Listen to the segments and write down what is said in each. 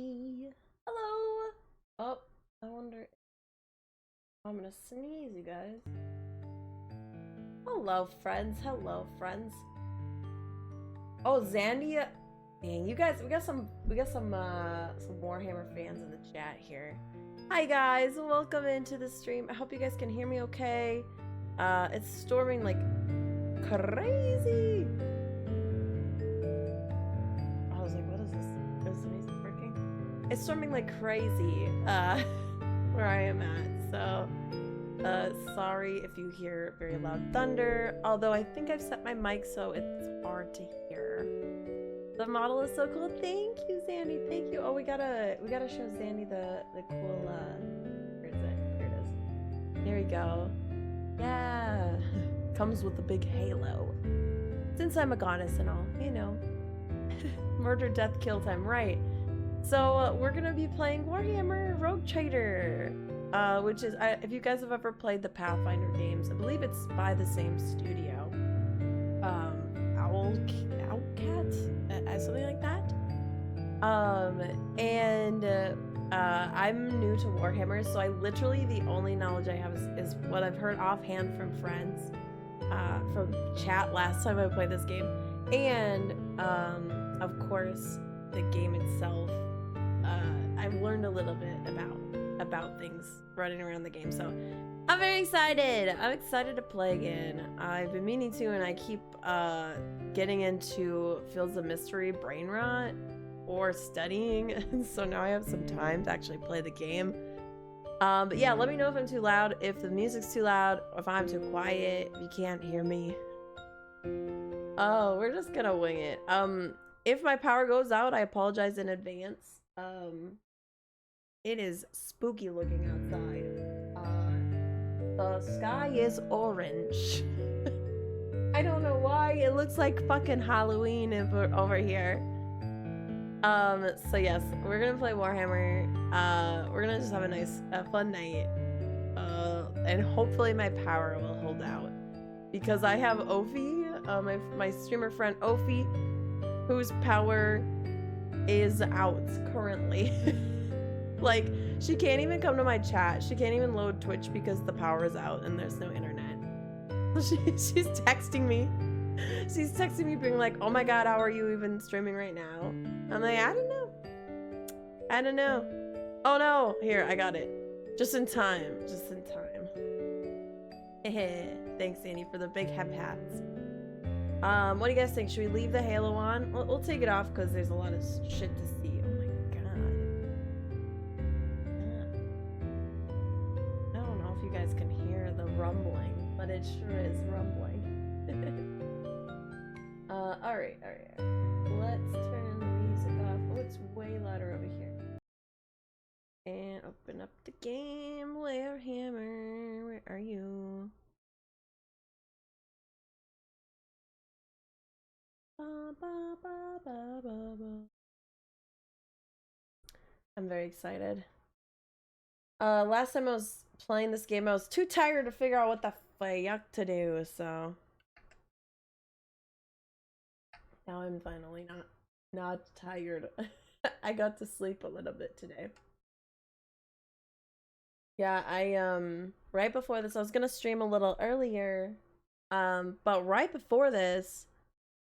everybody. Hello. Oh, I wonder. I'm gonna sneeze, you guys. Hello, friends. Hello, friends. Oh, Zandia. Dang, you guys. We got some Warhammer fans in the chat here. Hi, guys. Welcome into the stream. I hope you guys can hear me okay. It's storming like crazy. I was like, what is this? Is the music working? It's storming like crazy. Where I am at. So, sorry if you hear very loud thunder. Although I think I've set my mic so it's hard to hear. The model is so cool. Thank you, Sandy. Thank you. Oh, we gotta show Sandy the cool. Where is it? Here it is. There we go. Yeah. Comes with a big halo. Since I'm a goddess and all, you know. Murder, death, kill time. Right. So we're gonna be playing Warhammer Rogue Trader, which is if you guys have ever played the Pathfinder games, I believe it's by the same studio, Owlcat, something like that. I'm new to Warhammer, so I literally the only knowledge I have is what I've heard offhand from friends, from chat last time I played this game, and of course the game itself. I've learned a little bit about things running around the game, so I'm very excited. I'm excited to play again. I've been meaning to, and I keep getting into Fields of Mystery, Brain Rot, or studying, and so now I have some time to actually play the game. But yeah, let me know if I'm too loud, if the music's too loud, if I'm too quiet, if you can't hear me. Oh, we're just gonna wing it. If my power goes out, I apologize in advance. It is spooky looking outside. The sky is orange. I don't know why. It looks like fucking Halloween over here. So yes, we're gonna play Warhammer. We're gonna just have a fun night. And hopefully my power will hold out. Because I have Ophi, my streamer friend Ophi, whose power is out currently. Like, she can't even come to my chat. She can't even load Twitch because the power is out and there's no internet. She's texting me. She's texting me being like, oh my god, how are you even streaming right now? I'm like, I don't know. I don't know. Oh no, here, I got it. Just in time, just in time. Thanks, Annie, for the big hats. What do you guys think? Should we leave the halo on? We'll take it off because there's a lot of shit to see. Oh my god. I don't know if you guys can hear the rumbling, but it sure is rumbling. Alright. Let's turn the music off. Oh, it's way louder over here. And open up the game. Warhammer, where are you? I'm very excited. Last time I was playing this game, I was too tired to figure out what the fuck to do, so now I'm finally not tired. I got to sleep a little bit today. Yeah, right before this I was gonna stream a little earlier. But right before this,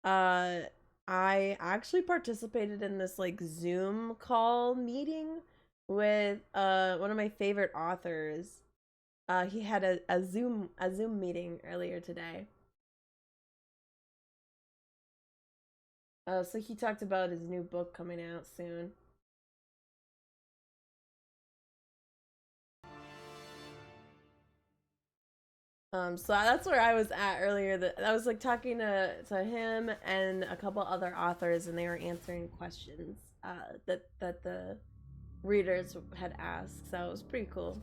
I actually participated in this like Zoom call meeting with one of my favorite authors. He had a Zoom meeting earlier today. So he talked about his new book coming out soon. So that's where I was at earlier. I was like talking to him and a couple other authors, and they were answering questions that the readers had asked. So it was pretty cool.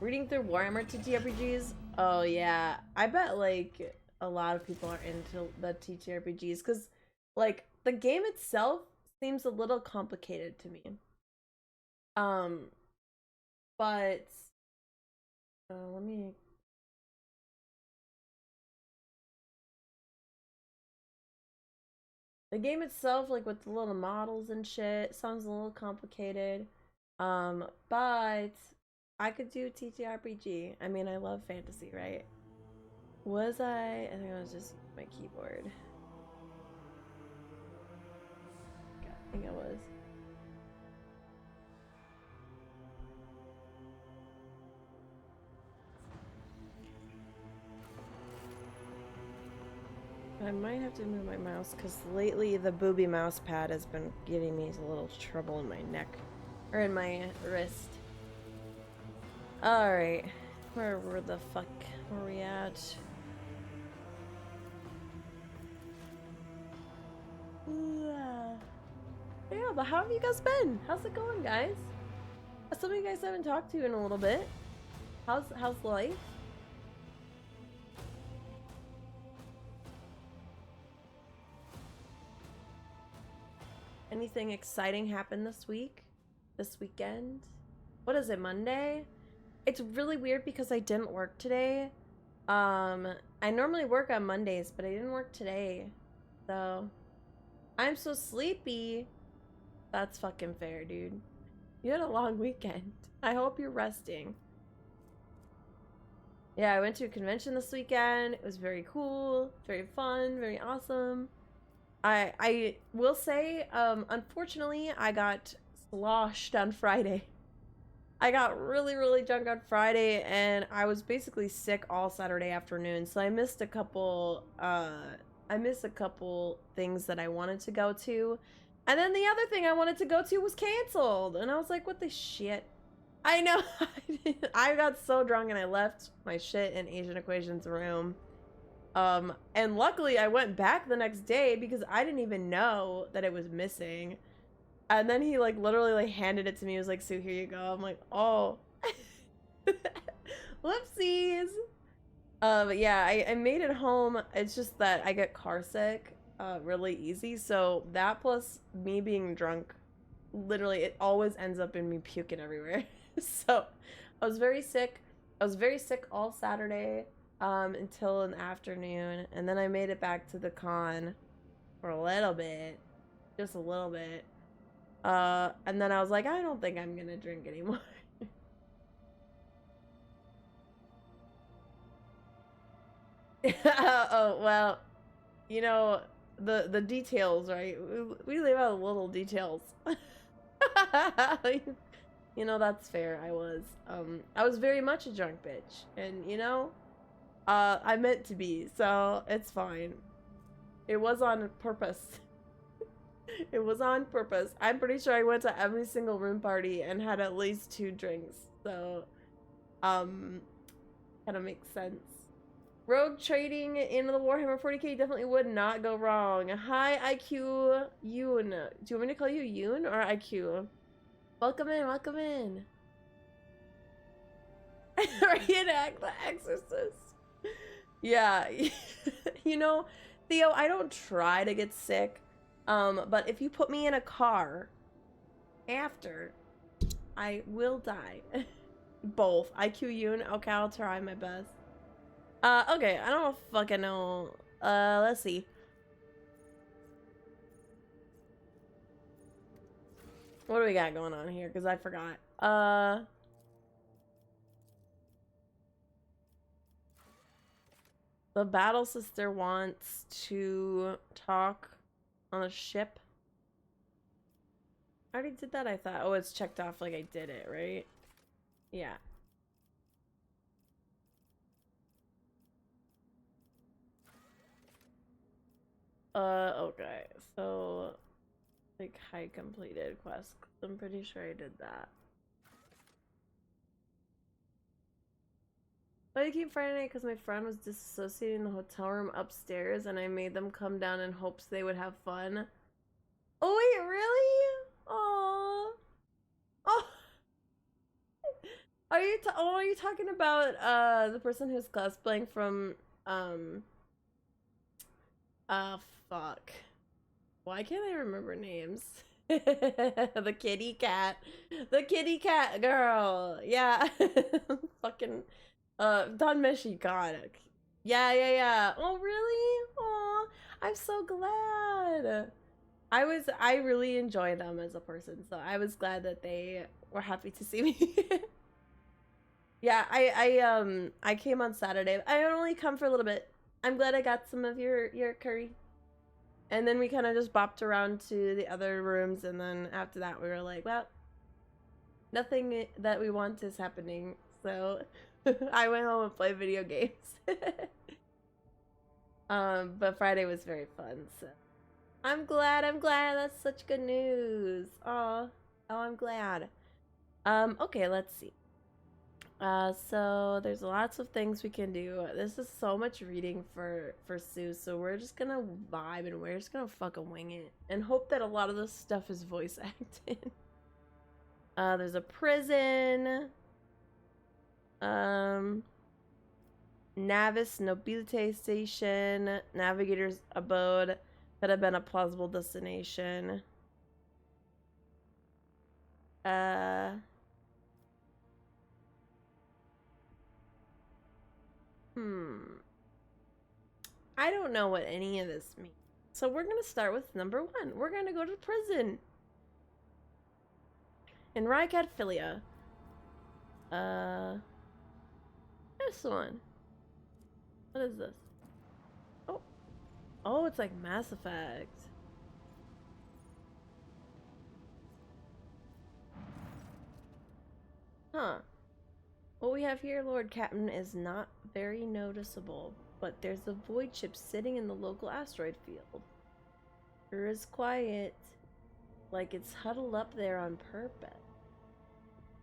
Reading through Warhammer TTRPGs. Oh yeah, I bet like a lot of people are into the TTRPGs because like the game itself seems a little complicated to me. But let me. The game itself, like with the little models and shit, sounds a little complicated. But I could do TTRPG. I mean, I love fantasy, right? Was I? I think I was just my keyboard. God, I think I was. I might have to move my mouse because lately the booby mouse pad has been giving me a little trouble in my neck or in my wrist. All right, where the fuck were we at? Yeah, but how have you guys been? How's it going, guys? Some of you guys haven't talked to in a little bit. How's life? Anything exciting happened this week? This weekend? What is it, Monday? It's really weird because I didn't work today. I normally work on Mondays, but I didn't work today. So, I'm so sleepy. That's fucking fair, dude. You had a long weekend. I hope you're resting. Yeah, I went to a convention this weekend. It was very cool, very fun, very awesome. I will say, unfortunately, I got sloshed on Friday. I got really, really drunk on Friday, and I was basically sick all Saturday afternoon. So I missed a couple things that I wanted to go to. And then the other thing I wanted to go to was canceled. And I was like, what the shit? I know. I got so drunk and I left my shit in Asian Equation's room. And luckily I went back the next day because I didn't even know that it was missing. And then he like literally like handed it to me. He was like, so here you go. I'm like, oh. Whoopsies. But yeah, I made it home. It's just that I get car sick really easy. So that plus me being drunk, literally it always ends up in me puking everywhere. So I was very sick. I was very sick all Saturday until an afternoon. And then I made it back to the con for a little bit. Just a little bit. And then I was like, I don't think I'm gonna drink anymore. Oh, well, you know, the details, right? We leave out little details. You know, that's fair. I was very much a drunk bitch. And, you know, I meant to be, so it's fine. It was on purpose. It was on purpose. I'm pretty sure I went to every single room party and had at least 2 drinks. So, kind of makes sense. Rogue trading in the Warhammer 40k definitely would not go wrong. Hi, IQ Yoon. Do you want me to call you Yoon or IQ? Welcome in, welcome in. Reenact the Exorcist. Yeah. You know, Theo, I don't try to get sick. But if you put me in a car after, I will die. Both. IQ Yoon. Okay, I'll try my best. Okay, I don't fucking know. Let's see. What do we got going on here? Because I forgot. The battle sister wants to talk on a ship. I already did that, I thought. Oh, it's checked off like I did it, right? Yeah. Okay. So, like, high completed quest. I'm pretty sure I did that. But I came Friday night because my friend was disassociating in the hotel room upstairs and I made them come down in hopes they would have fun. Oh, wait, really? Aww. Oh. Are you talking about the person who's cosplaying from fuck. Why can't I remember names? The kitty cat. The kitty cat girl. Yeah. Fucking Don Meshi, God. Yeah. Oh really? Oh, I'm so glad. I really enjoy them as a person, so I was glad that they were happy to see me. Yeah, I came on Saturday. I only come for a little bit. I'm glad I got some of your curry. And then we kind of just bopped around to the other rooms, and then after that we were like, well, nothing that we want is happening. So I went home and played video games. But Friday was very fun, so I'm glad, that's such good news. I'm glad. Okay, let's see. So there's lots of things we can do. This is so much reading for Sue, so we're just gonna vibe and we're just gonna fucking wing it and hope that a lot of this stuff is voice acted. There's a prison. Navis Nobilite Station, Navigator's Abode. Could have been a plausible destination. I don't know what any of this means. So we're gonna start with number 1. We're gonna go to prison. In Rycat Philia. This one. What is this? Oh, it's like Mass Effect. Huh. What we have here, Lord Captain, is not very noticeable, but there's a void ship sitting in the local asteroid field. Sure is quiet, like it's huddled up there on purpose.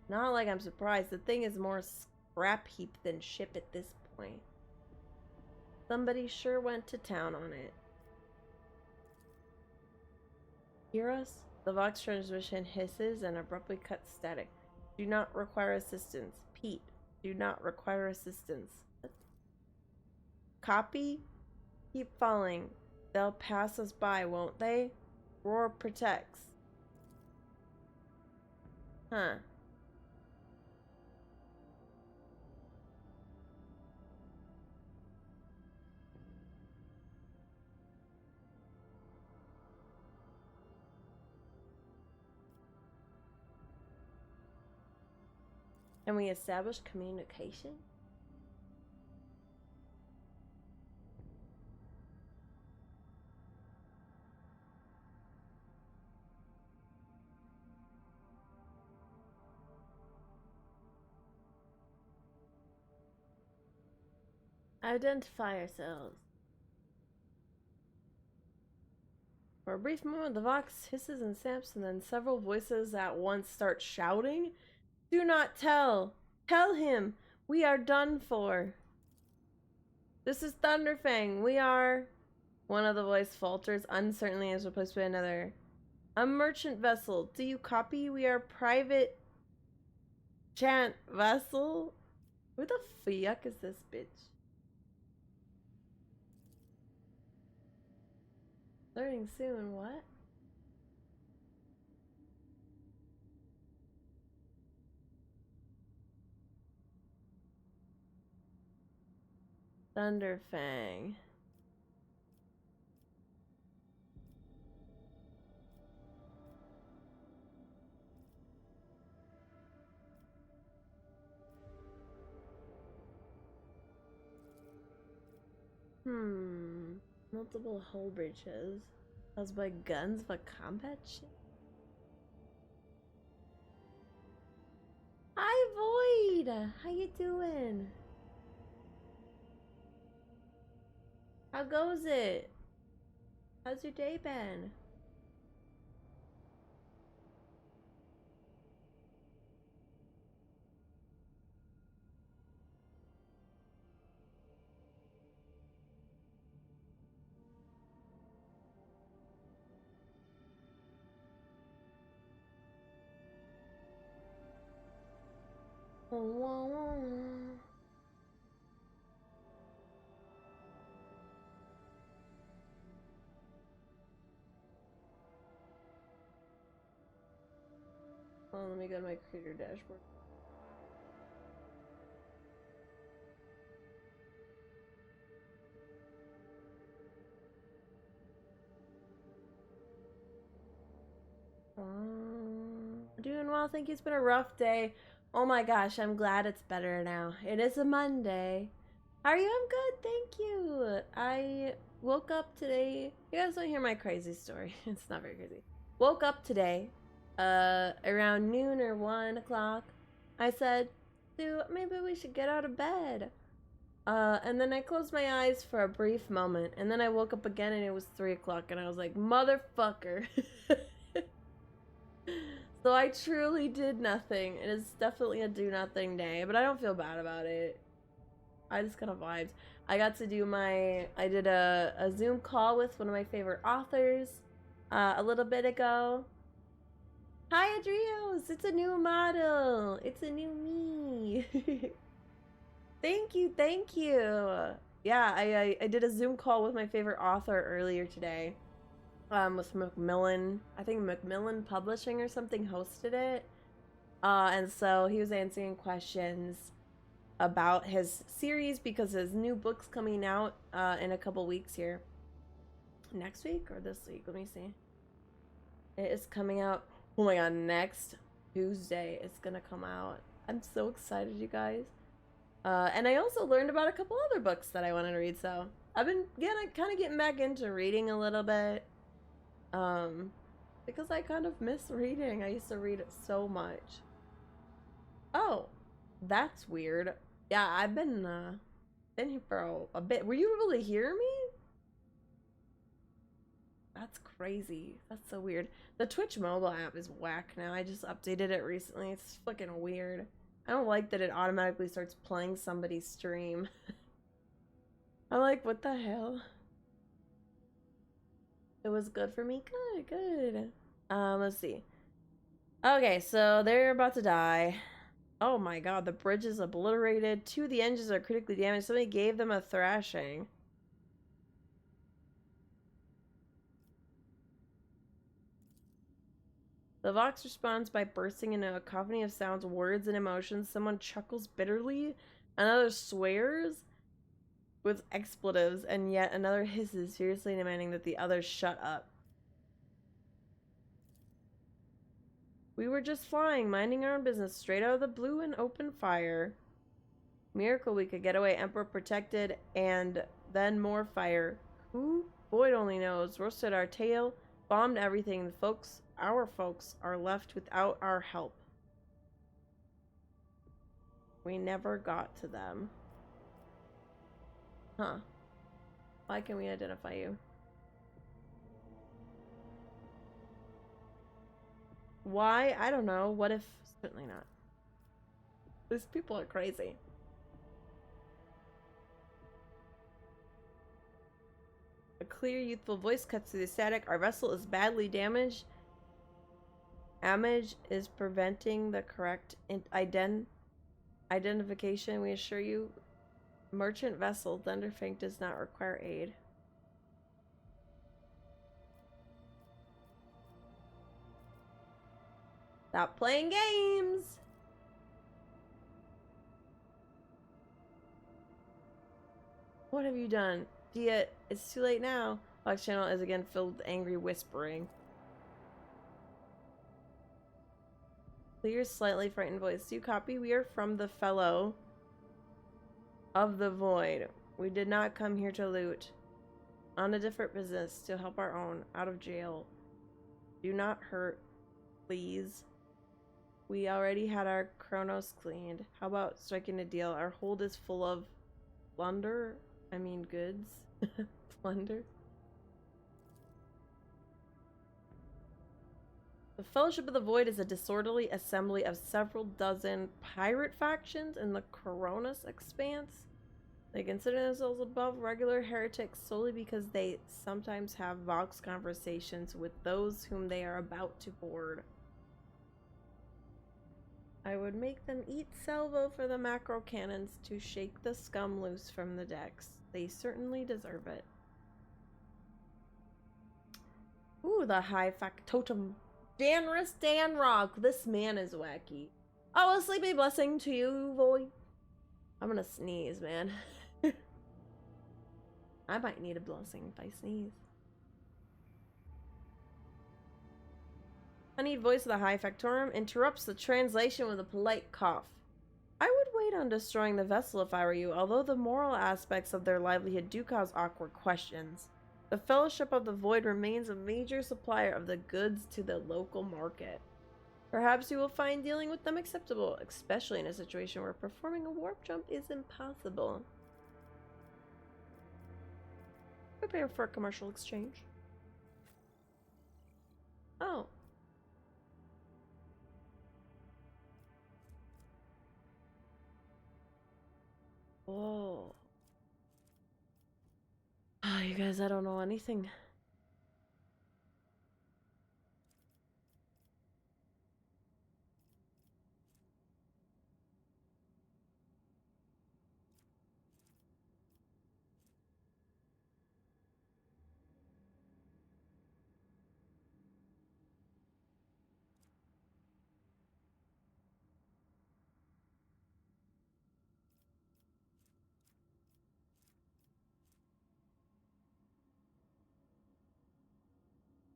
Not like I'm surprised, the thing is more scrap heap than ship at this point. Somebody sure went to town on it. Hear us? The Vox transmission hisses and abruptly cuts static. Do not require assistance. Pete, do not require assistance. Copy? Keep falling. They'll pass us by, won't they? Roar protects. Huh. Can we establish communication? Identify ourselves. For a brief moment, the Vox hisses and snaps, and then several voices at once start shouting. Do not tell! Tell him! We are done for! This is Thunderfang! We are... One of the voice falters uncertainly as replaced by another. A merchant vessel. Do you copy? We are private... Chant vessel? Who the fuck is this bitch? Learning soon, what? Thunderfang. Multiple hull breaches. Caused by guns for combat ship? Hi, Void! How you doing? How goes it? How's your day been? Oh, let me go to my creator dashboard. doing well, thank you. It's been a rough day. Oh my gosh, I'm glad it's better now. It is a Monday. How are you? I'm good, thank you. I woke up today. You guys don't hear my crazy story. It's not very crazy. Woke up today, around noon or 1 o'clock. I said, dude, maybe we should get out of bed. And then I closed my eyes for a brief moment, and then I woke up again and it was 3 o'clock, and I was like, motherfucker. So I truly did nothing. It is definitely a do nothing day, but I don't feel bad about it. I just kind of vibed. I got to do I did a Zoom call with one of my favorite authors a little bit ago. Hi, Adrios! It's a new model! It's a new me! Thank you, thank you! Yeah, I did a Zoom call with my favorite author earlier today. With Macmillan. I think Macmillan Publishing or something hosted it. And so he was answering questions about his series because his new book's coming out in a couple weeks here. Next week or this week? Let me see. It is coming out. Oh my god, next Tuesday it's gonna come out. I'm so excited, you guys. And I also learned about a couple other books that I wanted to read, so I've been kind of getting back into reading a little bit. Because I kind of miss reading. I used to read it so much. Oh, that's weird. Yeah, I've been here for a bit. Were you able to hear me? That's crazy. That's so weird. The Twitch mobile app is whack now. I just updated it recently. It's fucking weird. I don't like that it automatically starts playing somebody's stream. I'm like, what the hell? It was good for me? Good, good. Let's see. Okay, so they're about to die. Oh my god, the bridge is obliterated. 2 of the engines are critically damaged. Somebody gave them a thrashing. The Vox responds by bursting into a cacophony of sounds, words, and emotions. Someone chuckles bitterly. Another swears with expletives, and yet another hisses, fiercely demanding that the others shut up. We were just flying, minding our own business, straight out of the blue and open fire. Miracle we could get away. Emperor protected, and then more fire. Who? Boyd only knows. Roasted our tail, bombed everything. Our folks, are left without our help. We never got to them. Huh. Why can we identify you? Why? I don't know. What if... Certainly not. These people are crazy. A clear, youthful voice cuts through the static. Our vessel is badly damaged. Damage is preventing the correct identification. We assure you, merchant vessel Thunderfang does not require aid. Stop playing games! What have you done? Dia, it's too late now. Vox channel is again filled with angry whispering. Clear, slightly frightened voice. Do you copy? We are from the Fellow of the Void. We did not come here to loot. On a different business, to help our own. Out of jail. Do not hurt, please. We already had our Chronos cleaned. How about striking a deal? Our hold is full of plunder. I mean goods. Plunder. The Fellowship of the Void is a disorderly assembly of several dozen pirate factions in the Coronis Expanse. They consider themselves above regular heretics solely because they sometimes have Vox conversations with those whom they are about to board. I would make them eat salvo for the macro cannons to shake the scum loose from the decks. They certainly deserve it. Ooh, the high factotum. Danrus Danrock. This man is wacky. Oh, a sleepy blessing to you, boy. I'm gonna sneeze, man. I might need a blessing if I sneeze. Honeyed voice of the High Factorum interrupts the translation with a polite cough. I would wait on destroying the vessel if I were you, although the moral aspects of their livelihood do cause awkward questions. The Fellowship of the Void remains a major supplier of the goods to the local market. Perhaps you will find dealing with them acceptable, especially in a situation where performing a warp jump is impossible. Prepare for a commercial exchange. Oh. Whoa. Oh, you guys, I don't know anything.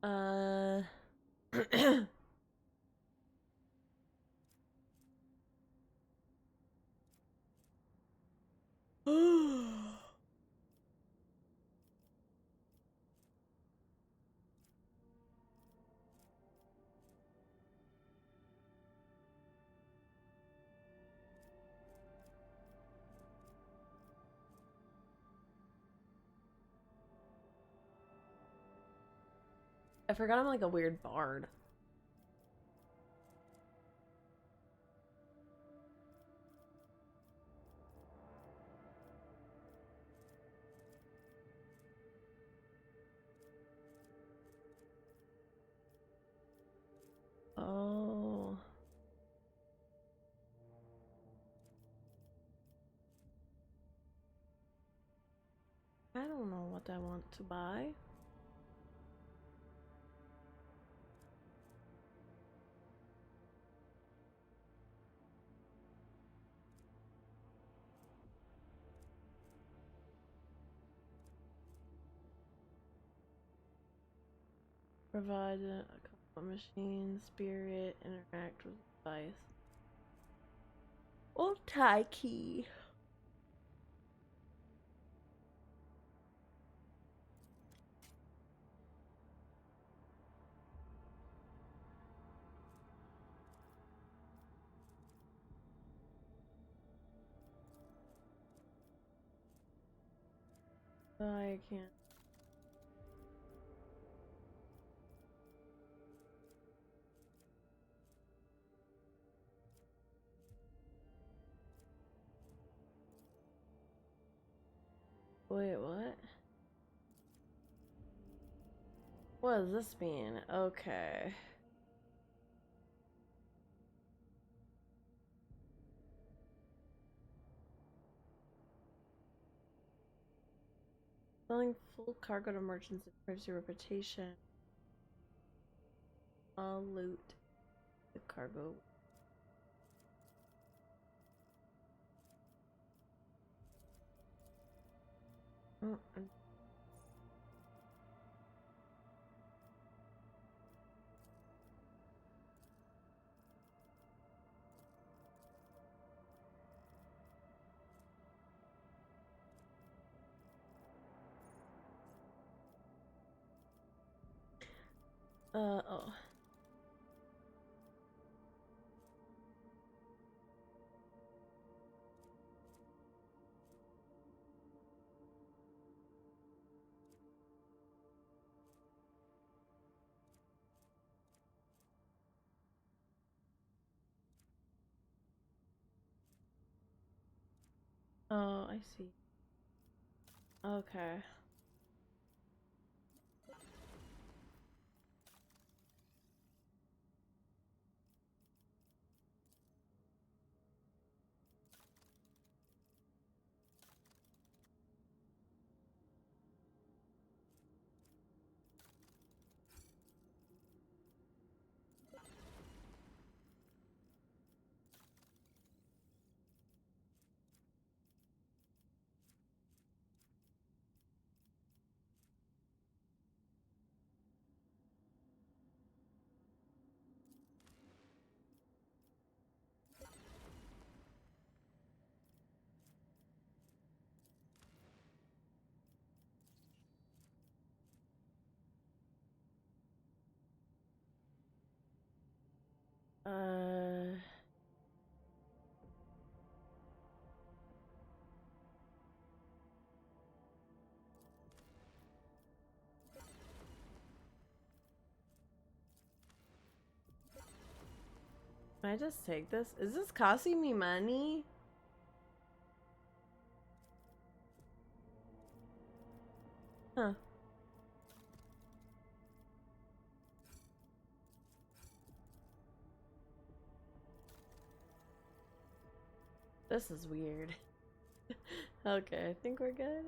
Uh. I forgot I'm like a weird bard. Oh. I don't know what I want to buy. Provide a comfort machine, spirit, interact with device. Or tie key. I can't. Wait, what? What does this mean? Okay. Selling full cargo to merchants improves your reputation. All loot the cargo. Oh, oh. Oh, I see. Okay. Can I just take this? Is this costing me money? Huh. This is weird. Okay, I think we're good.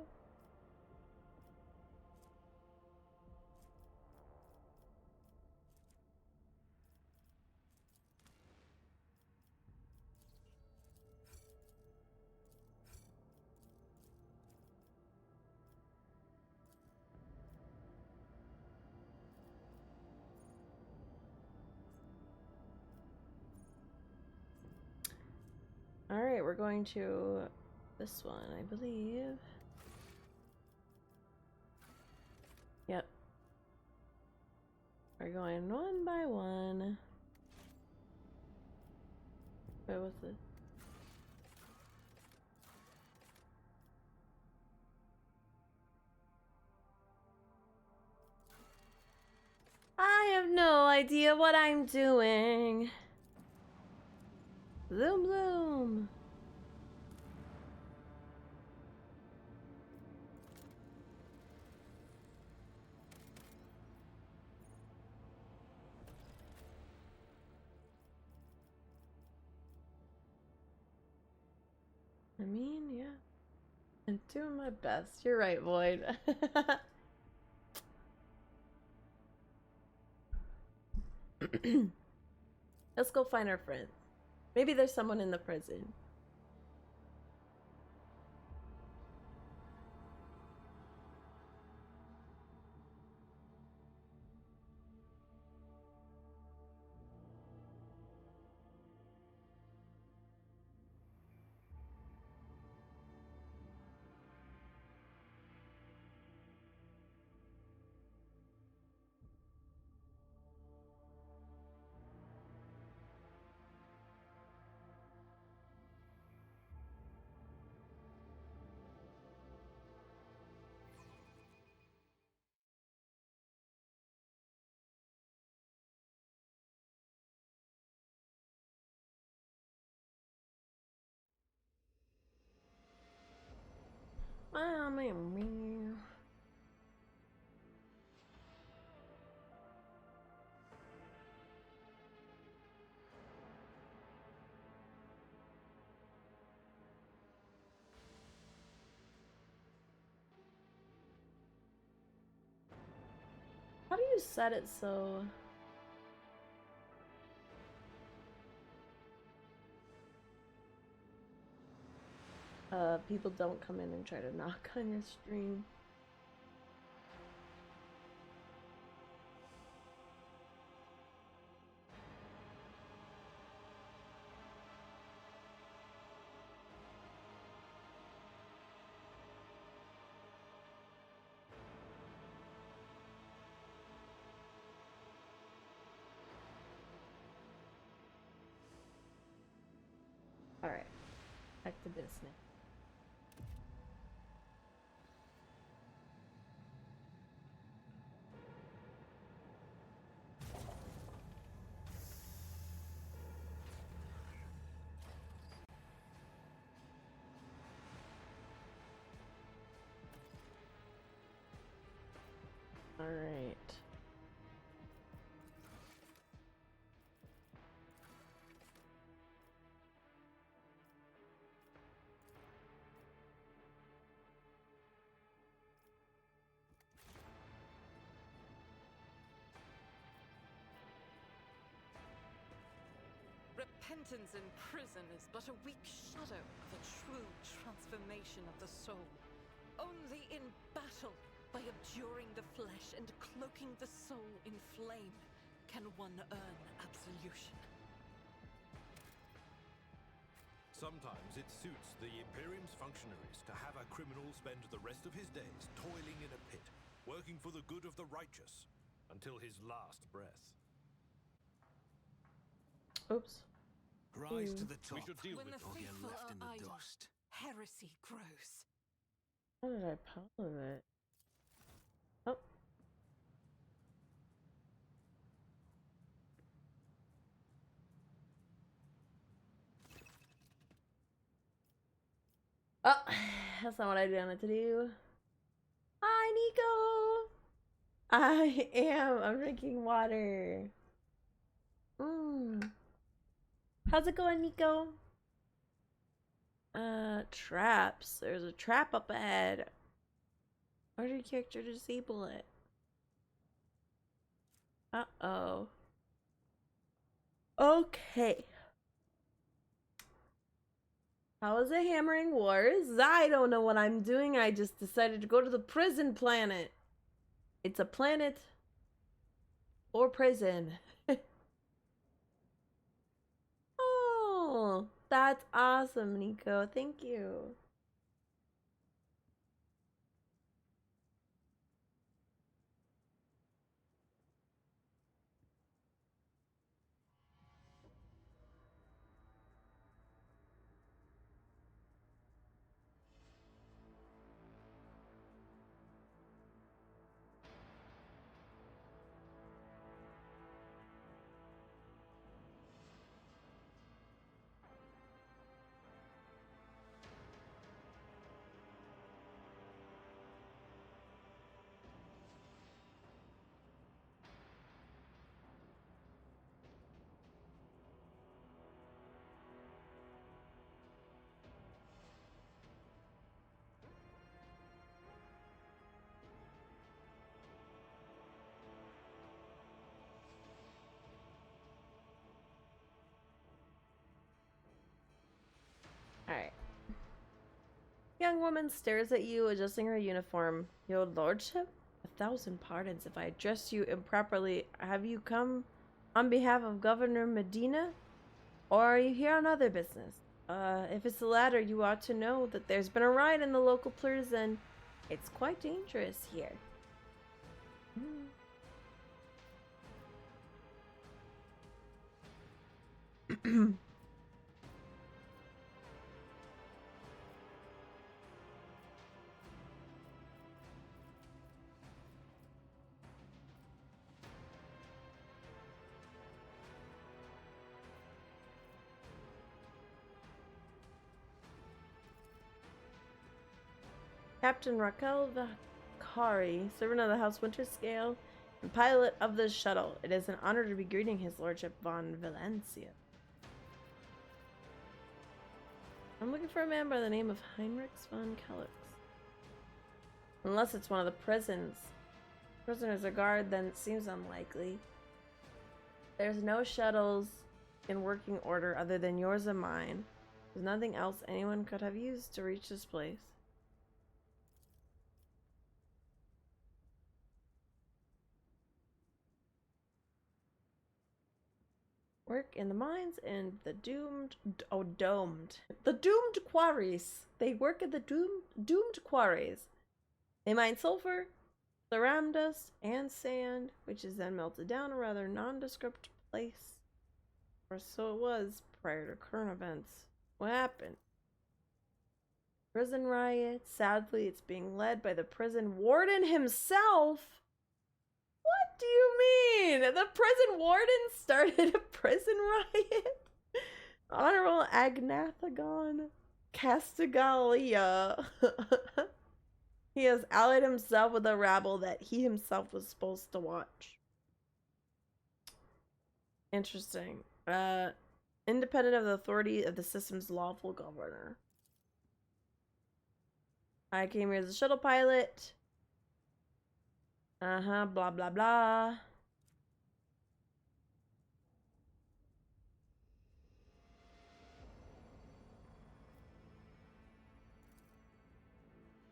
Alright, we're going to this one, I believe. Yep. We're going one by one. Wait, what's this? I have no idea what I'm doing. Bloom bloom. I mean, yeah. I'm doing my best. You're right, Void. Let's go find our friends. Maybe there's someone in the prison. How do you set it so people don't come in and try to knock on your stream? Alright, back to business. Alright. Repentance in prison is but a weak shadow of a true transformation of the soul. Only in battle, by abjuring the flesh and cloaking the soul in flame, can one earn absolution. Sometimes it suits the Imperium's functionaries to have a criminal spend the rest of his days toiling in a pit, working for the good of the righteous, until his last breath. Oops. Rise to the top. We should deal When with the or get faithful left in are the idle, dust. heresy grows. How did I pause it? Oh. Oh, that's not what I wanted to do. Hi, Nico. I'm drinking water. How's it going, Nico? Traps. There's a trap up ahead. Order your character to disable it. Uh-oh. Okay. How is it hammering wars? I don't know what I'm doing. I just decided to go to the prison planet. It's a planet or prison. Oh, that's awesome, Nico. Thank you. Alright. Young woman stares at you, adjusting her uniform. Your lordship? 1,000 pardons if I address you improperly. Have you come on behalf of Governor Medina? Or are you here on other business? If it's the latter, you ought to know that there's been a riot in the local prison. It's quite dangerous here. Captain Raquel Vakari, servant of the House Winterscale, and pilot of the shuttle. It is an honor to be greeting His Lordship von Valencia. I'm looking for a man by the name of Heinrich von Kelix. Unless it's one of the prisons. Prisoners are guard, then it seems unlikely. There's no shuttles in working order other than yours and mine. There's nothing else anyone could have used to reach this place. Work in the mines and the doomed quarries. They work at the doomed quarries. They mine sulfur, ceram dust, and sand, which is then melted down in a rather nondescript place. Or so it was prior to current events. What happened? Prison riot. Sadly, it's being led by the prison warden himself. What do you mean? The prison warden started a prison riot? Honorable Agnathagon Castigalia. He has allied himself with a rabble that he himself was supposed to watch. Interesting. Independent of the authority of the system's lawful governor. I came here as a shuttle pilot. Blah, blah, blah.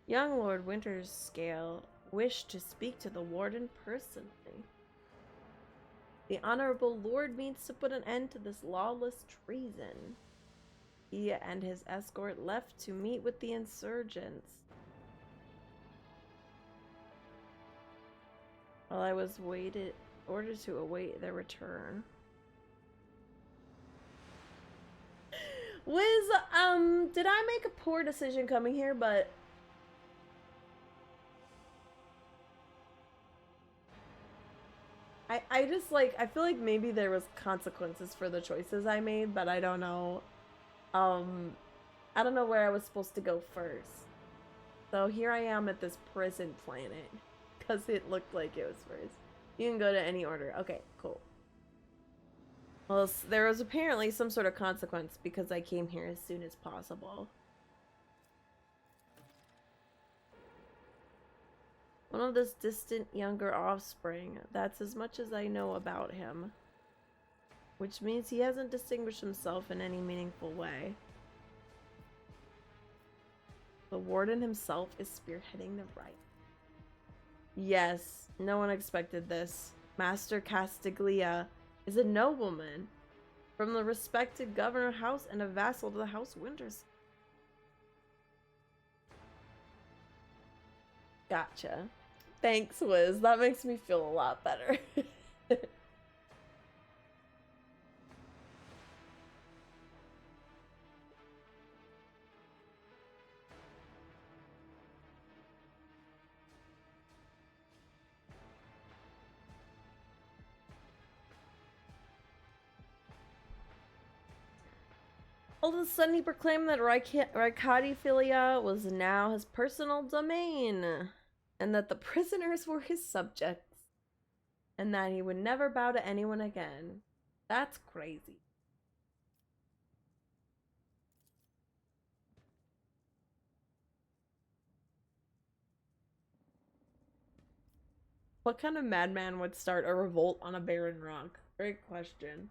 Young Lord Winterscale wished to speak to the warden personally. The Honorable Lord means to put an end to this lawless treason. He and his escort left to meet with the insurgents. While I was ordered to await their return. Wiz, did I make a poor decision coming here? But I just like, I feel like maybe there was consequences for the choices I made, but I don't know. I don't know where I was supposed to go first. So here I am at this prison planet. Because it looked like it was first. You can go to any order. Okay, cool. Well, there was apparently some sort of consequence because I came here as soon as possible. One of this distant younger offspring. That's as much as I know about him. Which means he hasn't distinguished himself in any meaningful way. The warden himself is spearheading the right. Yes, no one expected this. Master Castiglia is a nobleman from the respected governor house and a vassal to the House Winters. Gotcha. Thanks, Wiz. That makes me feel a lot better. All of a sudden, he proclaimed that Ricadiphilia was now his personal domain, and that the prisoners were his subjects, and that he would never bow to anyone again. That's crazy. What kind of madman would start a revolt on a barren rock? Great question.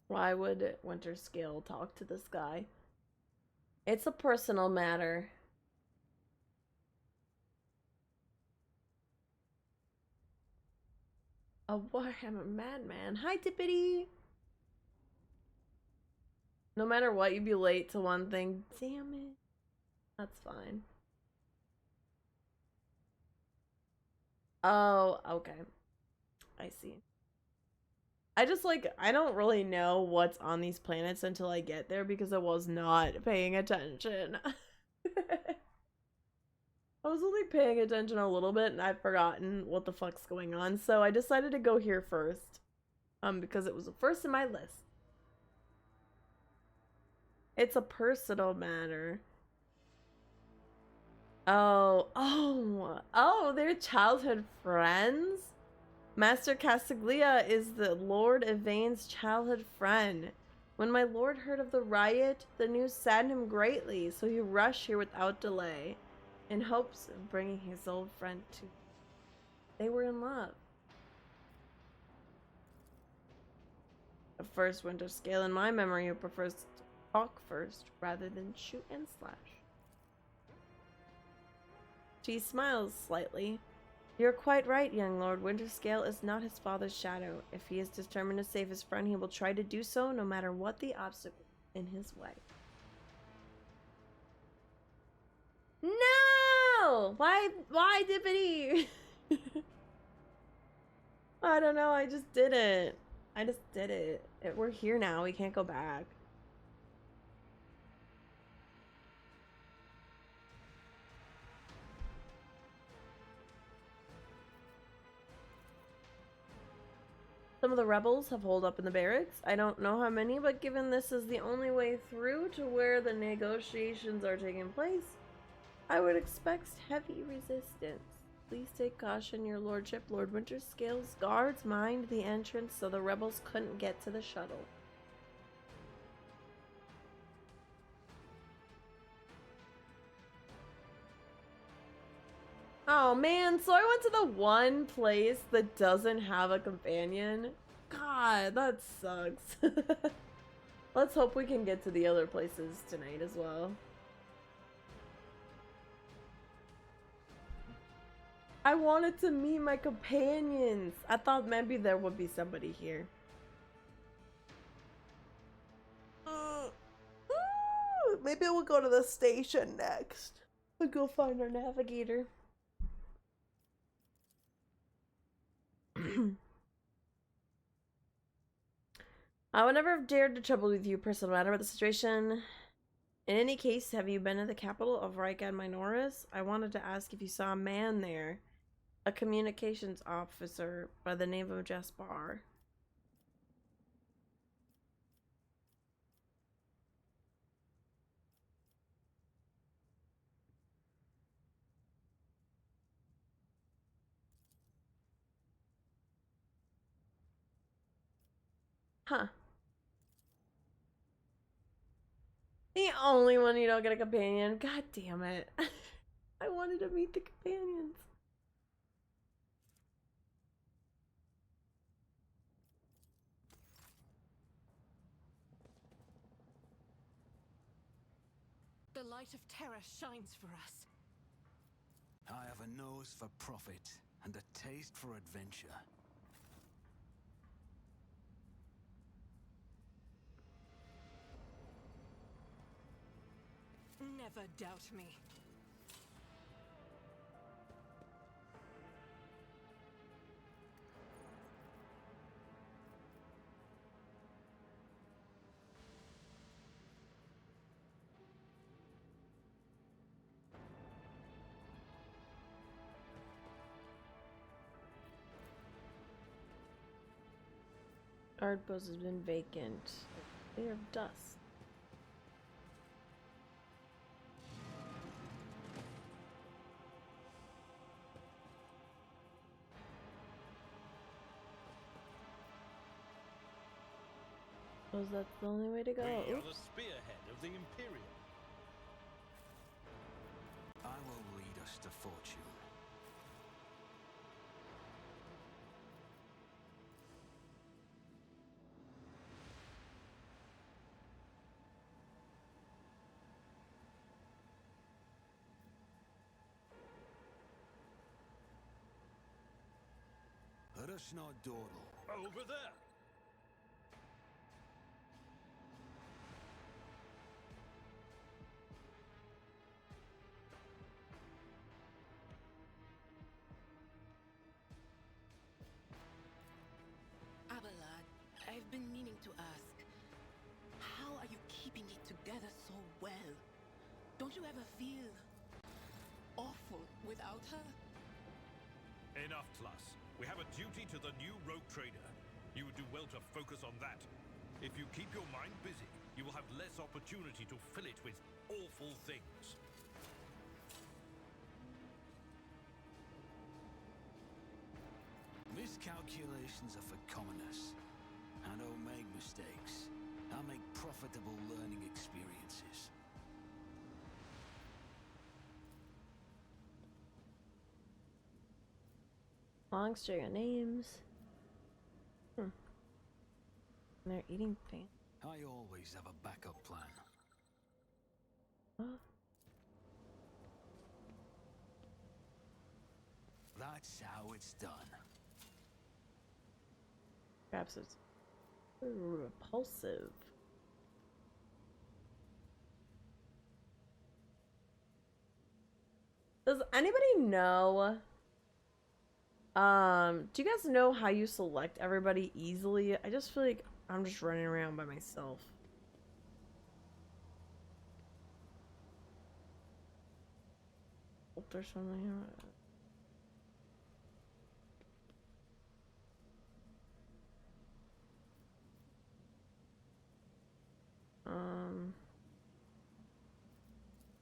Why would Winterscale talk to this guy? It's a personal matter. A Warhammer madman. Hi, Tippity! No matter what, you'd be late to one thing. Damn it. That's fine. Oh, okay. I see. I just I don't really know what's on these planets until I get there because I was not paying attention. I was only paying attention a little bit and I've forgotten what the fuck's going on, so I decided to go here first. Because it was the first in my list. It's a personal matter. Oh, they're childhood friends? Master Castiglia is the Lord Yvain's childhood friend. When my lord heard of the riot, the news saddened him greatly, so he rushed here without delay, in hopes of bringing his old friend to... They were in love. At first, Winterscale, in my memory, who prefers to talk first, rather than shoot and slash. She smiles slightly. You're quite right, young lord. Winterscale is not his father's shadow. If he is determined to save his friend, he will try to do so, no matter what the obstacle in his way. No! Why, Dippity? I don't know, I just did it. We're here now, we can't go back. Some of the rebels have holed up in the barracks. I don't know how many, but given this is the only way through to where the negotiations are taking place, I would expect heavy resistance. Please take caution, your lordship. Lord Winterscale's guards mined the entrance so the rebels couldn't get to the shuttle. Oh man, so I went to the one place that doesn't have a companion. God, that sucks. Let's hope we can get to the other places tonight as well. I wanted to meet my companions. I thought maybe there would be somebody here. Maybe we'll go to the station next. We'll go find our navigator. I would never have dared to trouble with you, personal matter, but the situation In any case, have you been to the capital of Rykad Minoris? I wanted to ask if you saw a man there. A communications officer by the name of Jaspar. Huh. The only one you don't get a companion. God damn it. I wanted to meet the companions. The light of terror shines for us. I have a nose for profit and a taste for adventure. Never doubt me. Guard post has been vacant. Layer of dust. Was that the only way to go? We are the Oops. spearhead of the Imperium. I will lead us to fortune. Let us not dawdle. Over there. Abelard, I've been meaning to ask, how are you keeping it together so well? Don't you ever feel awful without her? Enough, Tlas. We have a duty to the new rogue trader. You would do well to focus on that. If you keep your mind busy, you will have less opportunity to fill it with awful things. Miscalculations are for commoners. I don't make mistakes. I make profitable learning experiences. Long string of names. And they're eating fan. I always have a backup plan. Huh? That's how it's done. Perhaps it's repulsive. Does anybody know? Do you guys know how you select everybody easily? I just feel like I'm just running around by myself. Oh, there's something here.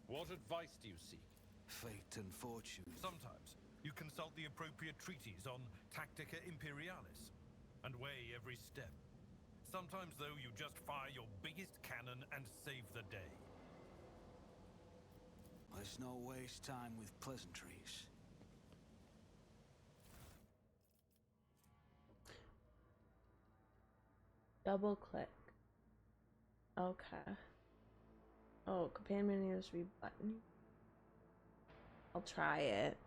What advice do you seek? Fate and fortune. Sometimes you consult the appropriate treatise on Tactica Imperialis and weigh every step. Sometimes, though, you just fire your biggest cannon and save the day. Let's not waste time with pleasantries. Double click. Okay. Oh, companion needs to be button. I'll try it.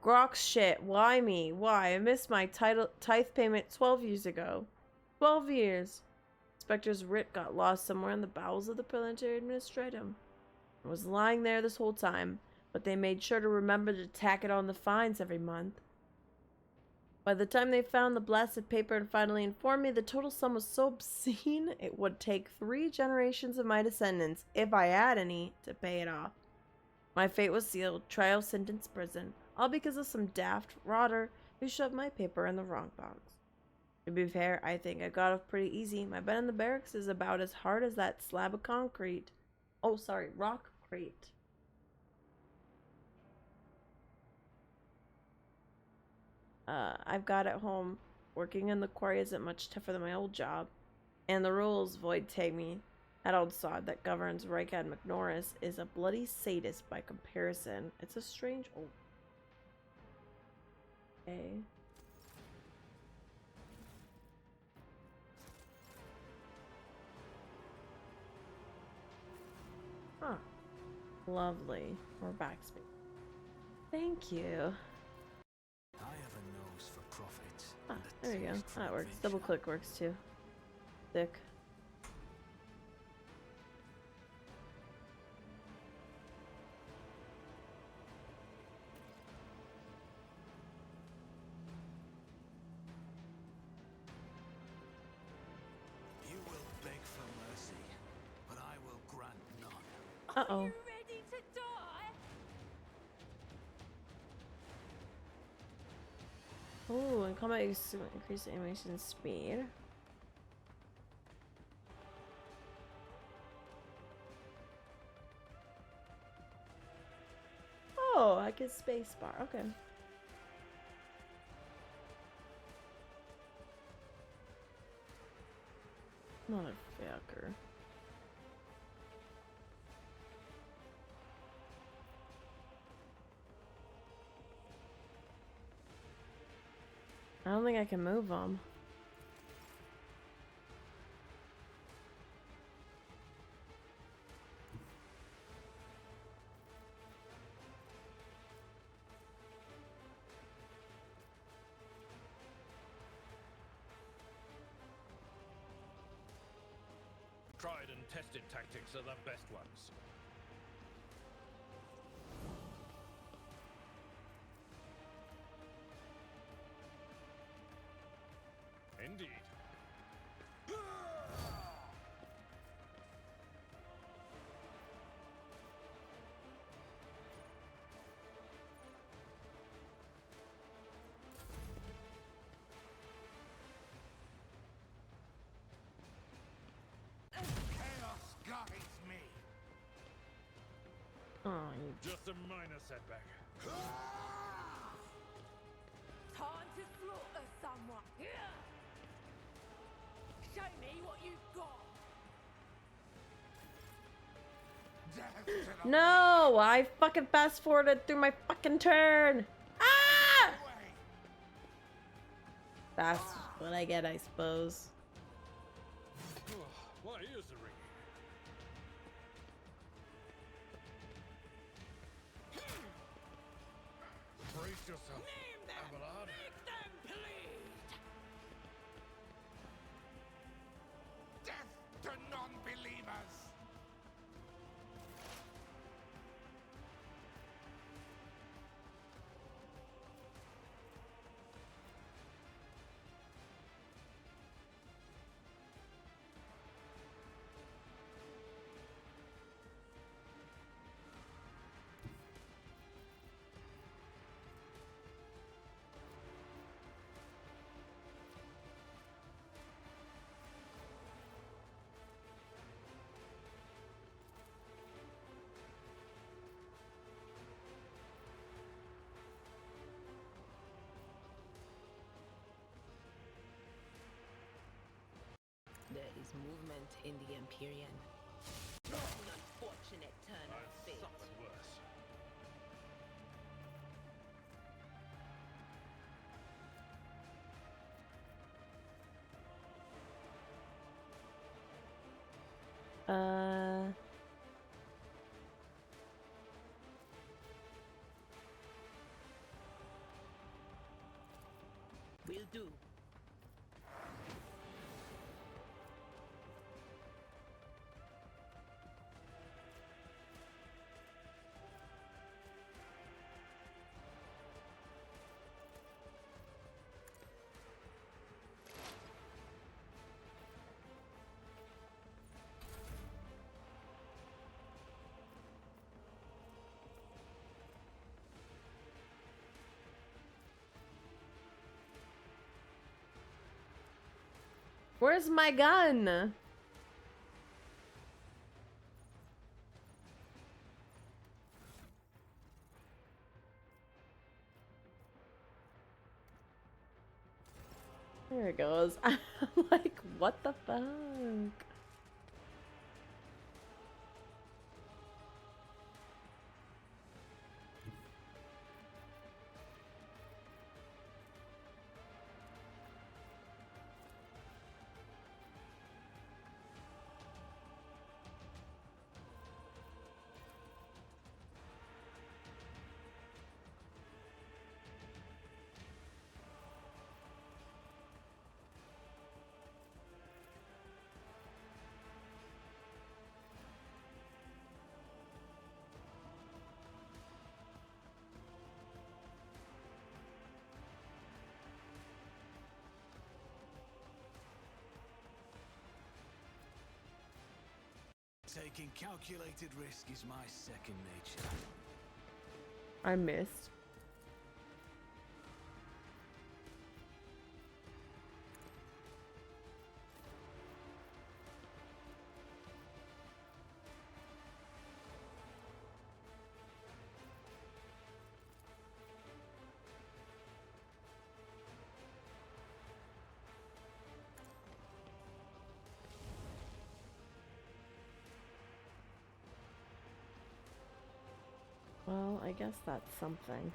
Grok shit. Why me? Why? I missed my tithe payment 12 years ago. 12 years. Spectre's writ got lost somewhere in the bowels of the Planetary Administratum. It was lying there this whole time, but they made sure to remember to tack it on the fines every month. By the time they found the blasted paper and finally informed me the total sum was so obscene it would take 3 generations of my descendants, if I had any, to pay it off. My fate was sealed, trial, sentence, prison, all because of some daft rotter who shoved my paper in the wrong box. To be fair, I think I got off pretty easy. My bed in the barracks is about as hard as that slab of concrete. Oh, sorry, rock crate. I've got at home. Working in the quarry isn't much tougher than my old job. And the rules Void take me. That old sod that governs Rykad McNorris is a bloody sadist by comparison. It's a strange old... Okay. Huh. Lovely. More backspace. Thank you. I have a nose for profit. Ah, and a there we go. taste for That works. adventure. Double click works too. Sick. You will beg for mercy, but I will grant none. Uh-oh. Ready to die? Oh, and combat use to increase animation speed. Oh, I can spacebar. Okay. Motherfucker. I don't think I can move them. Tried and tested tactics are the best ones. Indeed. Chaos guides me. Oh, you Just a minor setback. Time to slaughter someone. Show me what you've got. Death to the No! I fucking fast forwarded through my fucking turn! Ah! way. That's what I get, I suppose. My ears are ringing. Brace yourself, Abelard. Them bleed! Death to non-believers. There is movement in the Empyrean. An unfortunate turn of I've fate. suffered worse. Uh... Will do. Where's my gun? There it goes. I'm like, what the fuck? Taking calculated risk is my second nature. I missed. Well, I guess that's something.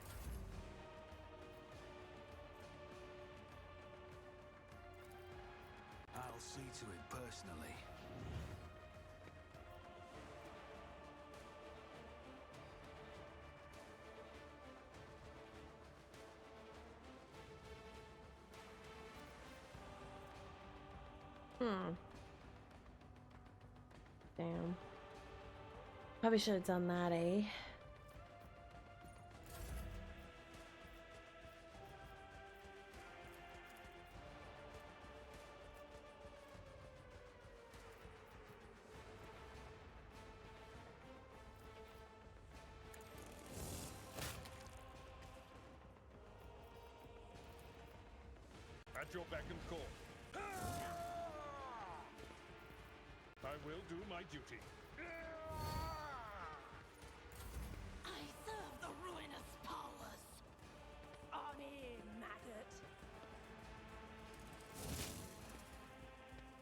I'll see to it personally. Damn. Probably should have done that, eh? At your beck and call. I will do my duty. I serve the ruinous powers. On in, maggot.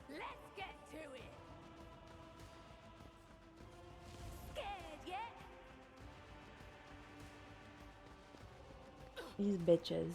Let's get to it. Scared yet? These bitches.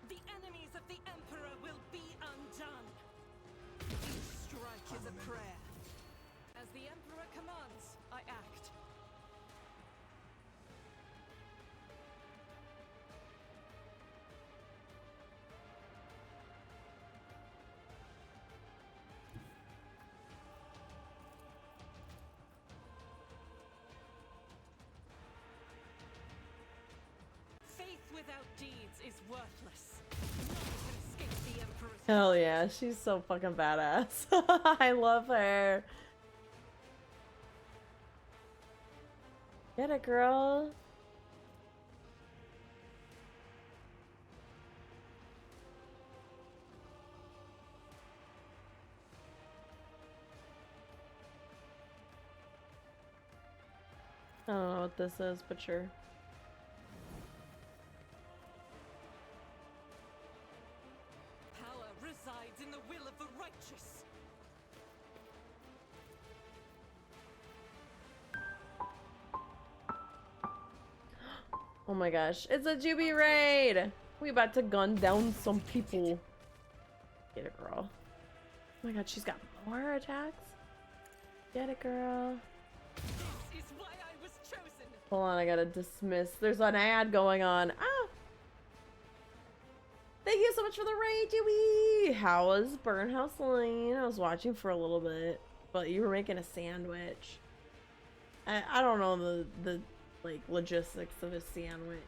The enemies of the Emperor will be undone. Each strike is a prayer. As the Emperor commands, I act. Faith without deeds is worthless. None can escape the Emperor's Hell yeah, she's so fucking badass. I love her. Get it, girl. I don't know what this is, but sure. power resides in the will of the righteous. Oh my gosh, it's a Juby raid! We about to gun down some people. Get it, girl. Oh my god, she's got more attacks? Get it, girl. This is why I was chosen. Hold on, I gotta dismiss. There's an ad going on. Ah! Thank you so much for the raid, Juby! How was Burnhouse Lane? I was watching for a little bit, but you were making a sandwich. I don't know the like logistics of a sandwich.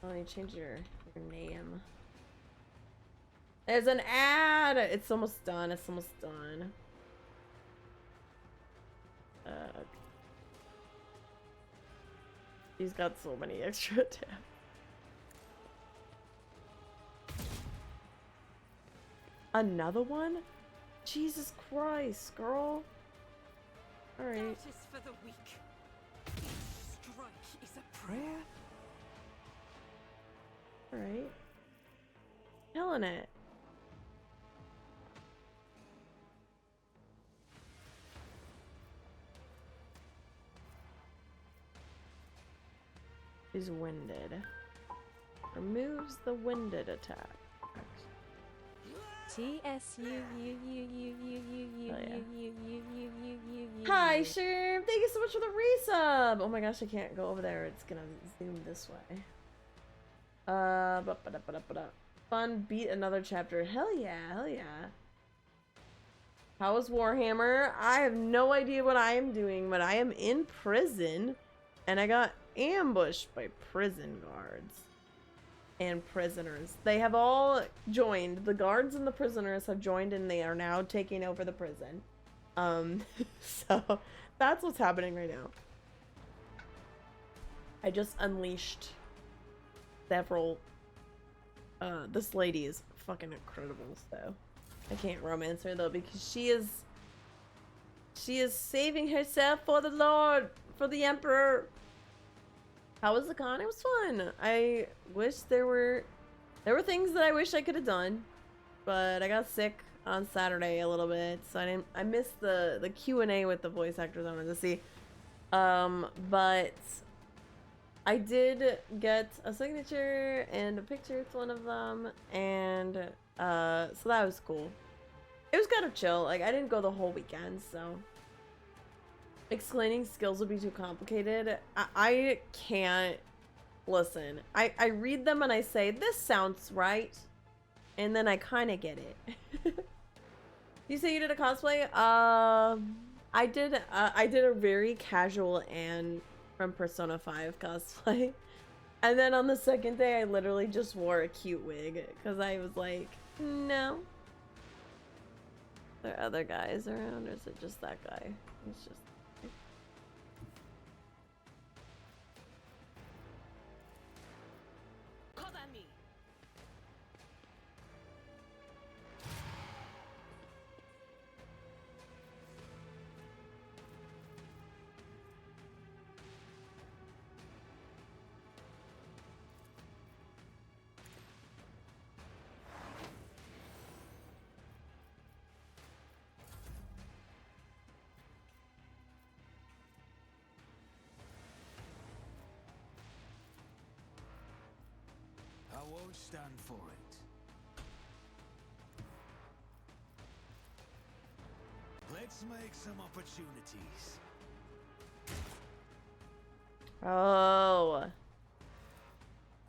Let me change your name. There's an ad! It's almost done. It's almost done. He's got so many extra tabs. Another one? Jesus Christ, girl. Alright. That is for the weak. Each strike is a prayer. Alright. Killing it. He's winded. Removes the winded attack. Hi, Sherm! Thank you so much for the resub! Oh my gosh, I can't go over there. It's gonna zoom this way. Fun, beat another chapter. Hell yeah, hell yeah. How is Warhammer? I have no idea what I am doing, but I am in prison. And I got ambushed by prison guards. And prisoners. They have all joined. The guards and the prisoners have joined and they are now taking over the prison. So that's what's happening right now. I just unleashed several. This lady is fucking incredible, so I can't romance her though because she is saving herself for the Lord, for the Emperor. How was the con? It was fun. I wish there were things that I wish I could have done, but I got sick on Saturday a little bit, so I missed the Q&A with the voice actors I wanted to see. But I did get a signature and a picture with one of them, and so that was cool. It was kind of chill. Like I didn't go the whole weekend, so explaining skills would be too complicated. I can't listen. I read them and I say, this sounds right. And then I kind of get it. You say you did a cosplay? I did a very casual Anne from Persona 5 cosplay. And then on the second day, I literally just wore a cute wig. Because I was like, no. Are there other guys around? Or is it just that guy? It's just... I won't stand for it. Let's make some opportunities. Oh.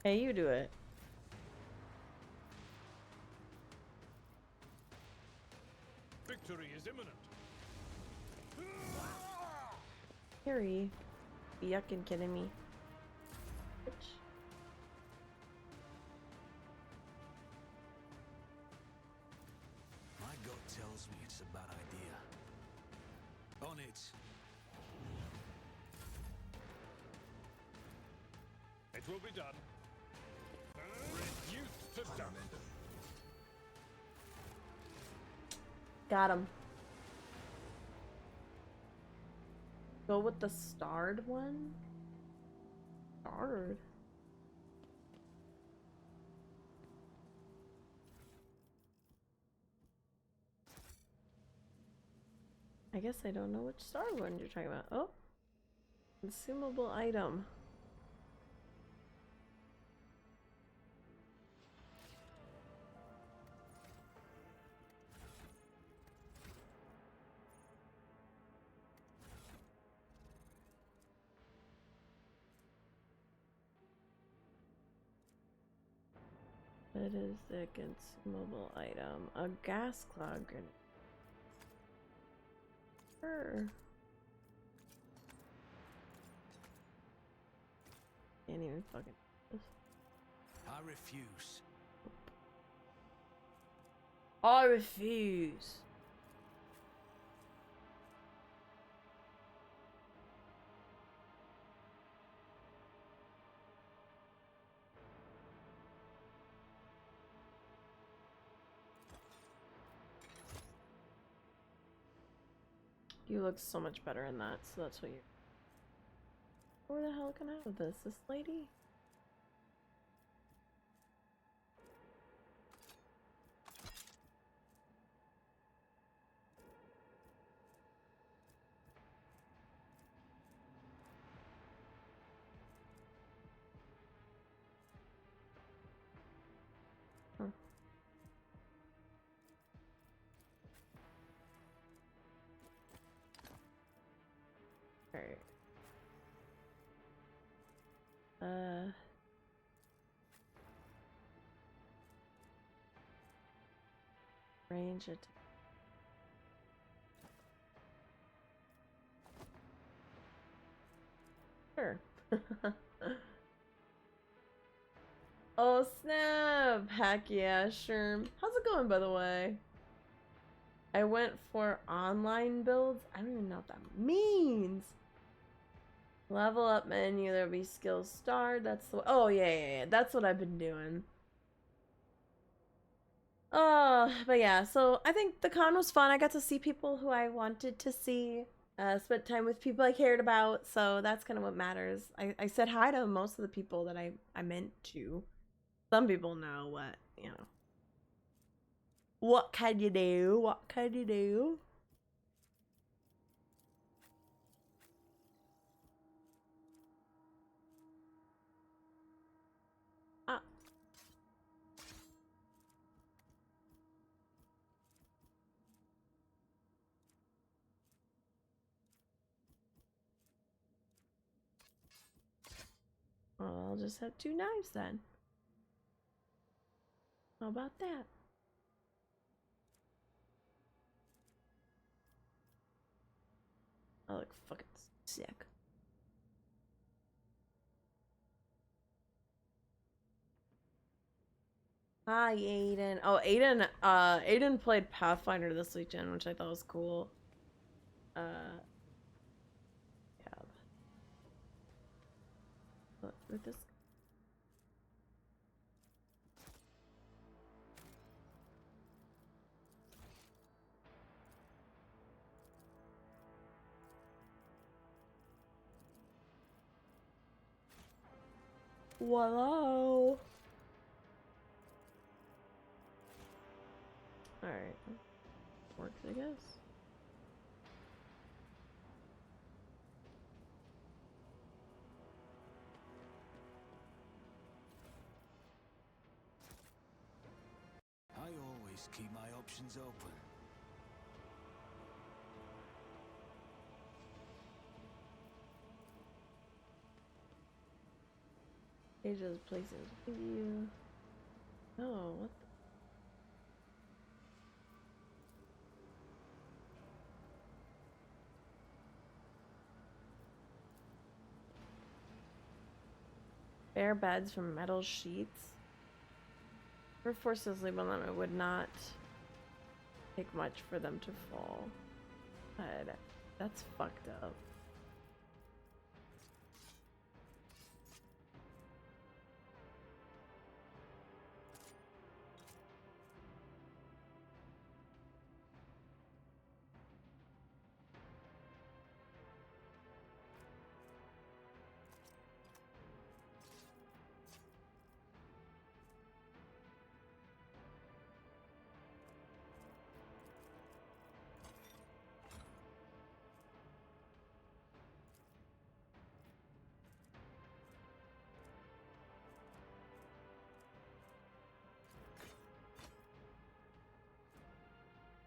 Hey, you do it. Victory is imminent. Harry. You yucking kidding me? Bitch. My gut tells me it's a bad idea. On it. It will be done. Reduced to dust. Got him. Go with the starred one? Starred? I guess I don't know which starred one you're talking about. Oh. Consumable item. What is the consumable item? A gas cloud grenade. Sure. Can't even fucking. I refuse. I refuse. You look so much better in that, so that's what you're. Where the hell can I have this? This lady? Huh. Alright. Range attack. Sure. Oh snap! Heck yeah, sure. How's it going, by the way? I went for online builds. I don't even know what that means. Level up menu, there'll be skills starred. That's the. Oh yeah. That's what I've been doing. But yeah, so I think the con was fun. I got to see people who I wanted to see. Spent time with people I cared about, so that's kind of what matters. I said hi to most of the people that I meant to. Some people know what, you know. What can you do? What can you do? Ah. Well, I'll just have 2 knives then. How about that? I look fucking sick. Hi, Aiden. Oh, Aiden played Pathfinder this weekend, which I thought was cool. Yeah. What with this? Whoa. Alright. Works, I guess. I always keep my options open. Asia's places with you. Oh, what the? Bare beds from metal sheets. For forces sleep on them, it would not take much for them to fall. But that's fucked up.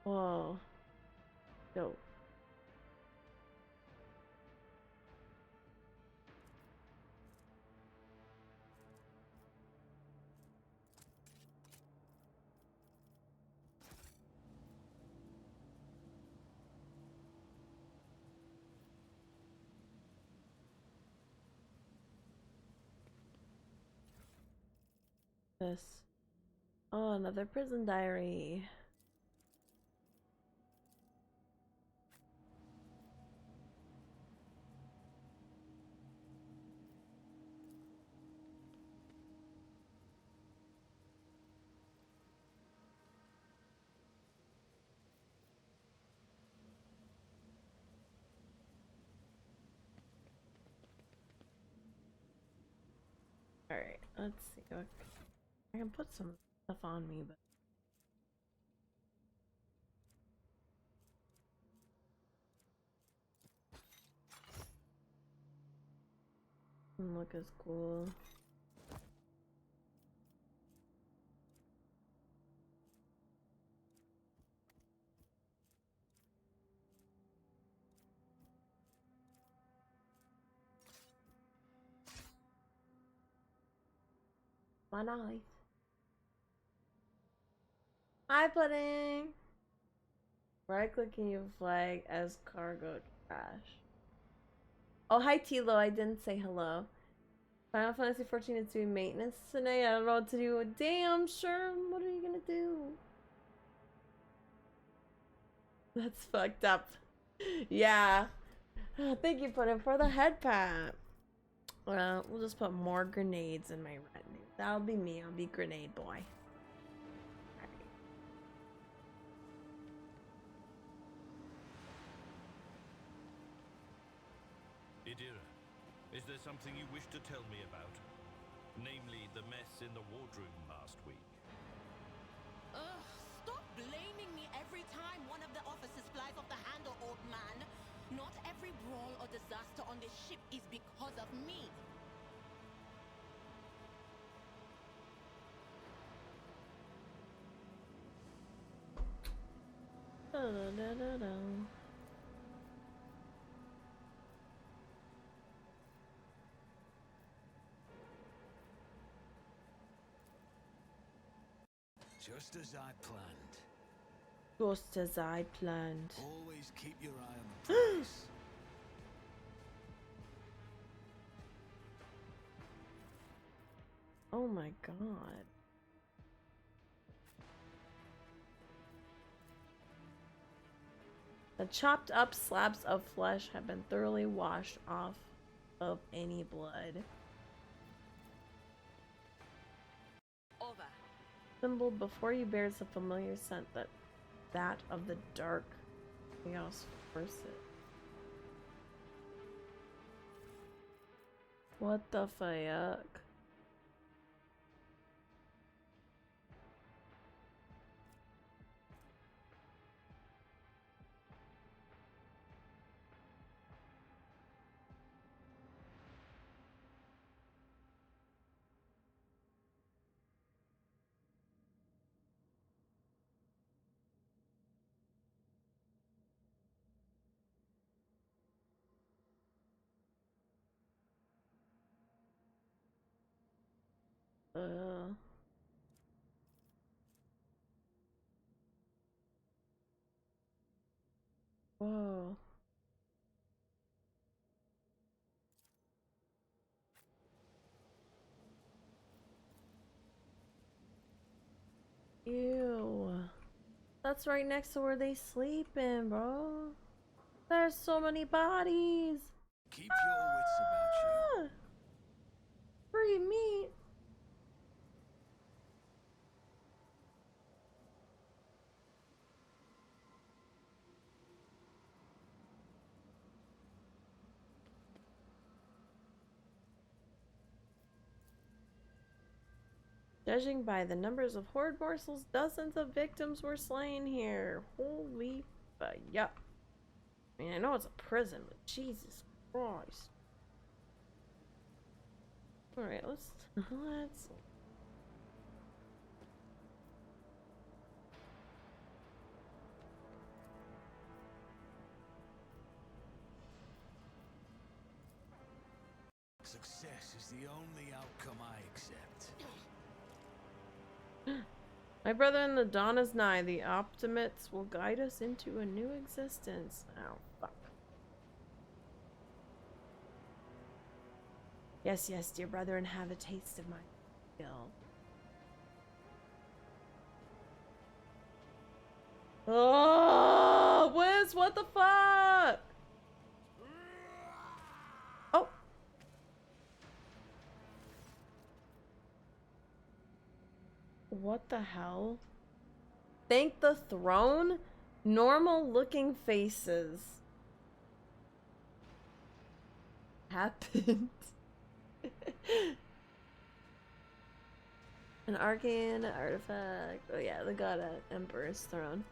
Whoa. Yo. This. Oh, another prison diary. Alright, let's see. Okay. I can put some stuff on me, but doesn't look as cool. My knife. Hi, Pudding! Right clicking your flag as cargo trash. Oh, hi, Tilo. I didn't say hello. Final Fantasy 14 is doing maintenance tonight. I don't know what to do. Damn, sure. What are you gonna do? That's fucked up. Yeah. Thank you, Pudding, for the head pat. Well, we'll just put more grenades in my retinue. That'll be me. I'll be grenade boy. Idira, is there something you wish to tell me about? Namely, the mess in the wardroom last week. Ugh, stop blaming me every time one of the officers flies off the handle, old man. Not every brawl or disaster on this ship is because of me. Just as I planned. Just as I planned. Always keep your eye on the prize. Oh my god. The chopped up slabs of flesh have been thoroughly washed off of any blood. Over. Symbol before you bears a familiar scent that of the dark chaos force it. What the fuck? Whoa. Ew. That's right next to where they sleep in, bro. There's so many bodies. Keep your wits about you. Free meat. Judging by the numbers of horde morsels, dozens of victims were slain here. Holy yup. I mean, I know it's a prison, but Jesus Christ. Alright, let's Success is the only outcome I accept. My brother and the dawn is nigh. The optimates will guide us into a new existence. Oh, fuck. Yes, yes, dear brother, and have a taste of my skill. Oh, Wiz, what the fuck? Oh. What the hell? Thank the throne? Normal looking faces. Happened. An arcane artifact. Oh yeah, the god Emperor's throne.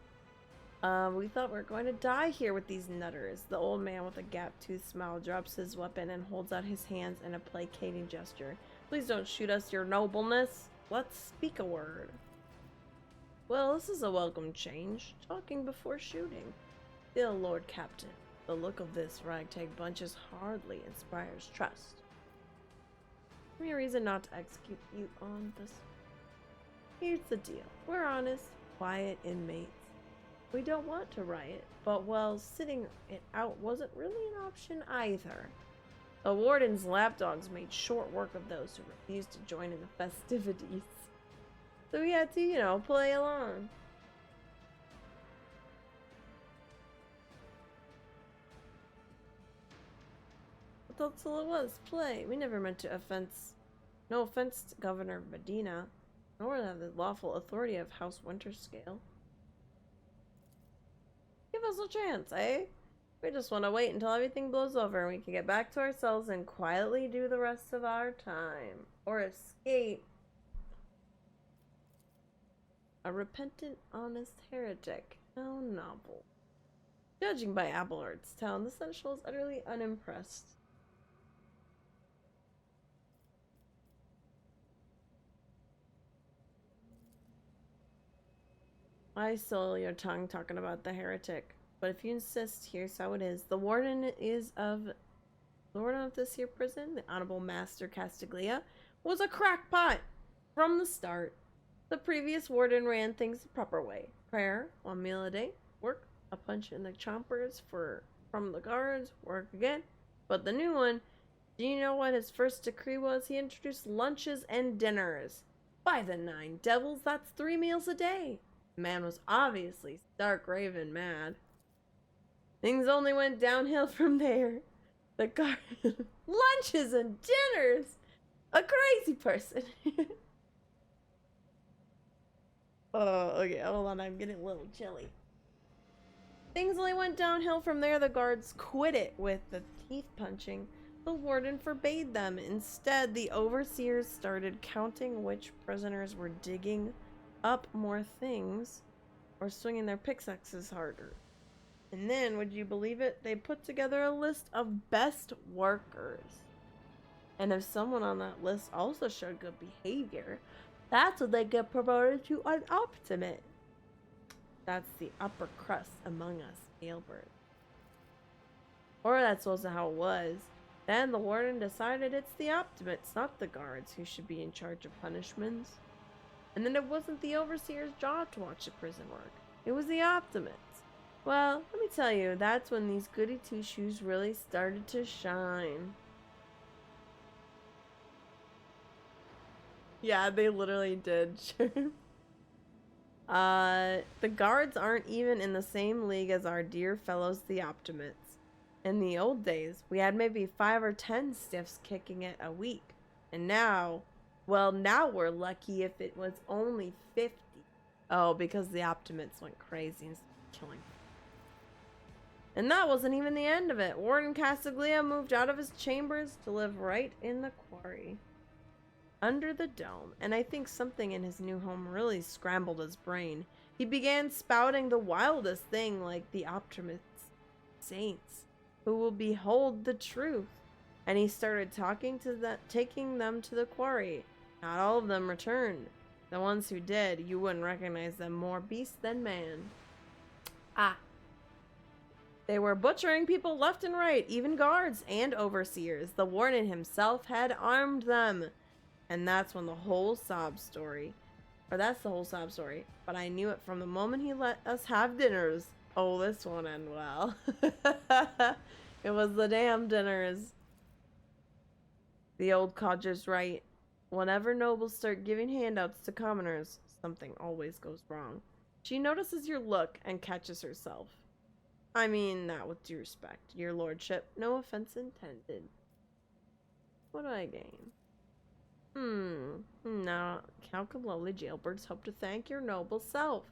We thought we were going to die here with these nutters. The old man with a gap-toothed smile drops his weapon and holds out his hands in a placating gesture. Please don't shoot us, your nobleness. Let's speak a word. Well, this is a welcome change. Talking before shooting. Still, Lord Captain, the look of this ragtag bunch hardly inspires trust. Give me a reason not to execute you on this. Here's the deal. We're honest, quiet inmates. We don't want to riot, but well, sitting it out wasn't really an option either. The warden's lapdogs made short work of those who refused to join in the festivities. So we had to, you know, play along. But that's all it was, play. We never meant to offense. No offense to Governor Medina, nor the lawful authority of House Winterscale. Give us a chance, eh? We just want to wait until everything blows over and we can get back to ourselves and quietly do the rest of our time. Or escape. A repentant, honest heretic. How novel. Judging by Abelard's town, the Seneschal is utterly unimpressed. I stole your tongue talking about the heretic, but if you insist, here's how it is. The warden of this here prison, the Honorable Master Castiglia, was a crackpot from the start. The previous warden ran things the proper way. Prayer, 1 meal a day, work, a punch in the chompers from the guards, work again. But the new one, do you know what his first decree was? He introduced lunches and dinners. By the 9 devils, that's 3 meals a day. The man was obviously stark raving mad. Things only went downhill from there. The guard lunches and dinners. A crazy person. Oh, okay, hold on, I'm getting a little chilly. Things only went downhill from there. The guards quit it with the teeth punching. The warden forbade them. Instead, the overseers started counting which prisoners were digging up more things or swinging their pickaxes harder. And then, would you believe it, they put together a list of best workers. And if someone on that list also showed good behavior, that's when they get promoted to an optimate. That's the upper crust among us, Aelbert. Or that's also how it was. Then the warden decided it's the optimates, not the guards, who should be in charge of punishments. And then it wasn't the overseer's job to watch the prison work. It was the optimates. Well, let me tell you, that's when these goody two-shoes really started to shine. Yeah, they literally did. The guards aren't even in the same league as our dear fellows, the optimates. In the old days, we had maybe 5 or 10 stiffs kicking it a week. And now, well, now we're lucky if it was only 50. Oh, because the optimates went crazy and started killing them. And that wasn't even the end of it. Warden Castiglia moved out of his chambers to live right in the quarry, under the dome, and I think something in his new home really scrambled his brain. He began spouting the wildest thing like the optimates, saints, who will behold the truth. And he started taking them to the quarry. Not all of them returned. The ones who did, you wouldn't recognize them, more beast than man. Ah. They were butchering people left and right, even guards and overseers. The warden himself had armed them. And that's when the whole sob story, that's the whole sob story. But I knew it from the moment he let us have dinners. Oh, this won't end well. It was the damn dinners. The old codger's right. Whenever nobles start giving handouts to commoners, something always goes wrong. She notices your look and catches herself. I mean that with due respect, your lordship. No offense intended. What do I gain? Now, how could lowly jailbirds hope to thank your noble self?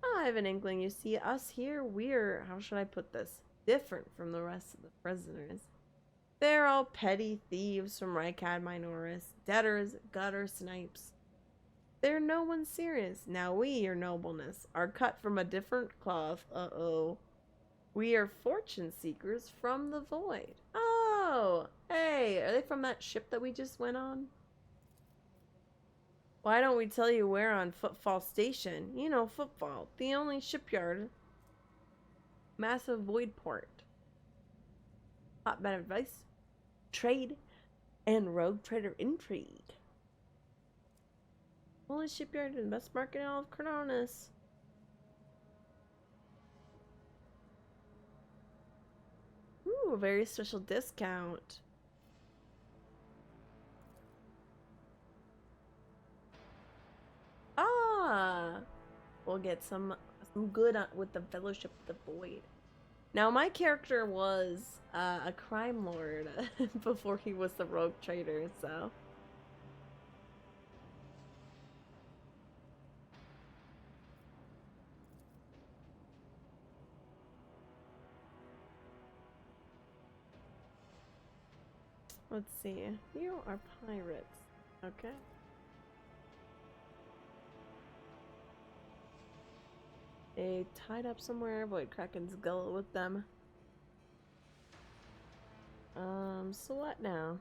I have an inkling you see us here, we're, how should I put this, different from the rest of the prisoners. They're all petty thieves from Rykad Minoris, debtors, gutter snipes. They're no one serious. Now we, your nobleness, are cut from a different cloth. Uh-oh. We are fortune seekers from the void. Oh, hey, are they from that ship that we just went on? Why don't we tell you we're on Footfall Station? You know, Footfall, the only shipyard. Massive void port. Hotbed advice, trade, and rogue trader intrigue. Only shipyard and best market in all of Crononis. Ooh, a very special discount. Ah, we'll get some good with the Fellowship of the Void. Now, my character was a crime lord before he was the rogue trader, so. Let's see. You are pirates. Okay. They tied up somewhere. Void Kraken's gullet with them. So what now?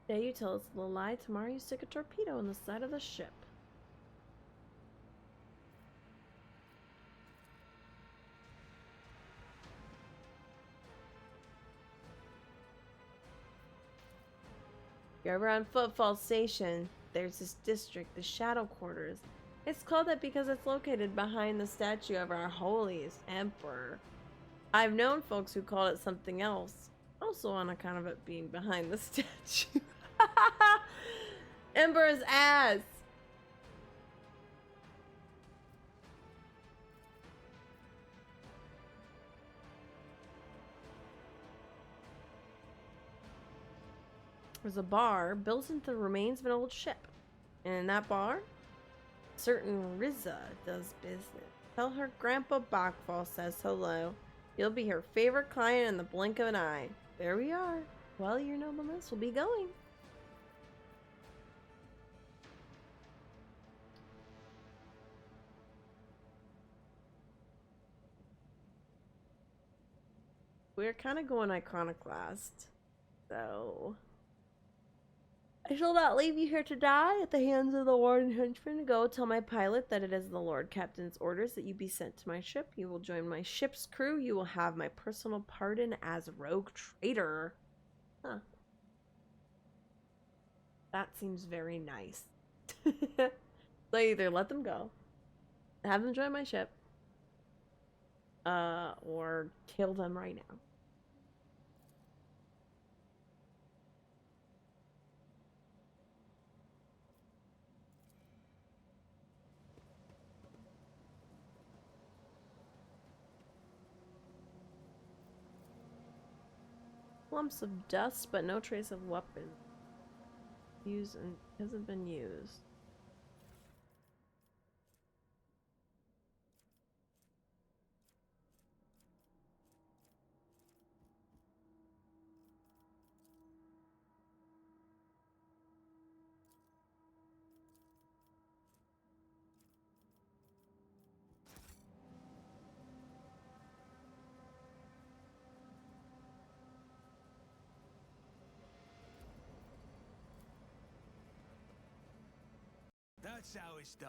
Yeah, you tell us a little lie. Tomorrow you stick a torpedo in the side of the ship. You're ever on Footfall Station, there's this district, the Shadow Quarters. It's called that because it's located behind the statue of our holiest emperor. I've known folks who called it something else, also on account of it being behind the statue. Emperor's ass! There's a bar built into the remains of an old ship. And in that bar, certain Riza does business. Tell her Grandpa Bachfall says hello. You'll be her favorite client in the blink of an eye. There we are. Well, your nobleness will be going. We're kind of going iconoclast, so I shall not leave you here to die at the hands of the warden henchman. Go tell my pilot that it is the Lord Captain's orders that you be sent to my ship. You will join my ship's crew. You will have my personal pardon as rogue trader. Huh. That seems very nice. So either let them go, have them join my ship, or kill them right now. Lumps of dust, but no trace of weapon. Used and hasn't been used. That's how it's done.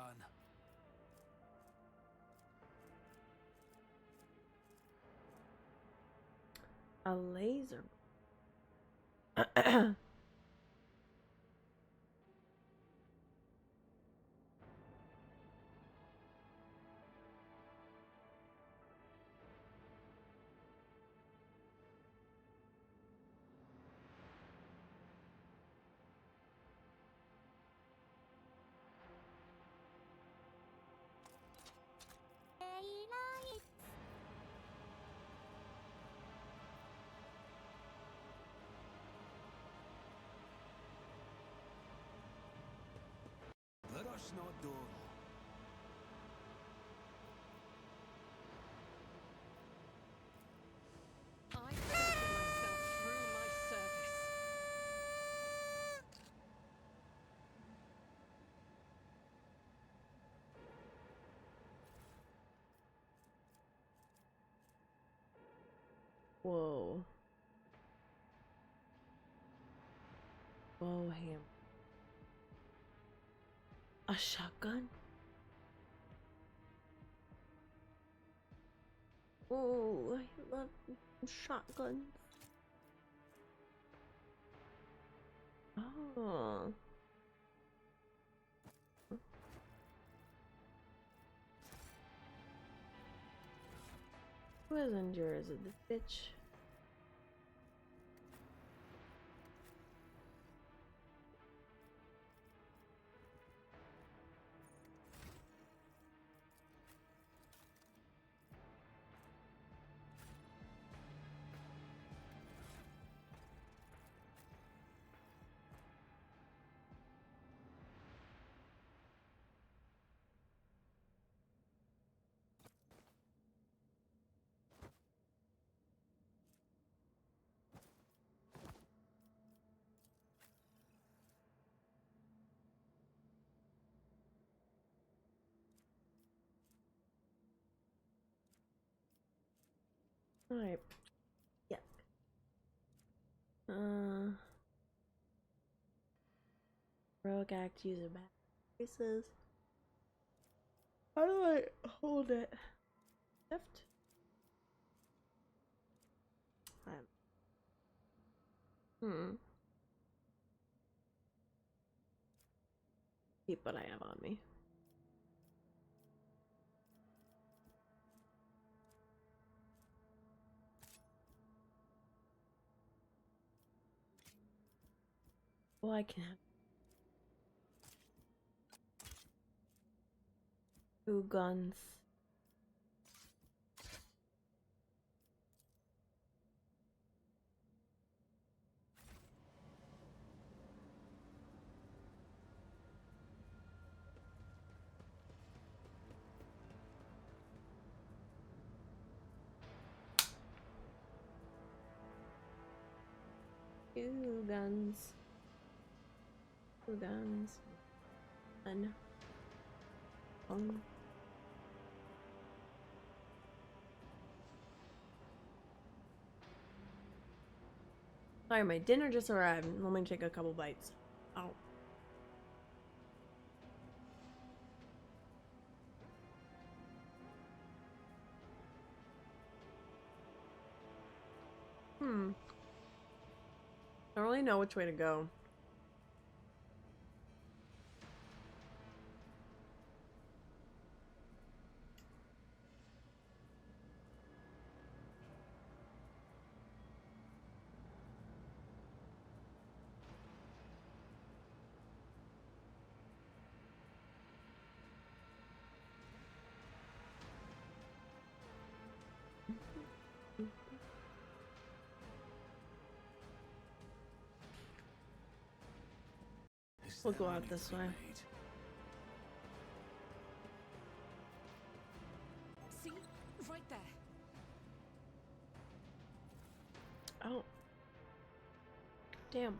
A laser. Doro. I filter myself through my service. Whoa. Whoa, ham. A shotgun? Oh, I love shotguns. Oh. Who has endure? Is it this bitch? Alright. Yeah. Heroic act, use a back. Faces. How do I hold it? Shift? Keep what I have on me. Oh, I can have 2 guns. Two guns. 2 guns. One. Sorry, my dinner just arrived. Let me take a couple bites. Oh. I don't really know which way to go. We'll go out this way. See? Right there. Oh. Damn.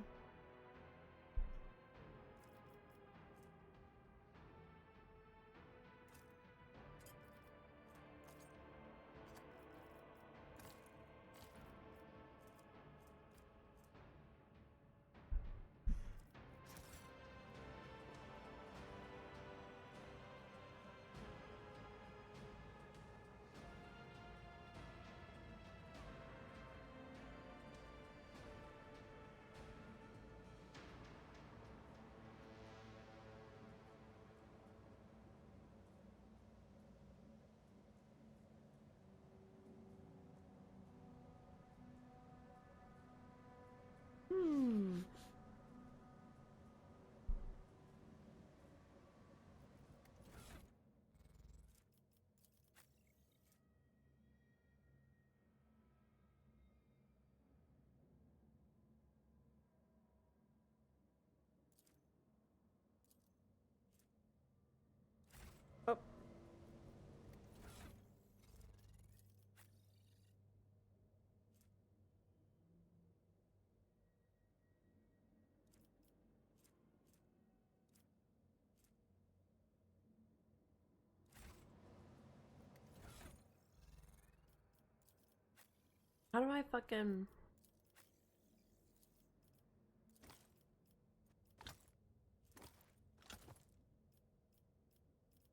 How do I fucking...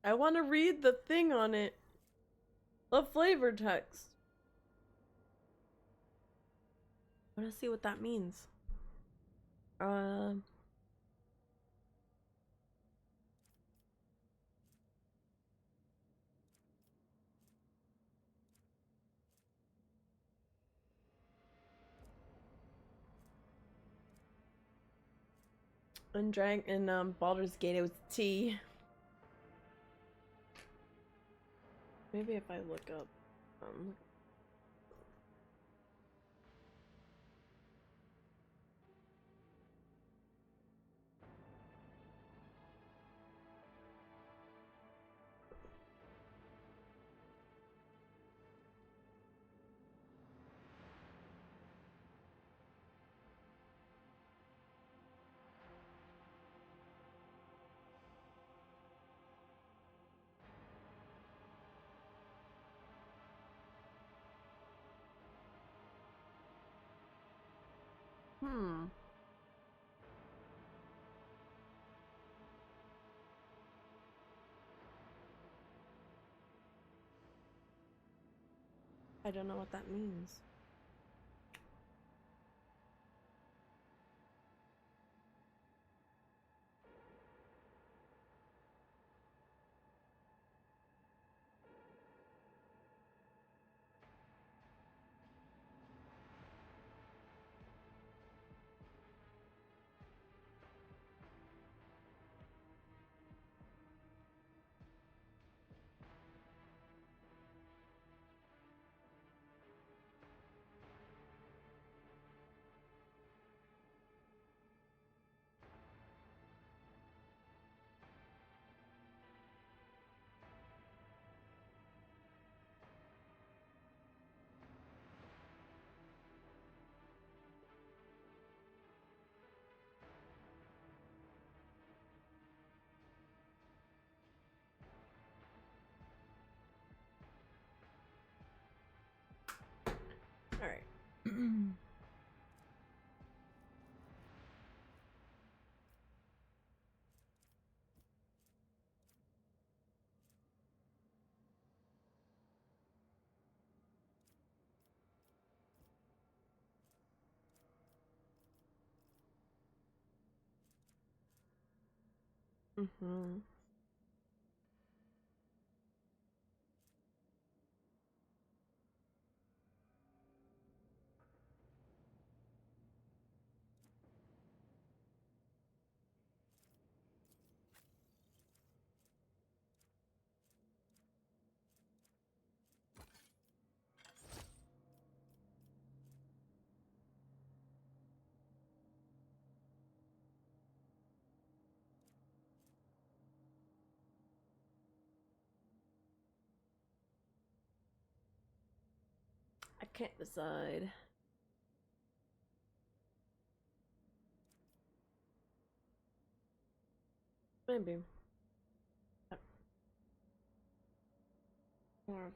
I want to read the thing on it. The flavor text. I want to see what that means. And drank in Baldur's Gate, it was tea. Maybe if I look up I don't know what that means. All right. Mm-hmm. I can't decide. Maybe. More of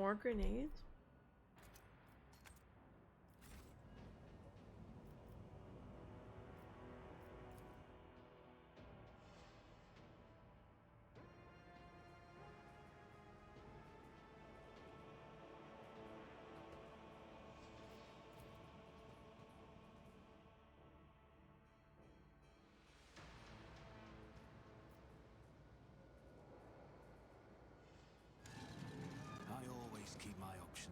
more grenades? I always keep my options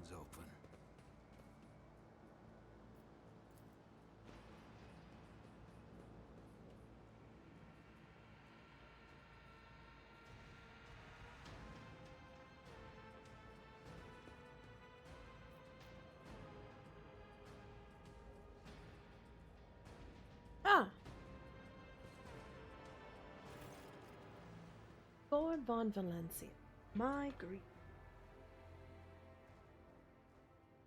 Lord von Valencia, my grief.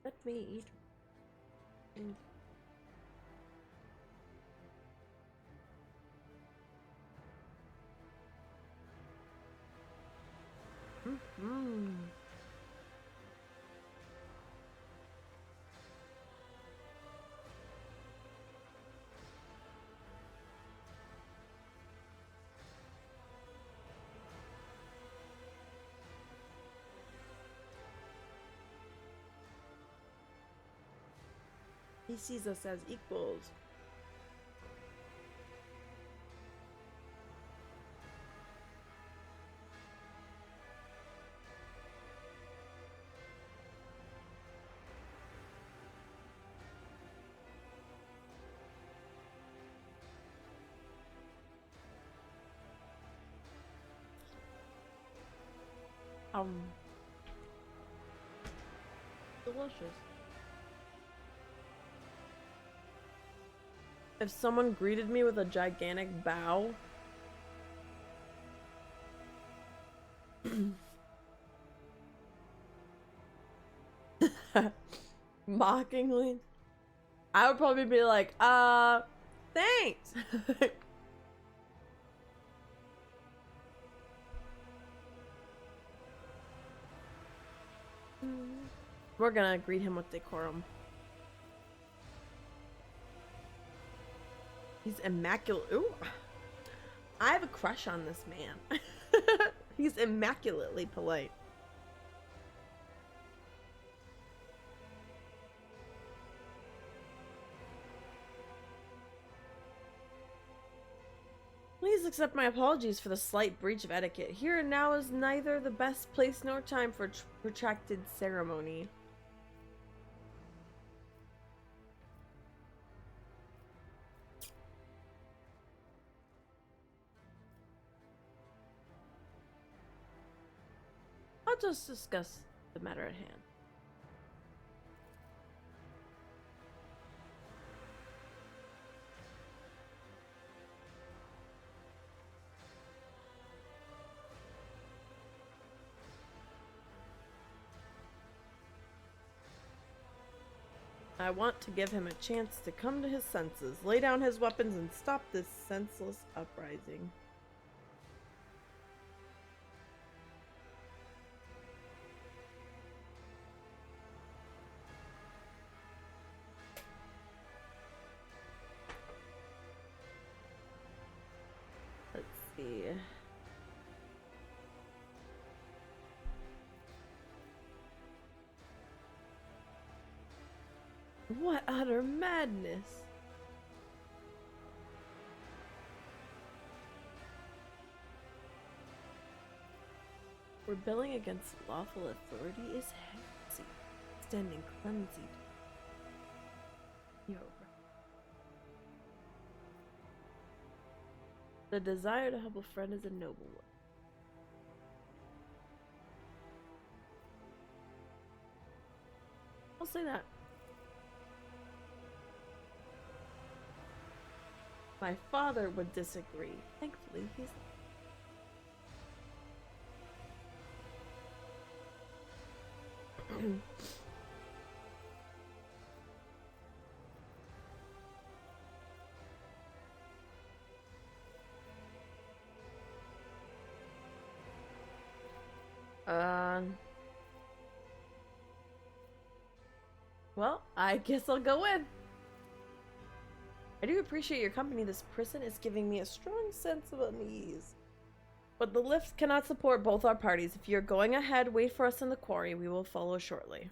Let me eat. Mm-hmm. He sees us as equals. Delicious. If someone greeted me with a gigantic bow, mockingly, I would probably be like, thanks. We're gonna greet him with decorum. He's immaculate. Ooh. I have a crush on this man. He's immaculately polite. Please accept my apologies for the slight breach of etiquette. Here and now is neither the best place nor time for protracted ceremony. I'll just discuss the matter at hand. I want to give him a chance to come to his senses, lay down his weapons, and stop this senseless uprising. Let's see. What utter madness! Rebelling against lawful authority is heresy, standing clemency. You're right. The desire to help a friend is a noble one. I'll say that. My father would disagree. Thankfully, he's... Well, I guess I'll go in. I do appreciate your company. This prison is giving me a strong sense of unease. But the lift cannot support both our parties. If you're going ahead, wait for us in the quarry. We will follow shortly.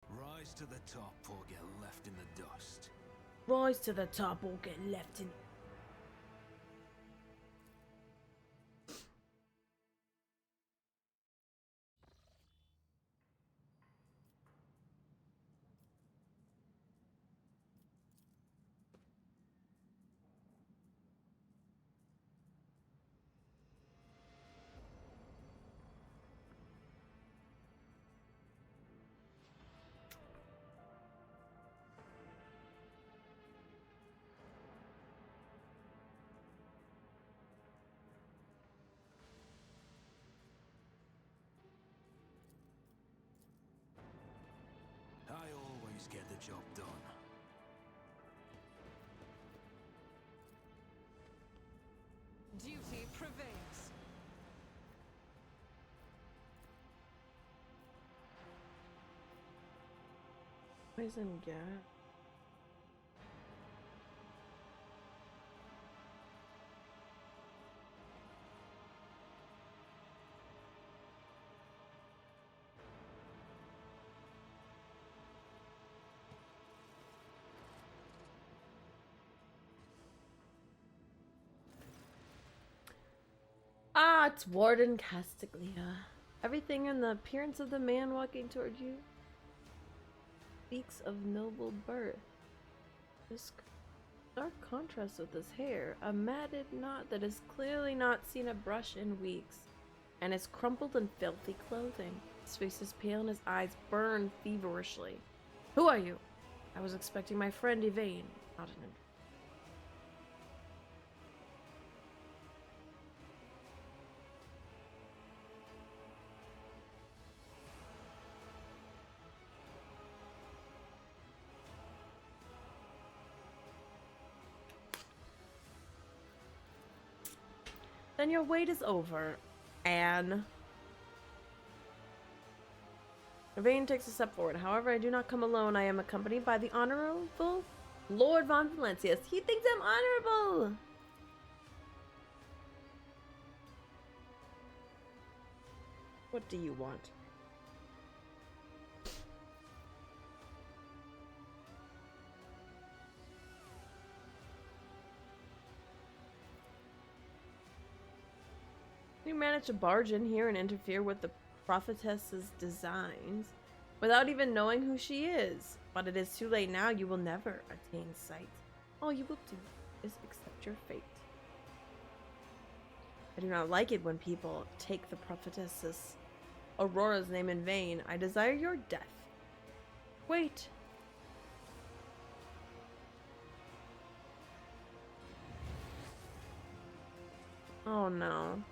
Rise to the top or get left in the dust. Rise to the top or get left in... get the job done. Duty prevails. Poison gas. Ah, it's Warden Castiglia. Everything in the appearance of the man walking toward you speaks of noble birth. This stark contrast with his hair, a matted knot that has clearly not seen a brush in weeks, and his crumpled and filthy clothing. His face is pale and his eyes burn feverishly. Who are you? I was expecting my friend Yvain, not an Then your wait is over, Anne. Yvain takes a step forward. However, I do not come alone. I am accompanied by the Honorable Lord Von Valencius. He thinks I'm honorable! What do you want? You managed to barge in here and interfere with the prophetess's designs without even knowing who she is. But it is too late now. You will never attain sight. All you will do is accept your fate. I do not like it when people take the prophetess's Aurora's name in vain. I desire your death. Wait. Oh no.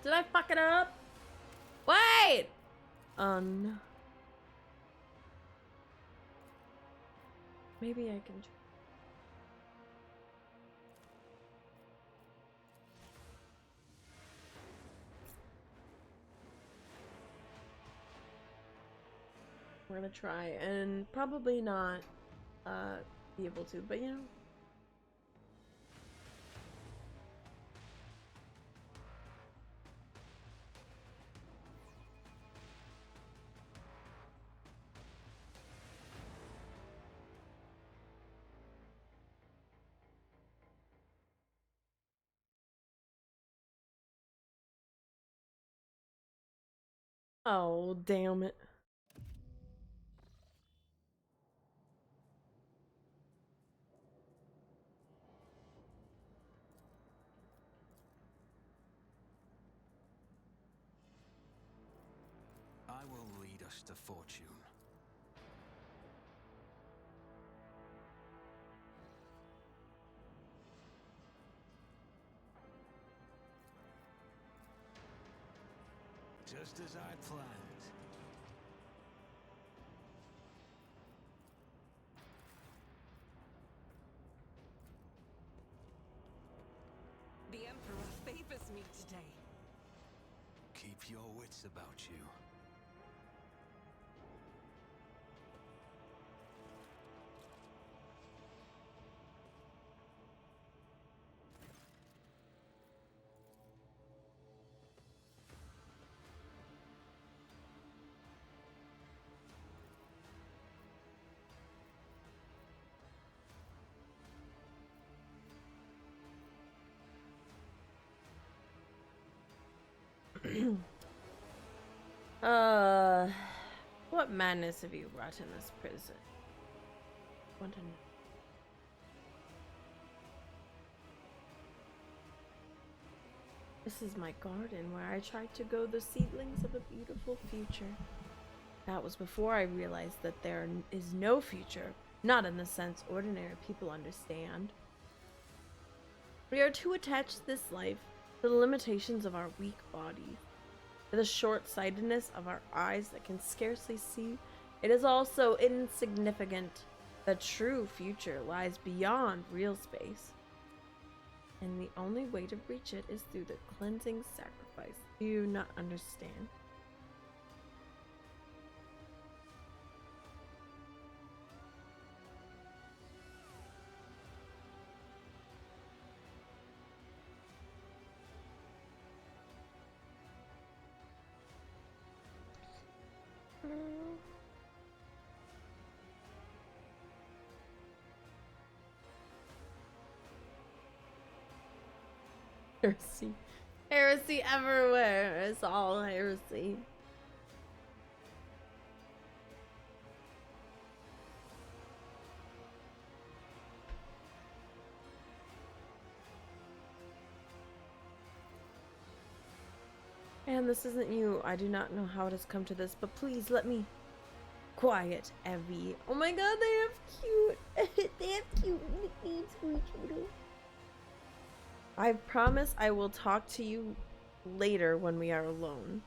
Did I fuck it up? Wait! Maybe I can. We're gonna try and probably not be able to, but you know. Oh, damn it. I will lead us to fortune. Just as I planned. The Emperor favors me today. Keep your wits about you. What madness have you wrought in this prison? Want to know? This is my garden where I tried to grow the seedlings of a beautiful future. That was before I realized that there is no future, not in the sense ordinary people understand. We are too attached to this life, to the limitations of our weak bodies. the short-sightedness of our eyes that can scarcely see, it is also insignificant. The true future lies beyond real space, and the only way to reach it is through the cleansing sacrifice. Do you not understand? Heresy. Heresy everywhere. It's all heresy. And this isn't you. I do not know how it has come to this, but please let me. Quiet, Evie. Oh my god, they have cute. They have cute nicknames for each other. I promise I will talk to you later when we are alone.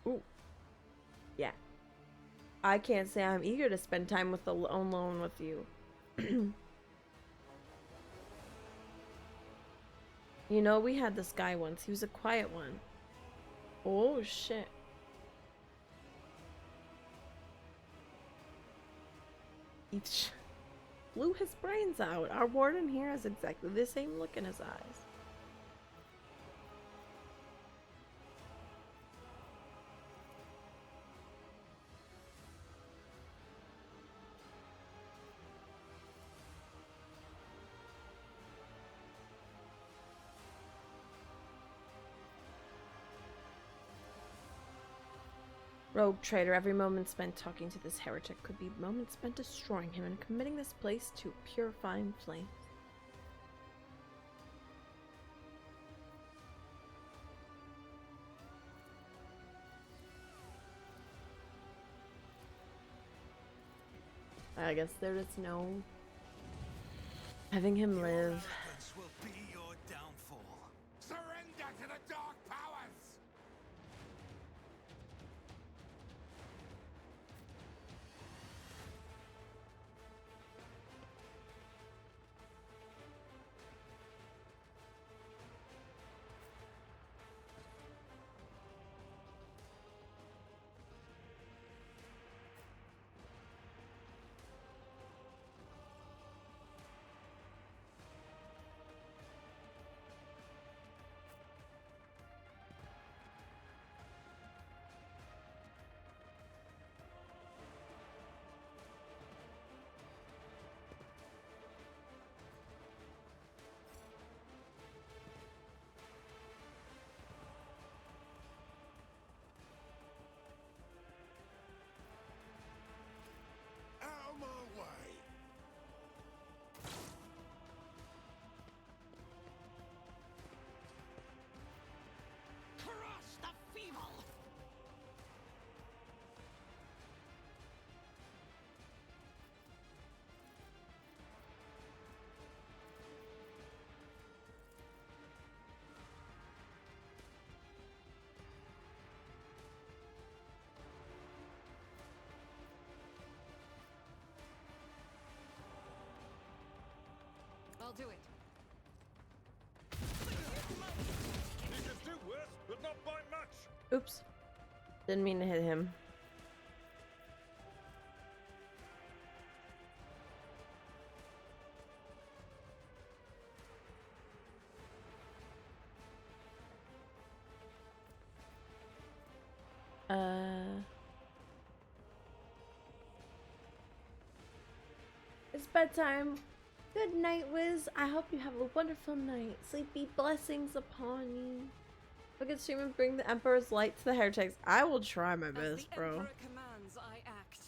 Ooh. Yeah. I can't say I'm eager to spend time with alone with you. You know, we had this guy once. He was a quiet one. Oh, shit. He blew his brains out. Our warden here has exactly the same look in his eyes. Rogue traitor, every moment spent talking to this heretic could be moments spent destroying him and committing this place to purifying flames. I guess there is no having him live. This will be your downfall. Surrender to the dark powers! Out of my way! Crush the feeble! I'll do it. You can do worse, but not by much. Oops. Didn't mean to hit him. It's bedtime. Good night, Wiz. I hope you have a wonderful night. Sleepy blessings upon you. If I could stream and bring the Emperor's light to the heretics, I will try my As best, the bro. Emperor commands, I act.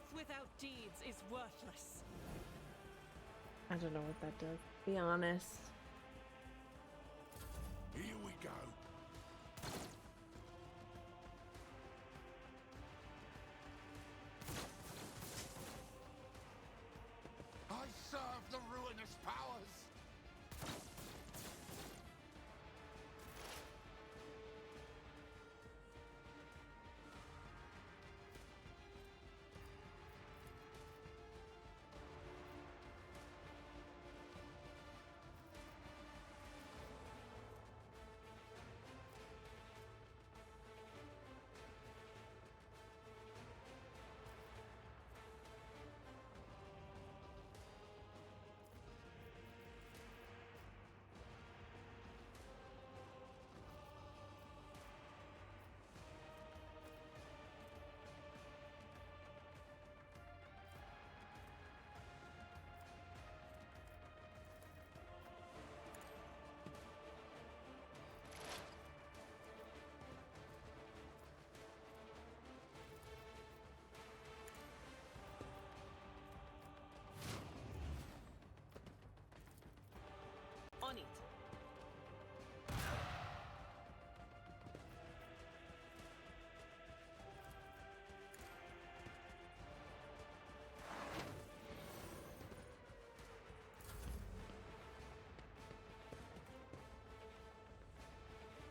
Mouth without deeds is worthless. I don't know what that does. Be honest. Here we go. I serve the ruinous powers. On it.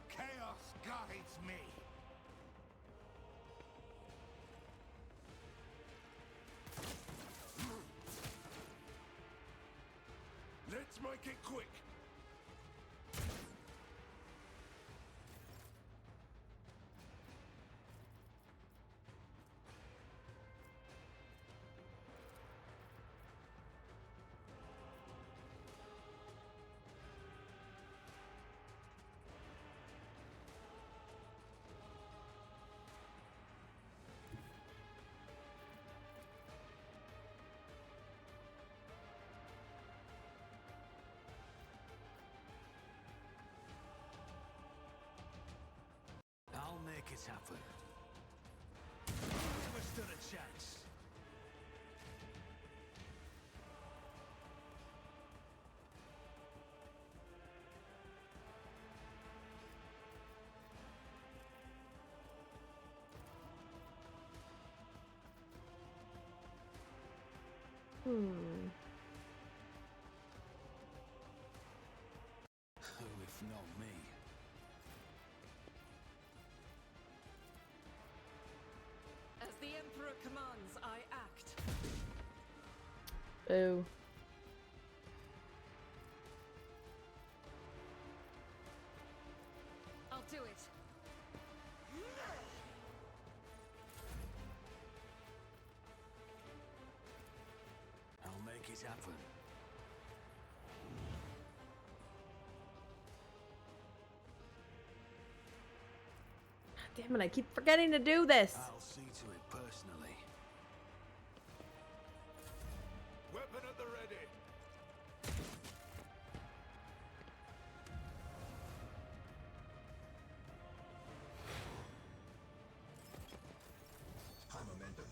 Chaos guides me. Let's make it quick. I'll make it happen. Never stood a chance. Hmm. Who if not me? As the Emperor commands, I act. Boo. I'll do it. I'll make it happen. Damn it, I keep forgetting to do this. I'll see to it personally. Weapon at the ready. High momentum.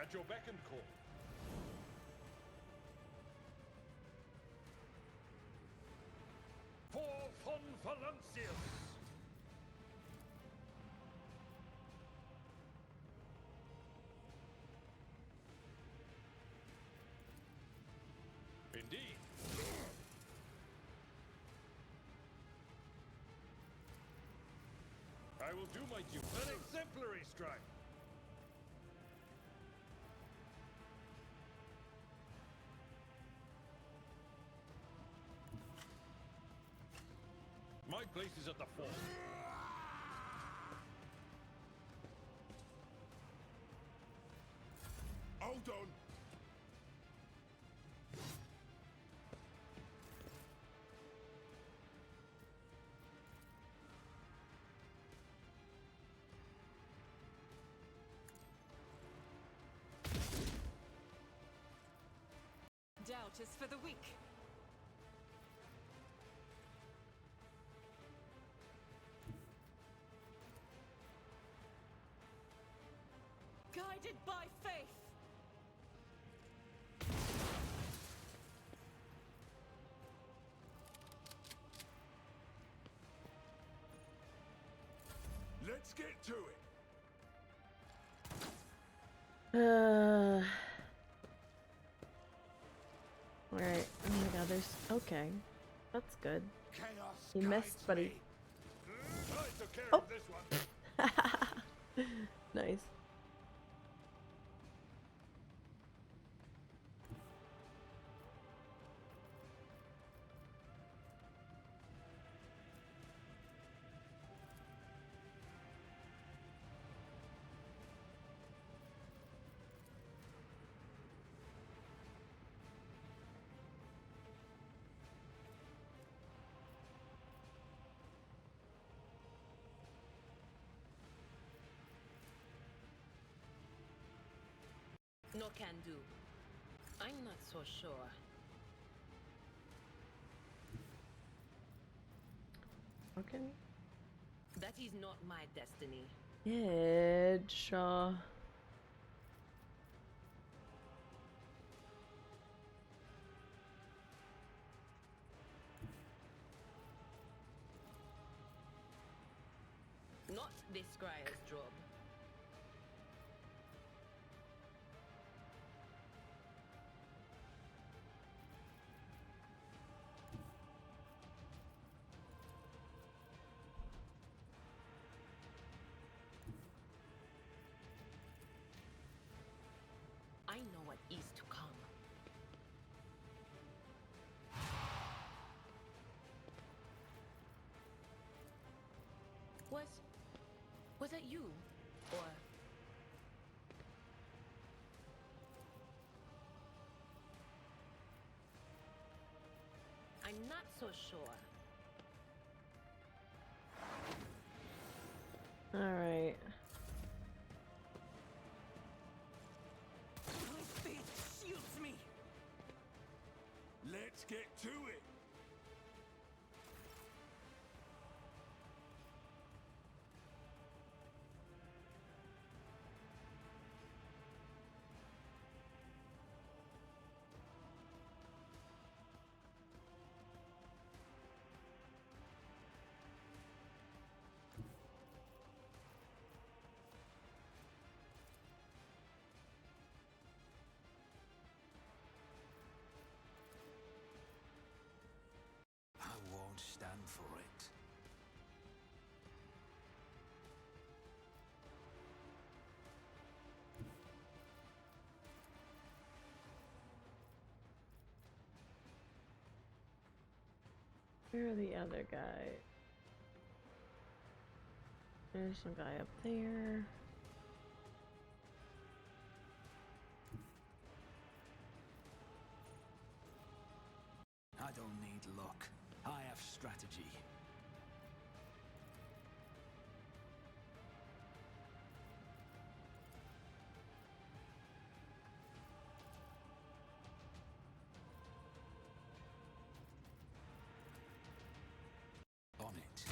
At your beck and call. For Von Valancius! Indeed. I will do my duty. An exemplary strike. My place is at the fort. Hold on. Doubt is for the weak. Guided by faith. Let's get to it. Alright. Oh my god, there's... Okay. That's good. Chaos You missed, guides buddy. me. I took care Oh. of this one. Nice. No can do. I'm not so sure. Okay. That is not my destiny. Shaw. Not this scryer's job. I know what is to come. Was that you? Or... I'm not so sure. Alright. My faith shields me. Let's get to it. I won't stand for it. Where are the other guy? There's some guy up there. I don't need luck. I have strategy. On it.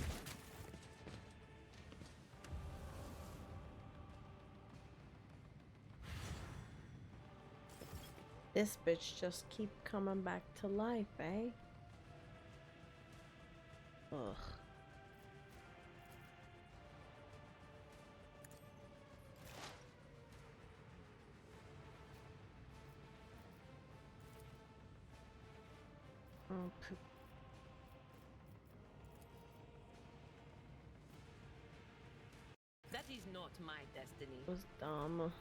This bitch just keep coming back to life, eh? Ugh. Oh, poop. That is not my destiny. That was dumb.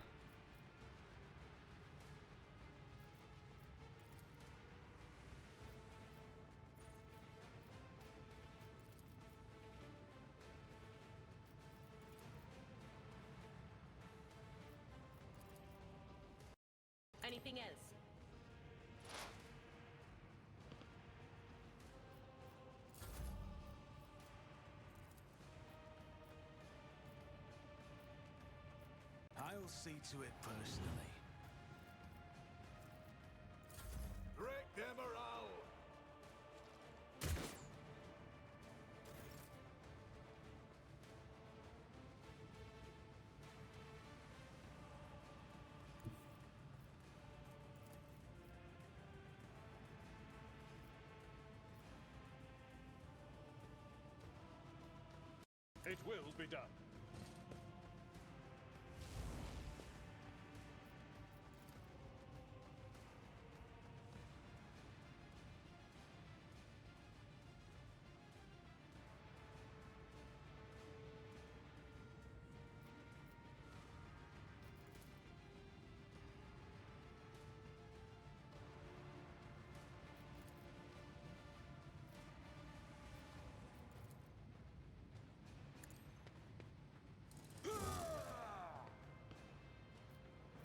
Anything else? I'll see to it personally. Wreck them or all! It will be done.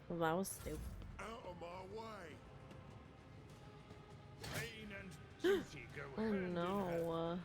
Well, that was stupid. Out of my way! Pain and duty go Oh hand in hand. no.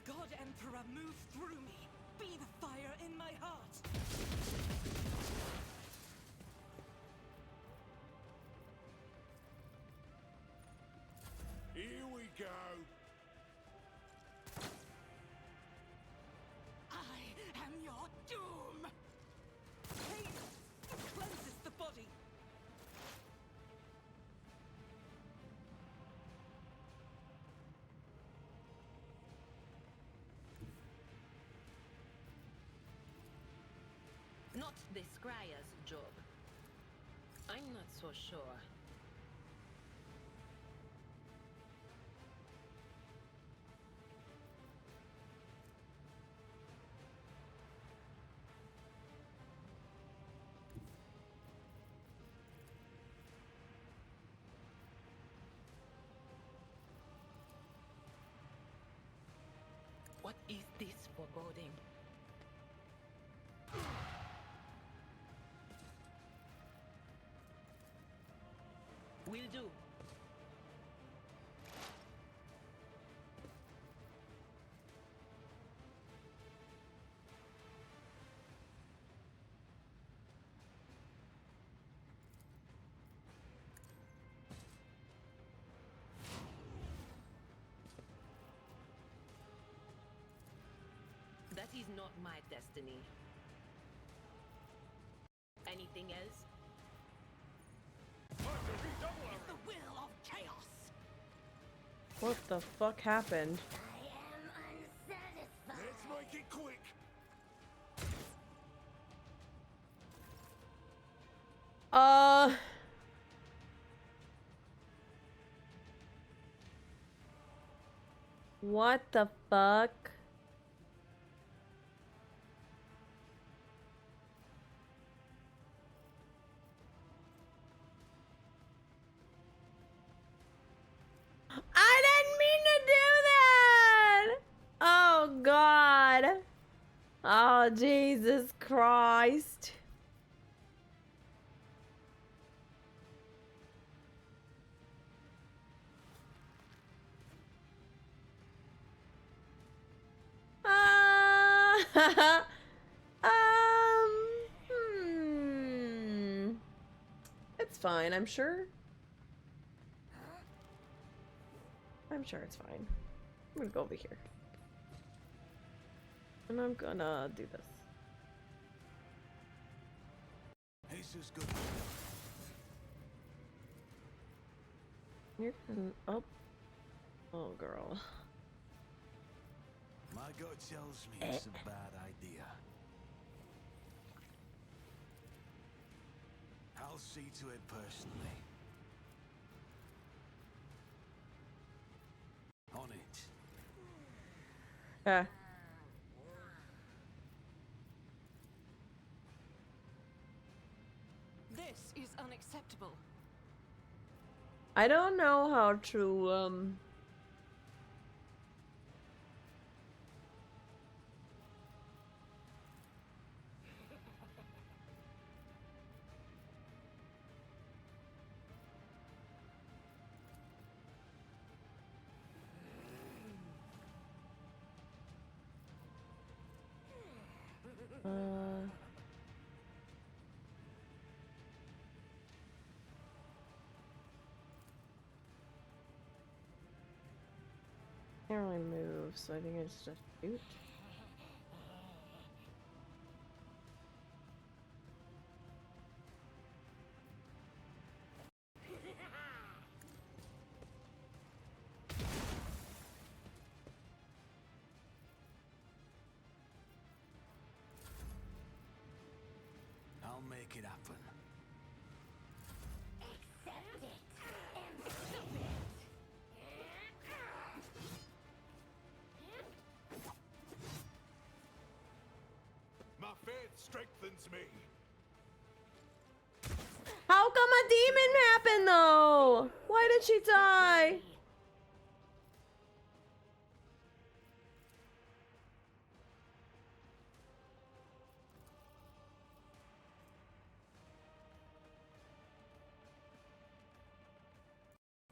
God Emperor, move through me. Be the fire in my heart. Here we go! I am your doom. Pain cleanses the body. Not the Scryer's job. I'm not so sure. What is this foreboding? Will do. That is not my destiny. Anything else? The will of chaos. What the fuck happened? Let's make it quick! What the fuck? I didn't mean to do that! Oh god. Oh Jesus Christ. It's fine, I'm sure. I'm sure it's fine. I'm gonna go over here. And I'm gonna do this. Here This is good. You're oh, oh, girl. My gut tells me it's a bad idea. I'll see to it personally. On it. Yeah. This is unacceptable. I don't know how to can't really move, so I think it's just shoot. I'll make it happen. My faith strengthens me. How come a demon happened though? Why did she die?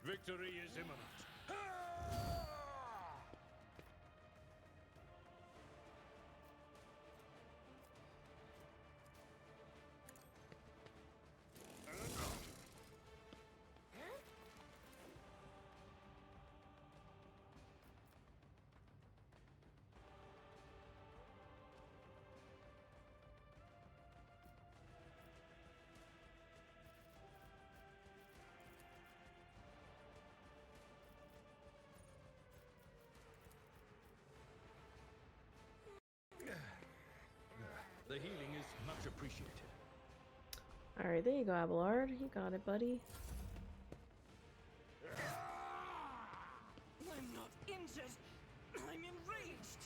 Victory is imminent. The healing is much appreciated. Alright, there you go, Abelard. You got it, buddy. I'm not injured. I'm enraged.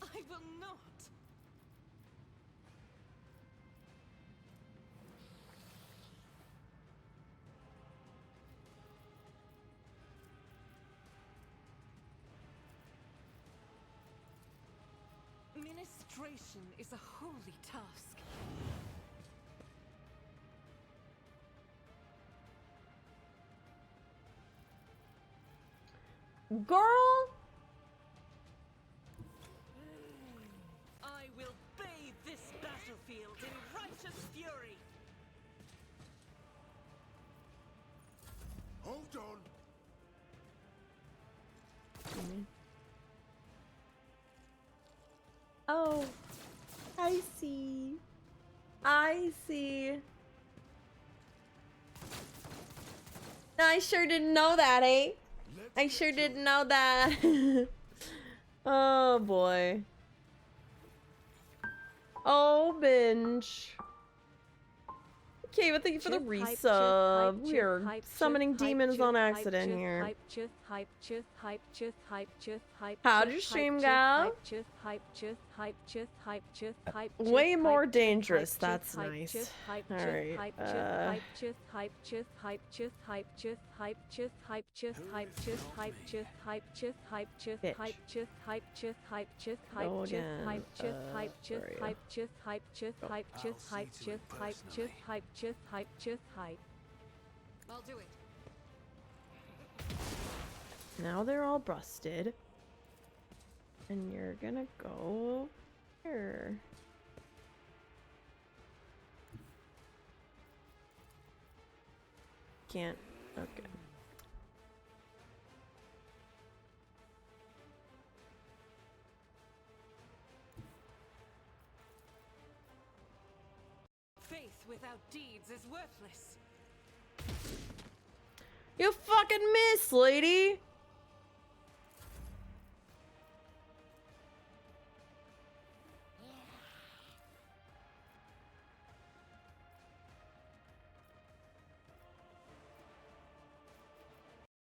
I will not. Ministration is a holy task. Girl! I will bathe this battlefield in righteous fury. Hold on. Oh, I see. I see. I sure didn't know that, eh? I sure didn't know that. Oh boy. Oh, binge. Okay, well, thank you for the resub. We are summoning demons on accident here. How'd your stream go? Way more dangerous, that's nice. Alright, Go again. I'll do it. Now they're all busted. And you're gonna go here. Can't. Okay. faith without deeds is worthless. You fucking miss, lady.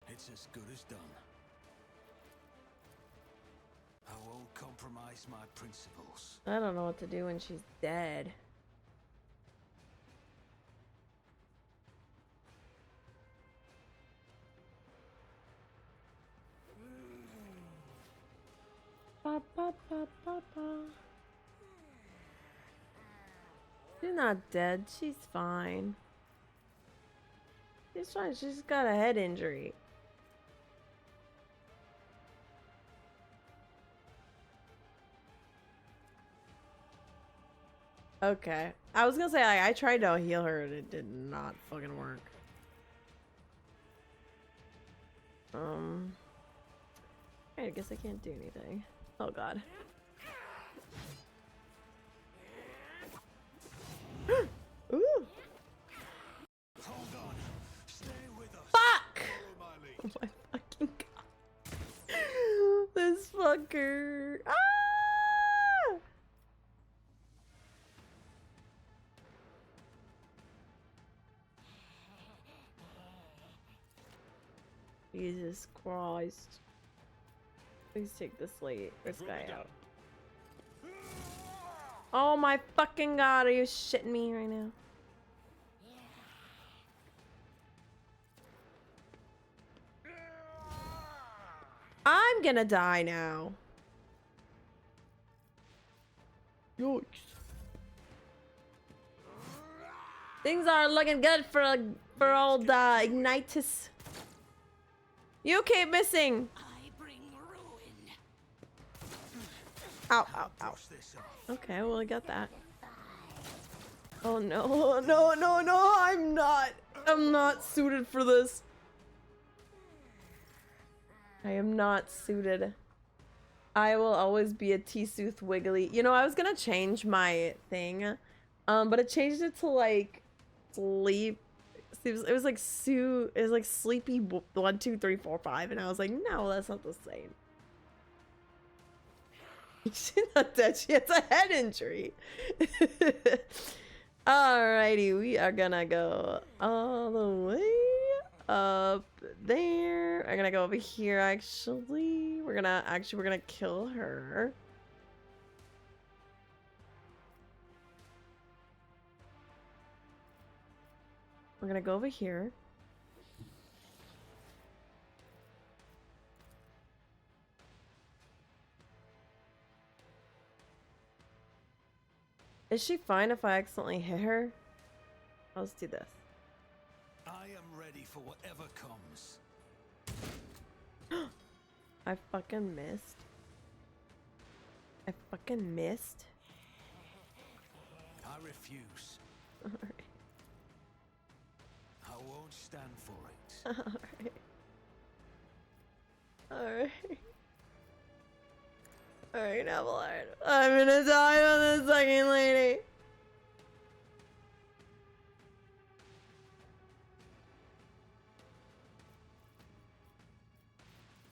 It's as good as done. I won't compromise my principles. I don't know what to do when she's dead. Ba, ba, ba, ba, ba. She's not dead. She's fine. She's fine. She's got a head injury. Okay. I was gonna say, I tried to heal her and it did not fucking work. I guess I can't do anything. Oh god. Ooh. Hold on. Stay with us. Fuck! Follow my lead. Oh my fucking god. This fucker. Ah! Jesus Christ. Please take this guy out. Oh my fucking god, are you shitting me right now? I'm gonna die now. Yikes. Things are looking good for old Ignitus. You keep missing. I bring ruin. Ow, ow, ow. Brush this off. Okay, well I got that. Oh no, no, no, no, I'm not suited for this. I am not suited. I will always be a T-Sooth Wiggly. You know, I was gonna change my thing, but it changed it to like sleep. It was like it was like sleepy 1, 2, 3, 4, 5, and I was like, no, that's not the same. She's not dead. She has a head injury. Alrighty, we are gonna go all the way up there. I'm gonna go over here. Actually, we're gonna kill her. We're gonna go over here. Is she fine if I accidentally hit her? Let's do this. I am ready for whatever comes. I fucking missed. I fucking missed. I refuse. Alright. I won't stand for it. Alright. Alright, Abelard. I'm gonna die on this fucking lady.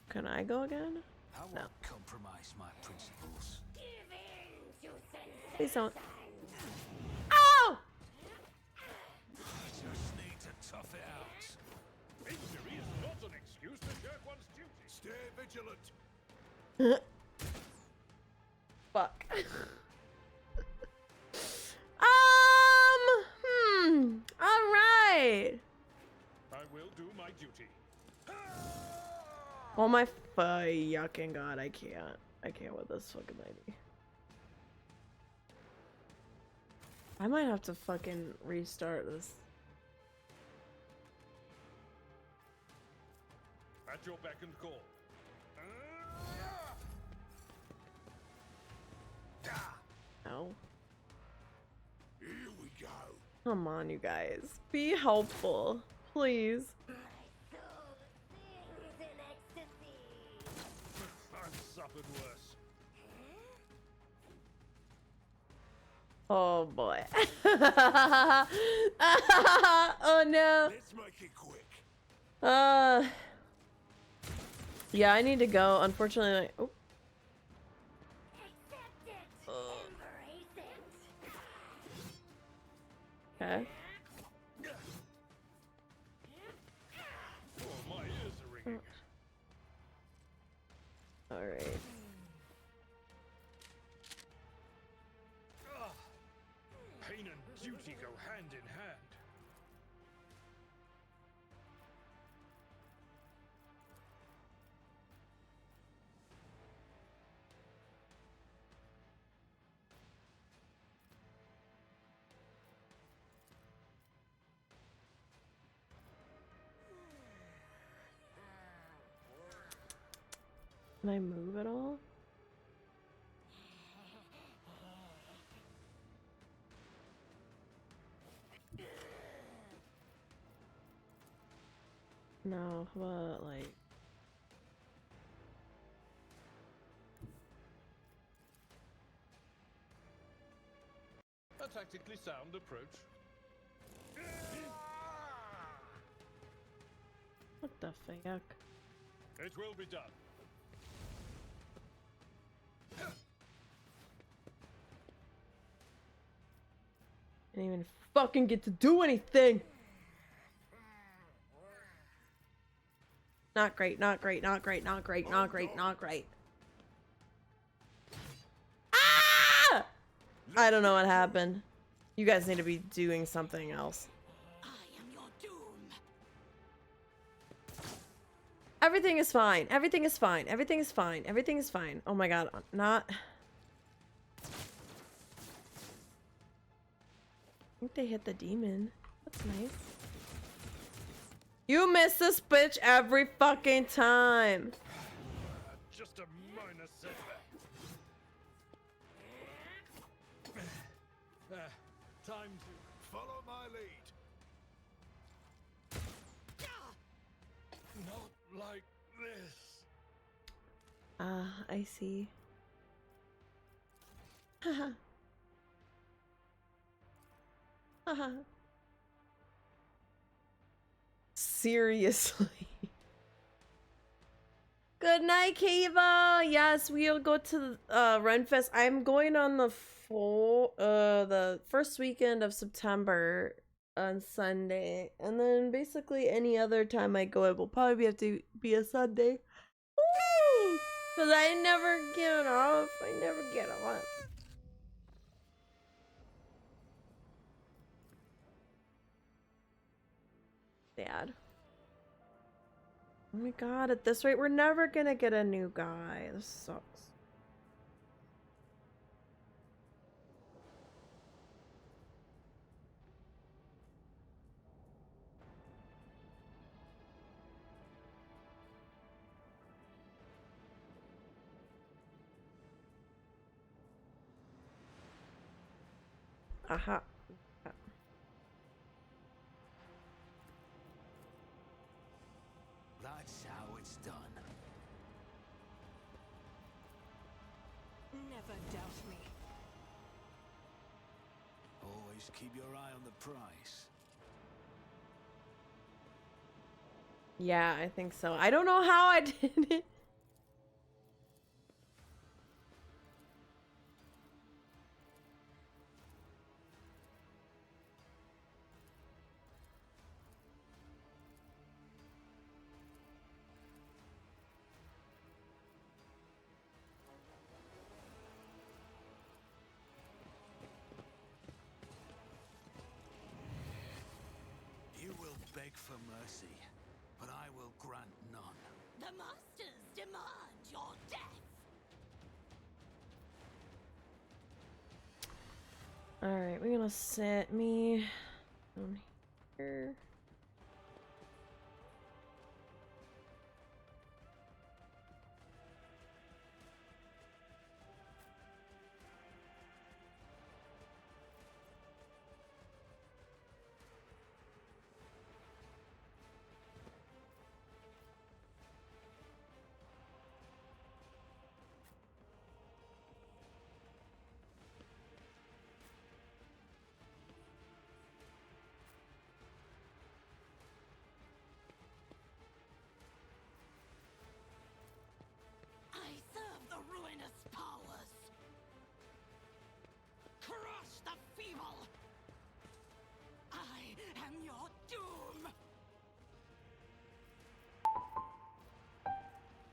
Can I go again? I won't compromise my principles. Please don't. Ow! Just need to tough it out. Injury is not an excuse to shirk one's duty. Stay vigilant. Fuck. Alright. I will do my duty. Oh my fucking god, I can't with this fucking lady. I might have to fucking restart this. At your beck and call. No. Here we go. Come on, you guys. Be helpful. Please. I've suffered worse. Oh boy. Oh no. Let's make it quick. Yeah, I need to go. Unfortunately, oh. Okay. Oh, my ears are ringing. All right. Pain and duty go hand in hand. Can I move at all? No, but like. A tactically sound approach. What the fuck? It will be done. Didn't even fucking get to do anything. Not great, not great, not great, not great, not great, not great. Ah! I don't know what happened. You guys need to be doing something else. I am your doom. Everything is fine. Everything is fine. Everything is fine. Everything is fine. Oh my god, not. I think they hit the demon. That's nice. You miss this bitch every fucking time. Just a minor setback. Time to Follow my lead. not like this. Ah, I see. Haha. Haha. Seriously. Good night, Kiva. Yes, we'll go to Renfest. I'm going on the first weekend of September on Sunday, and then basically any other time I go, it will probably have to be a Sunday. Woo! Cause I never get off. I never get off. Dad. Oh my god, at this rate, we're never gonna get a new guy. This sucks. Aha. That's how it's done. Never doubt me. Always keep your eye on the prize. Yeah, I think so. I don't know how I did it. You will beg for mercy, but I will grant none. The masters demand your death. Alright, we're gonna set me down here.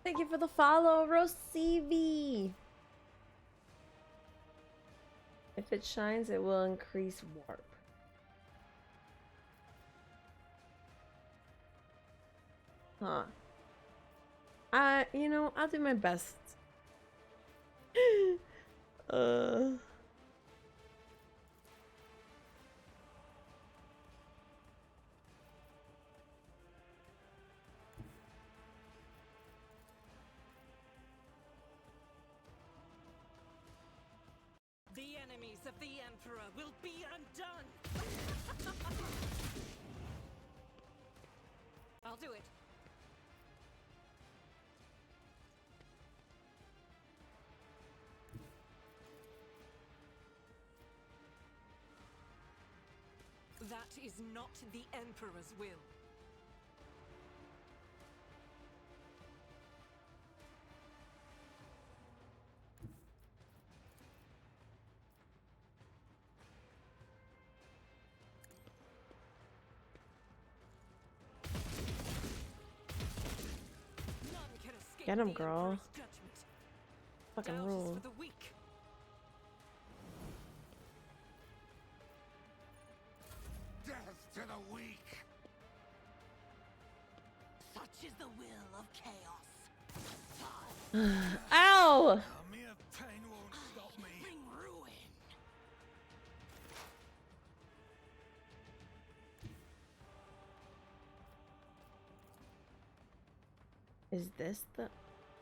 Thank you for the follow, Rosivi. If it shines, it will increase warp. Huh. You know, I'll do my best. uh. The enemies of the Emperor will be undone! I'll do it. That is not the Emperor's will. None can escape Get 'em, the girl. Emperor's judgment. Fucking Doubt is rule. for the weak. Death to the weak. Such is the will of chaos. Ow! A mere pain won't stop me. Bring ruin. Is this the...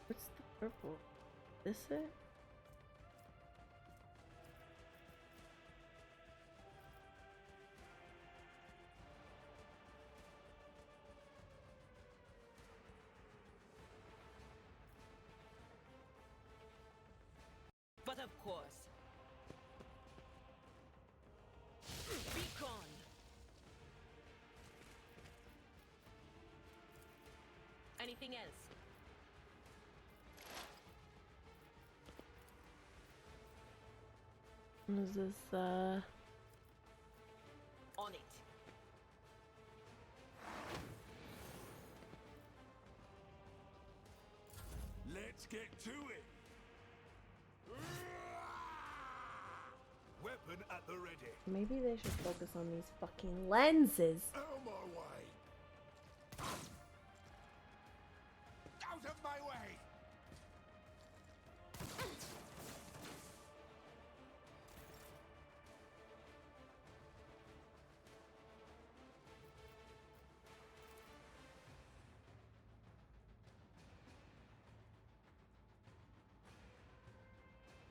What's the purple? This it? But of course. Be gone. Anything else? Is this, On it. Let's get to it. Weapon at the ready. Maybe they should focus on these fucking lenses. Out of my way. Out of my way.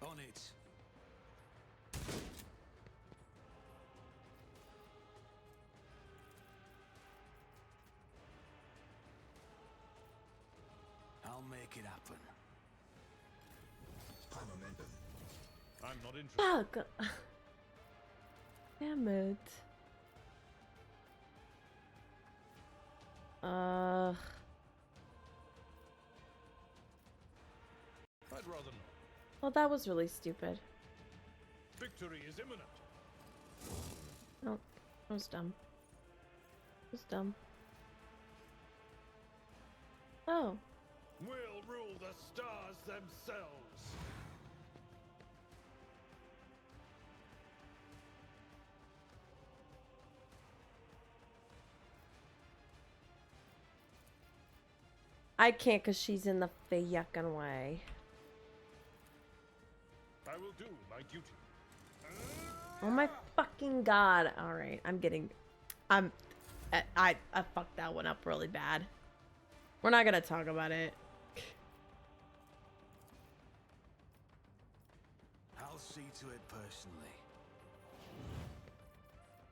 On it. I'll make it happen. High momentum. I'm not interested. Fuck! Damn it. I'd rather not. Well, that was really stupid. Victory is imminent. No, that was dumb. That was dumb. Oh. We'll rule the stars themselves. I can't because she's in the fucking way. I will do my duty. Oh my fucking god. Alright, I fucked that one up really bad. We're not gonna talk about it. I'll see to it personally.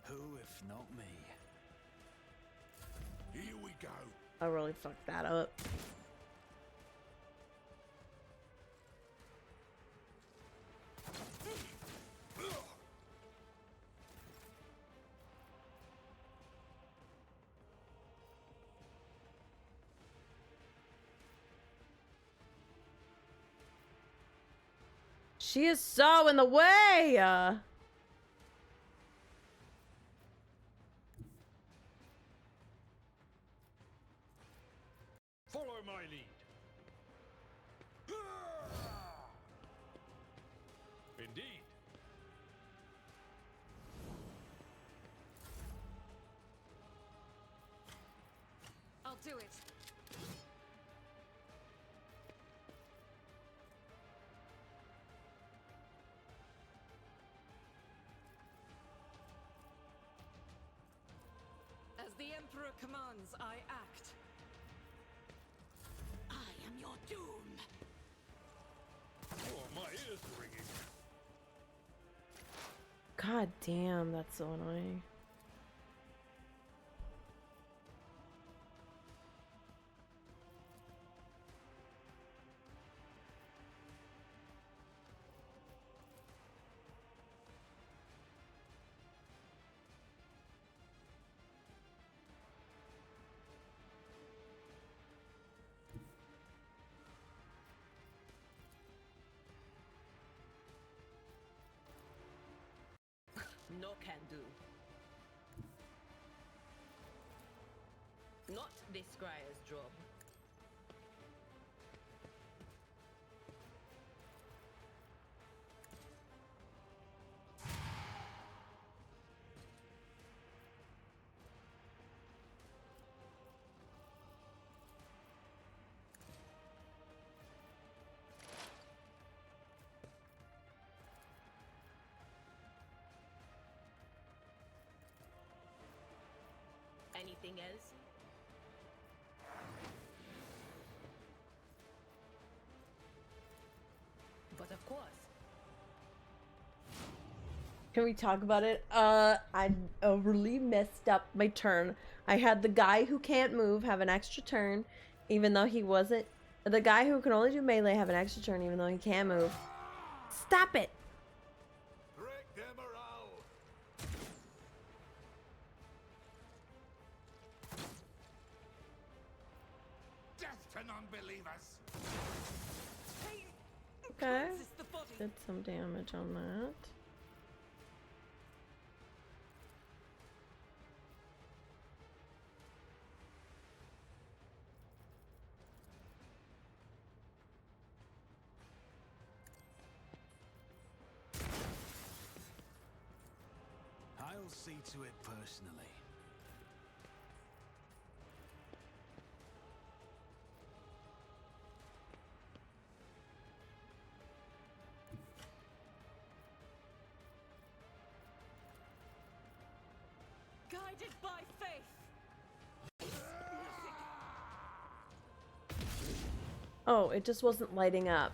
Who if not me? Here we go. I really fucked that up. She is so in the way! Follow my lead. Indeed. I'll do it. As the Emperor commands, I act. I am your doom. Oh, my ears are ringing. God damn, that's so annoying. No can do. Not the scryer's job. Anything else? But of course. Can we talk about it? I overly messed up my turn. I had the guy who can't move have an extra turn, even though he wasn't. The guy who can only do melee have an extra turn, even though he can move. Stop it! Break their morale. Death to non-believers. Hey, Okay. cleanses the body. Did some damage on that. I'll see to it personally. Guided by faith. Oh, it just wasn't lighting up.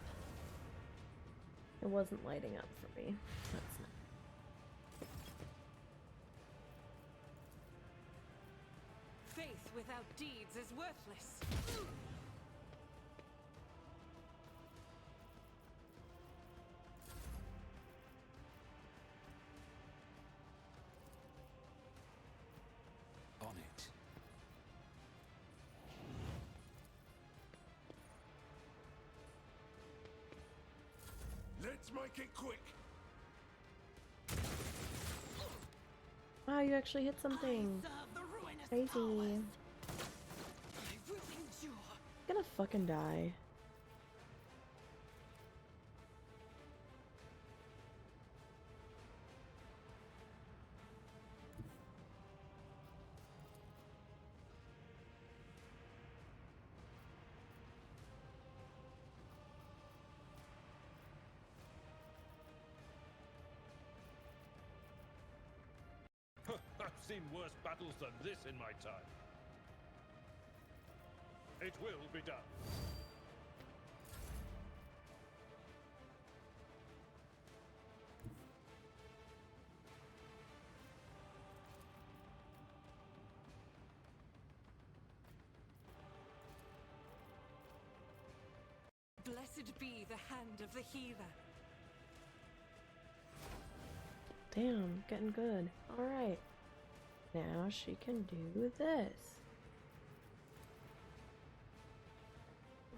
It wasn't lighting up for me. That's not. Faith without deeds is worthless. On it. Let's make it quick. Wow, you actually hit something. I serve the ruinous Crazy. powers. I will endure. Gonna fucking die. I've seen worse battles than this in my time. It will be done. Blessed be the hand of the healer. Damn, getting good. Alright. Now she can do this.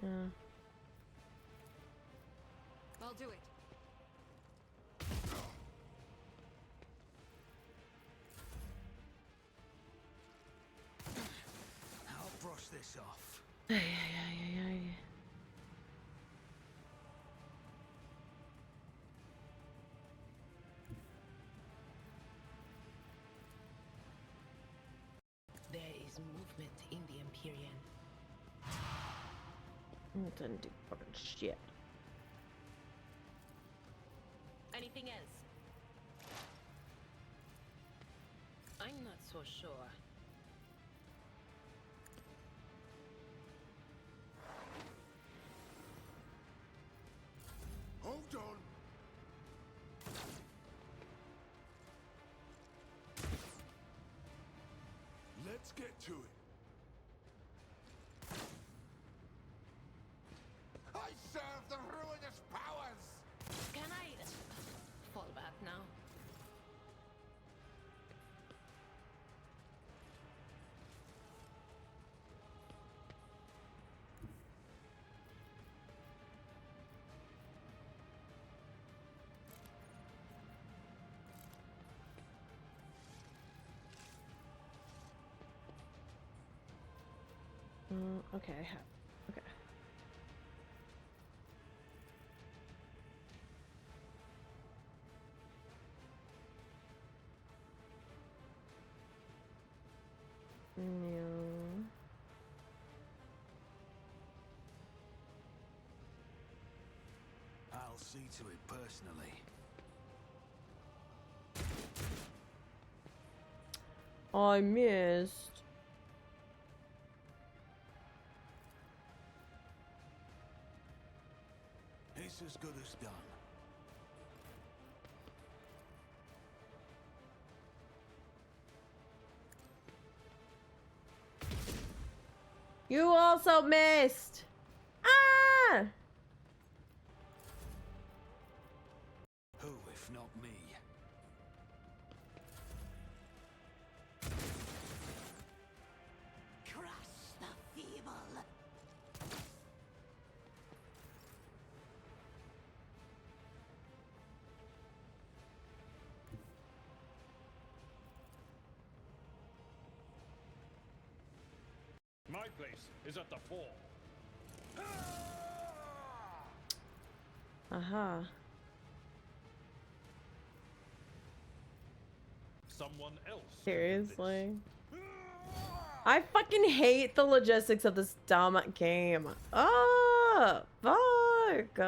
Yeah. I'll do it. I'll brush this off. Ay, ay, ay, ay, ay. It didn't do fucking shit. Anything else? I'm not so sure. Hold on. Let's get to it. I serve the ruinous powers! Can I fall back now? Okay, I have. Okay. No. I'll see to it personally. I missed. It's as good as done. You also missed. Ah! Who, if not me? Crush the feeble. My place is at the fore. Aha. Someone else. Seriously? I fucking hate the logistics of this dumb game. Oh, fuck.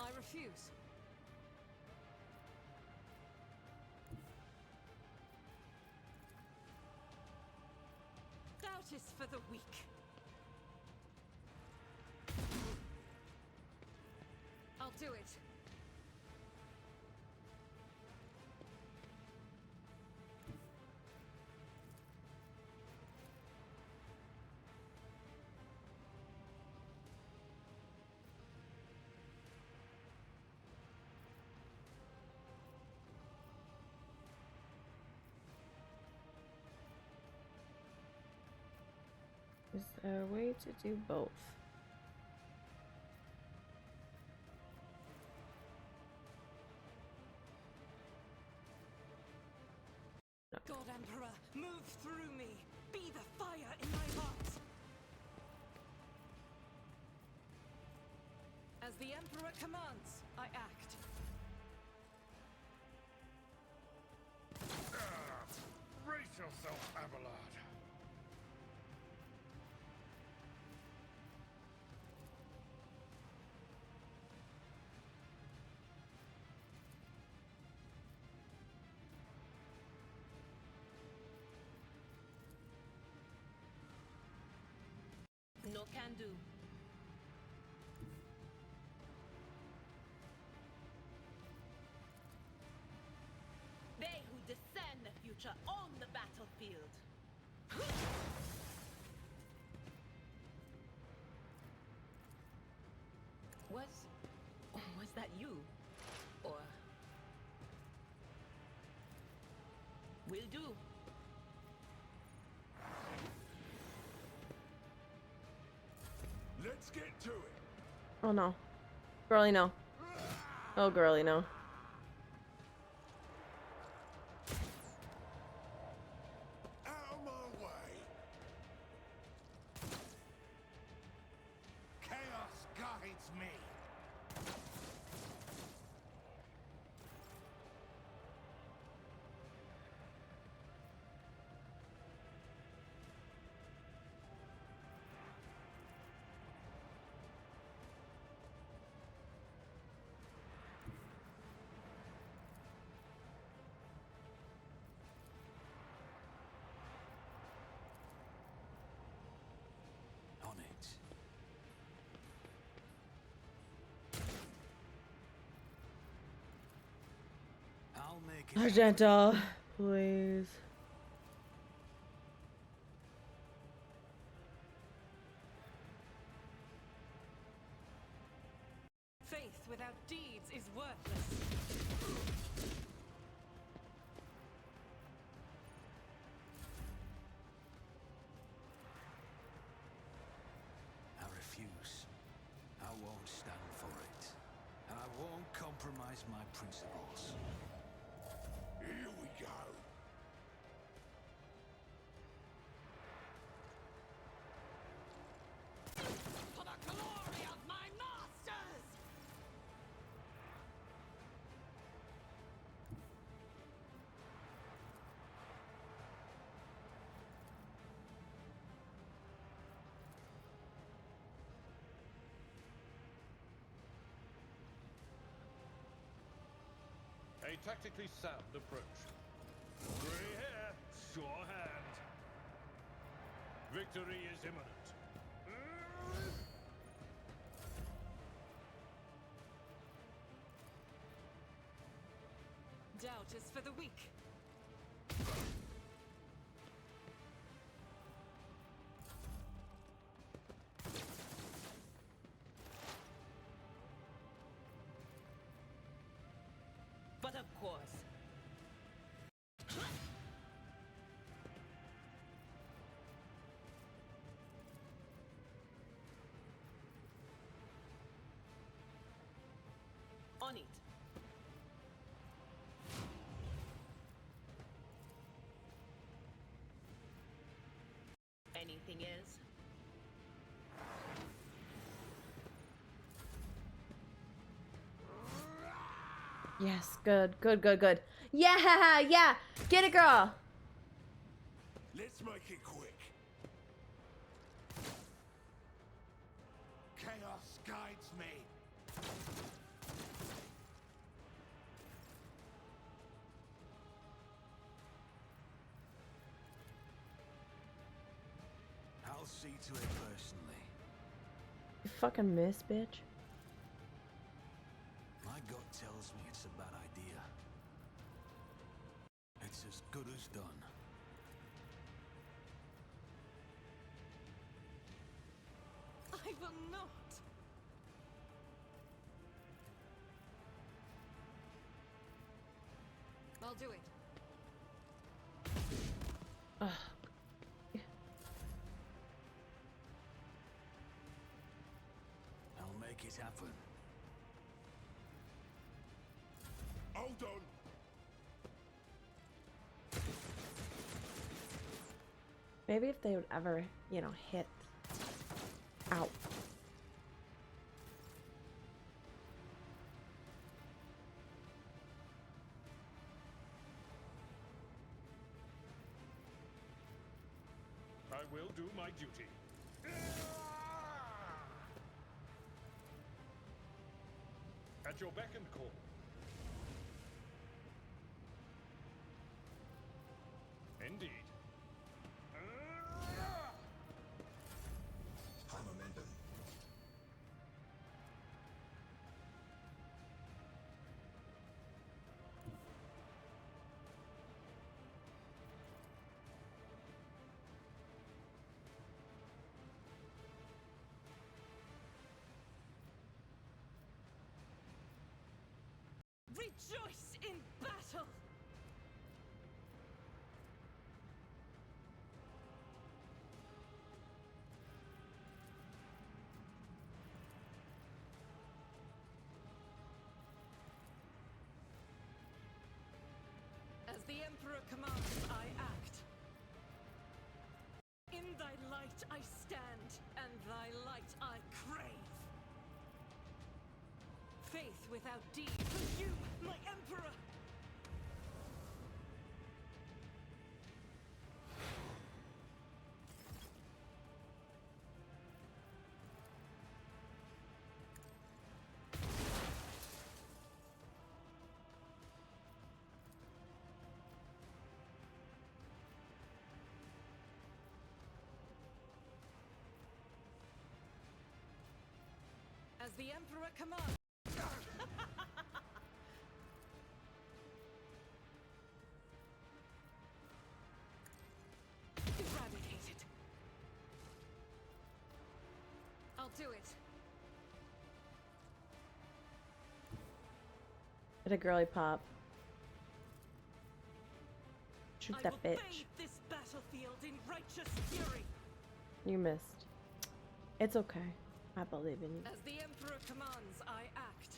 I refuse. Doubt is for the weak. I'll do it. Is there a way to do both? God Emperor, move through me. Be the fire in my heart. As the Emperor commands, I act. Brace yourself, Abelard. No can do. They who discern the future on the battlefield. Was that you? Or will do. Let's get to it. Oh no. Girly, no. Oh, girly, no. Out of my way. Chaos guides me. make it happen. Argento, please. Faith without deeds is worthless. I refuse. I won't stand for it. And I won't compromise my principles. Here we go. For the glory of my masters! A tactically sound approach. Grey hair, sure hand. Victory is imminent. Doubt is for the weak. But of course. On it. Anything else? Yes, good, good, good, good. Yeah, yeah. Get it, girl. Let's make it quick. Chaos guides me. I'll see to it personally. You fucking miss, bitch. My gut tells me it's a bad idea. It's as good as done. I will not. I'll do it. Ugh. I'll make it happen. Hold on. Maybe if they would ever, you know, hit. Ow. I will do my duty. At your beck and call. Indeed. High momentum. Rejoice in battle! As the Emperor commands, I act. In thy light I stand, and thy light I crave. Faith without deed for you, my Emperor! As the Emperor commands. I'll do it. Get a girly pop. Shoot I that will bitch. bathe this battlefield in righteous fury. You missed. It's okay. I believe in you. As the Emperor commands, I act.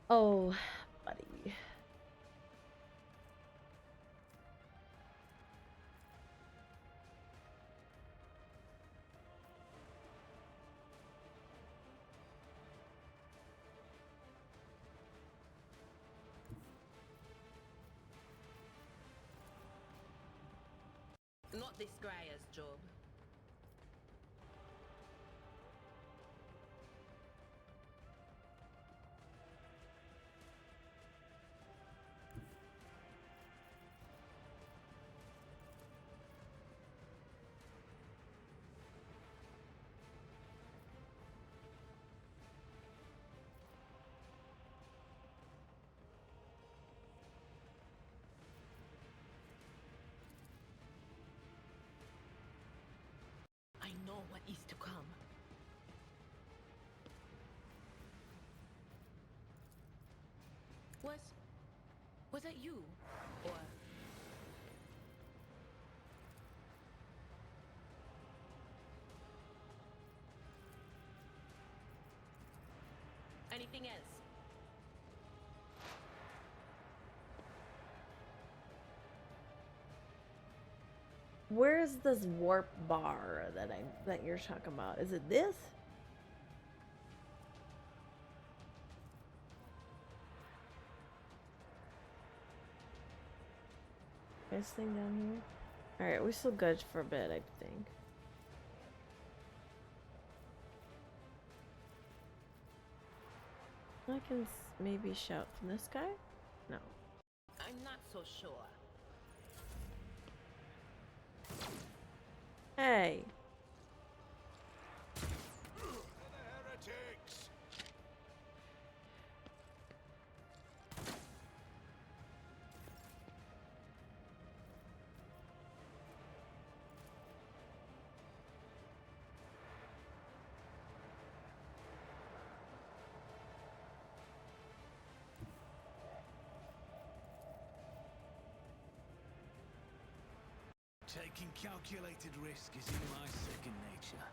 Oh, buddy. Not this Scryer's job. I know what is to come. Was that you? Or anything else? Where's this warp bar that you're talking about? Is it this? This thing down here? Alright, we're still good for a bit, I think. I can maybe shout from this guy? No. I'm not so sure. Hey. Heretics! Taking calculated risk is in my second nature.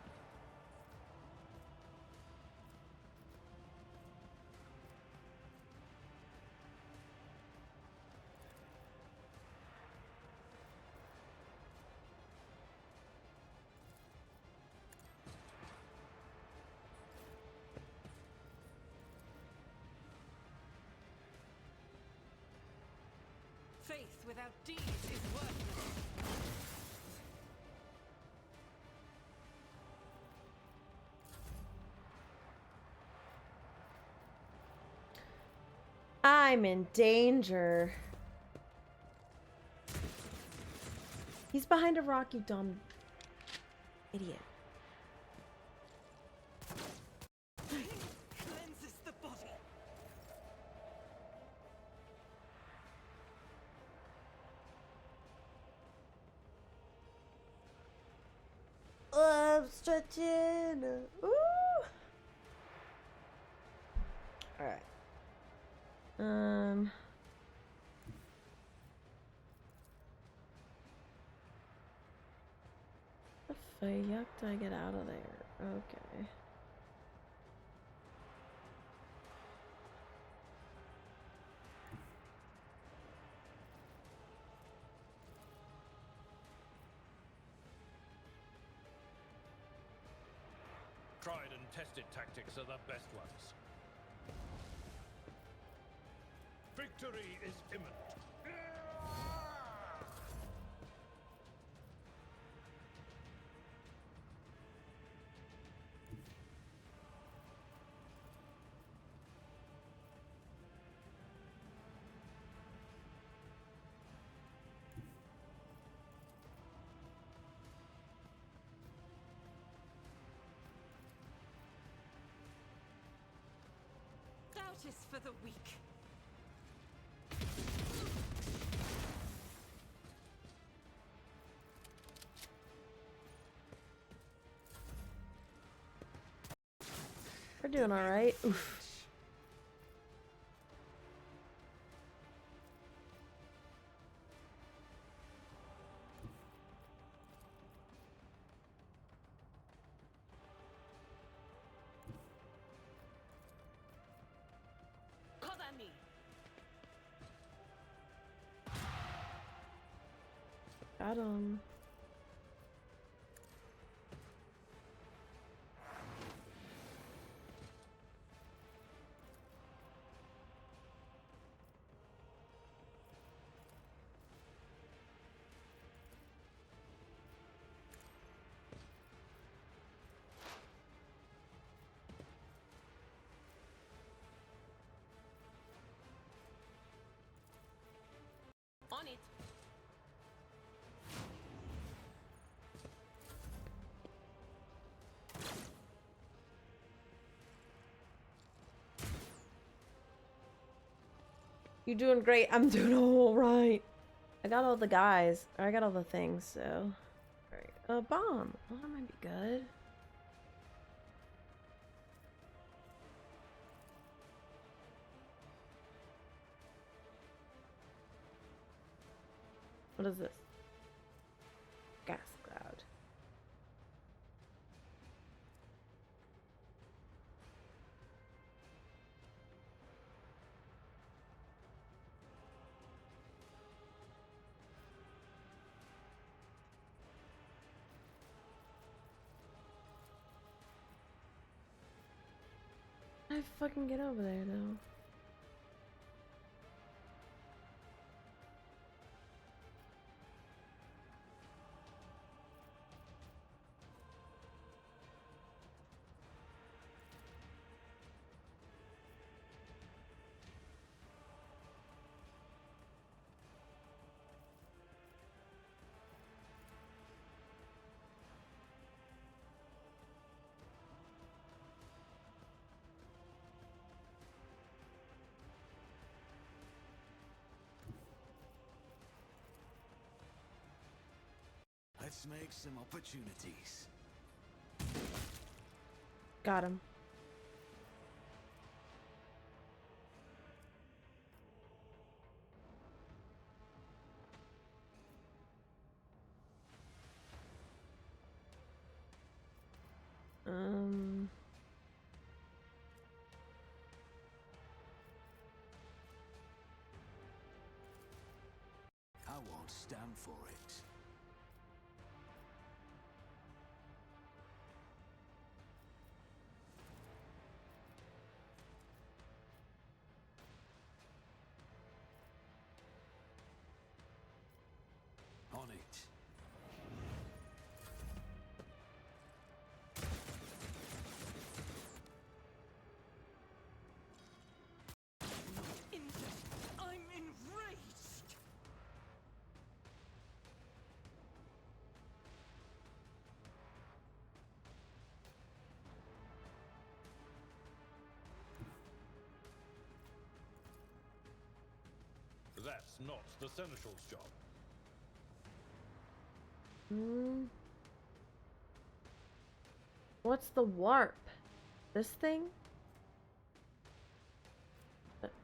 Faith without deeds is worthless. I'm in danger. He's behind a rock, you dumb idiot. Cleanses the body. I'm stretching. Ooh. All right. The fuck do I get out of there? Okay. Tried and tested tactics are the best ones. Victory is imminent. Doubt is for the weak. We're doing all right. Oof. Cover me. Got him. On it. You doing great. I'm doing all right. I got all the guys. I got all the things, so. Alright. A bomb. Well, that might be good. What is this? Gas cloud. How do I fucking get over there though? Let's make some opportunities. Got him. I won't stand for it. On it. I'm enraged! That's not the Seneschal's job. What's the warp? This thing?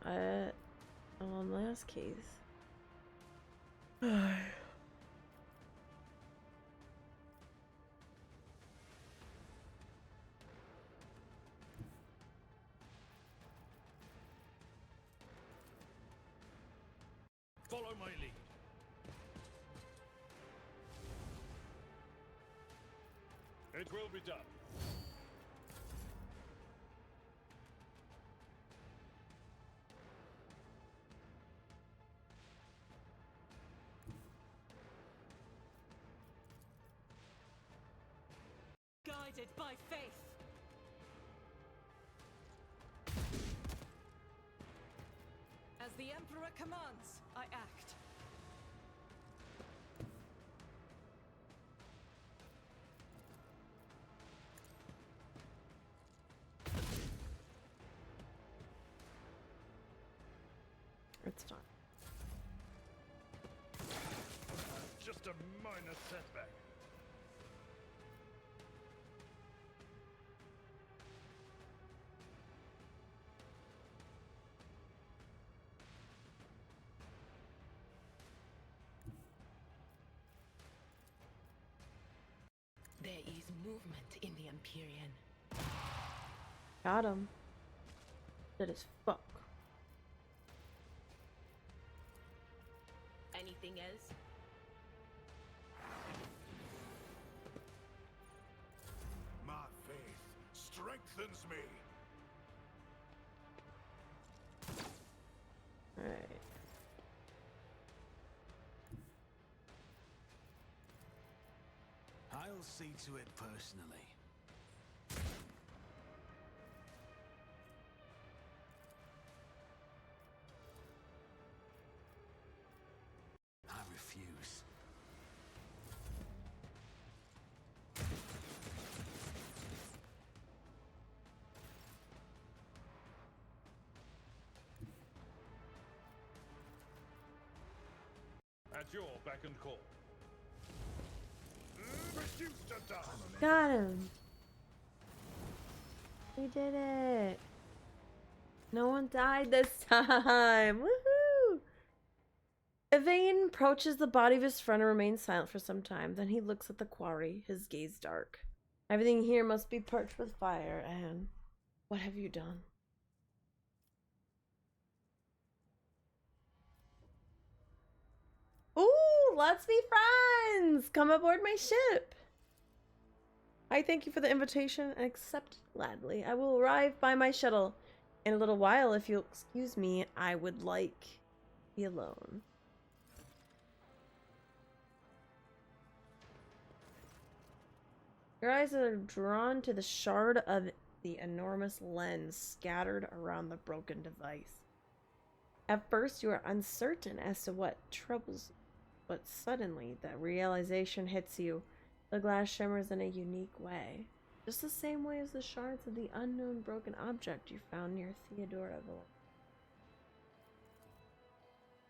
On last case. Follow my lead. It will be done. Guided by faith. As the Emperor commands, I act. It's fine. Just a minor setback. movement in the Empyrean. Got him. That is fuck. Anything else? My faith strengthens me. Alright. I'll see to it personally. I refuse. At your beck and call. Reduced to dust. Got him. We did it. No one died this time. Woohoo! Yvain approaches the body of his friend and remains silent for some time. Then he looks at the quarry, his gaze dark. Everything here must be parched with fire, and what have you done? Ooh, let's be friends! Come aboard my ship! I thank you for the invitation and accept gladly. I will arrive by my shuttle in a little while. If you'll excuse me, I would like to be alone. Your eyes are drawn to the shard of the enormous lens scattered around the broken device. At first, you are uncertain as to what troubles you, but suddenly that realization hits you. The glass shimmers in a unique way, just the same way as the shards of the unknown broken object you found near Theodora.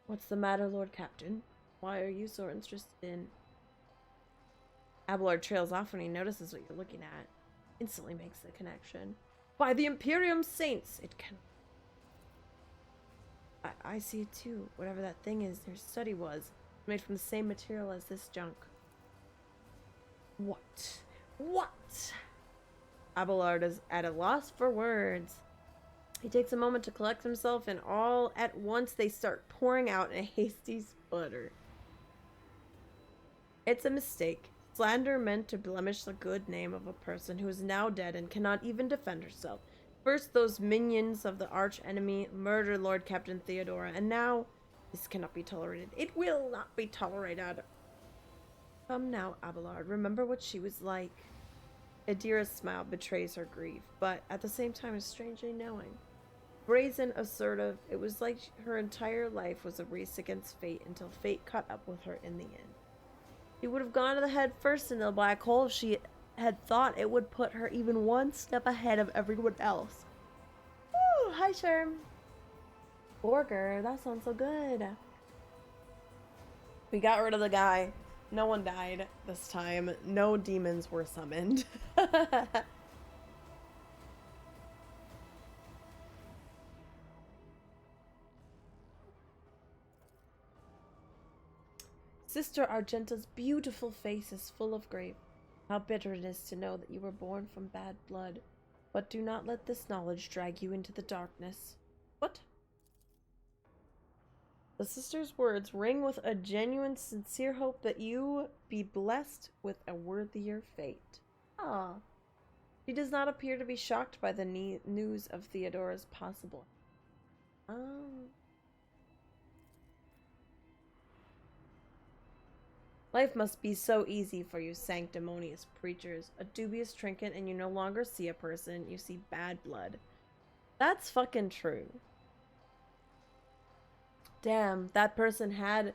What's the matter, Lord Captain? Why are you so interested in... Abelard trails off when he notices what you're looking at. Instantly makes the connection. By the Imperium Saints! It can... I see it too. Whatever that thing is, their study was. Made from the same material as this junk. What? What? Abelard is at a loss for words. He takes a moment to collect himself, and all at once they start pouring out in a hasty sputter. It's a mistake. Slander meant to blemish the good name of a person who is now dead and cannot even defend herself. First, those minions of the arch enemy murdered Lord Captain Theodora, and now this cannot be tolerated. It will not be tolerated. Come now, Abelard. Remember what she was like. Adira's smile betrays her grief, but at the same time is strangely knowing. Brazen, assertive, it was like her entire life was a race against fate until fate caught up with her in the end. She would have gone to the head first in the black hole if she had thought it would put her even one step ahead of everyone else. Woo! Hi, Sherm. Borger, that sounds so good. We got rid of the guy. No one died this time. No demons were summoned. Sister Argenta's beautiful face is full of grief. How bitter it is to know that you were born from bad blood. But do not let this knowledge drag you into the darkness. What? The sister's words ring with a genuine, sincere hope that you be blessed with a worthier fate. Ah. She does not appear to be shocked by the news of Theodora's possible. Life must be so easy for you sanctimonious preachers. A dubious trinket and you no longer see a person, you see bad blood. That's fucking true. Damn, that person had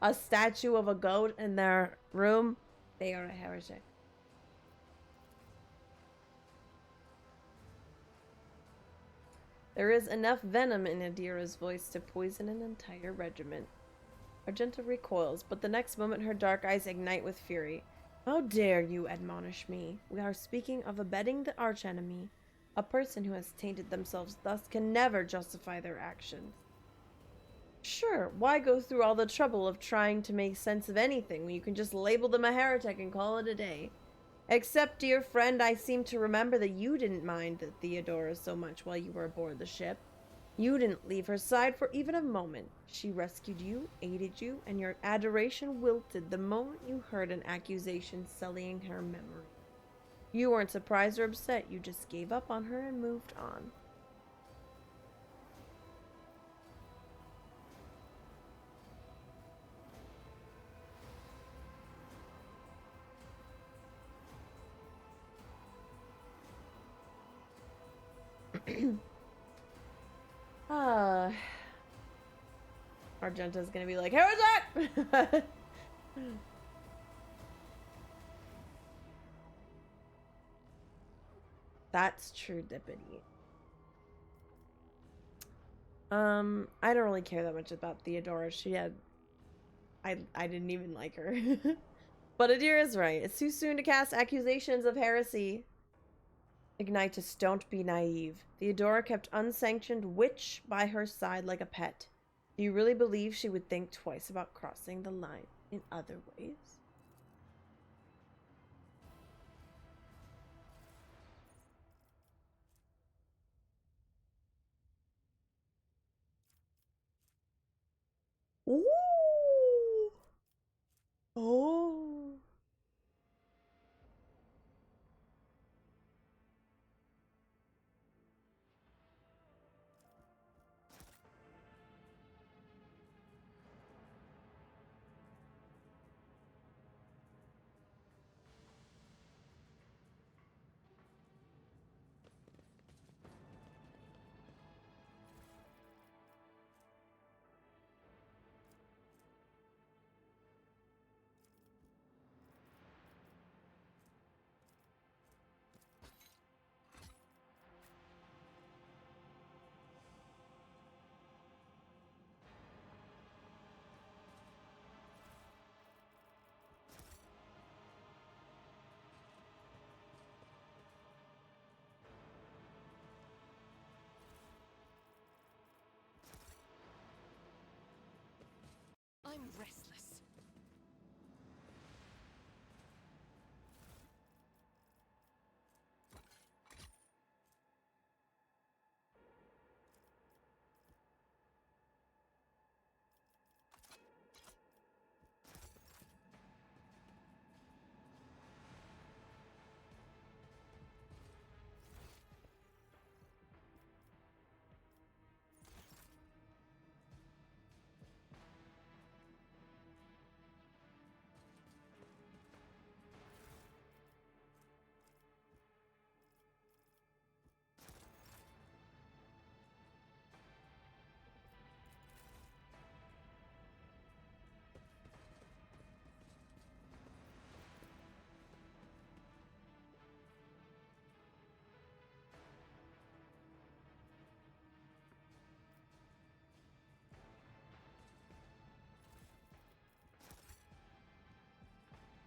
a statue of a goat in their room. They are a heretic. There is enough venom in Adira's voice to poison an entire regiment. Argenta recoils, but the next moment her dark eyes ignite with fury. How dare you admonish me? We are speaking of abetting the archenemy. A person who has tainted themselves thus can never justify their actions. Sure, why go through all the trouble of trying to make sense of anything when you can just label them a heretic and call it a day? Except, dear friend, I seem to remember that you didn't mind Theodora so much while you were aboard the ship. You didn't leave her side for even a moment. She rescued you, aided you, and your adoration wilted the moment you heard an accusation sullying her memory. You weren't surprised or upset, you just gave up on her and moved on. Argenta's gonna be like, "How is that?" That's true, Dippity. I don't really care that much about Theodora. I didn't even like her. But Adir is right. It's too soon to cast accusations of heresy. Ignitus, don't be naive. Theodora kept unsanctioned witch by her side like a pet. Do you really believe she would think twice about crossing the line in other ways? Ooh. Oh. I'm restless.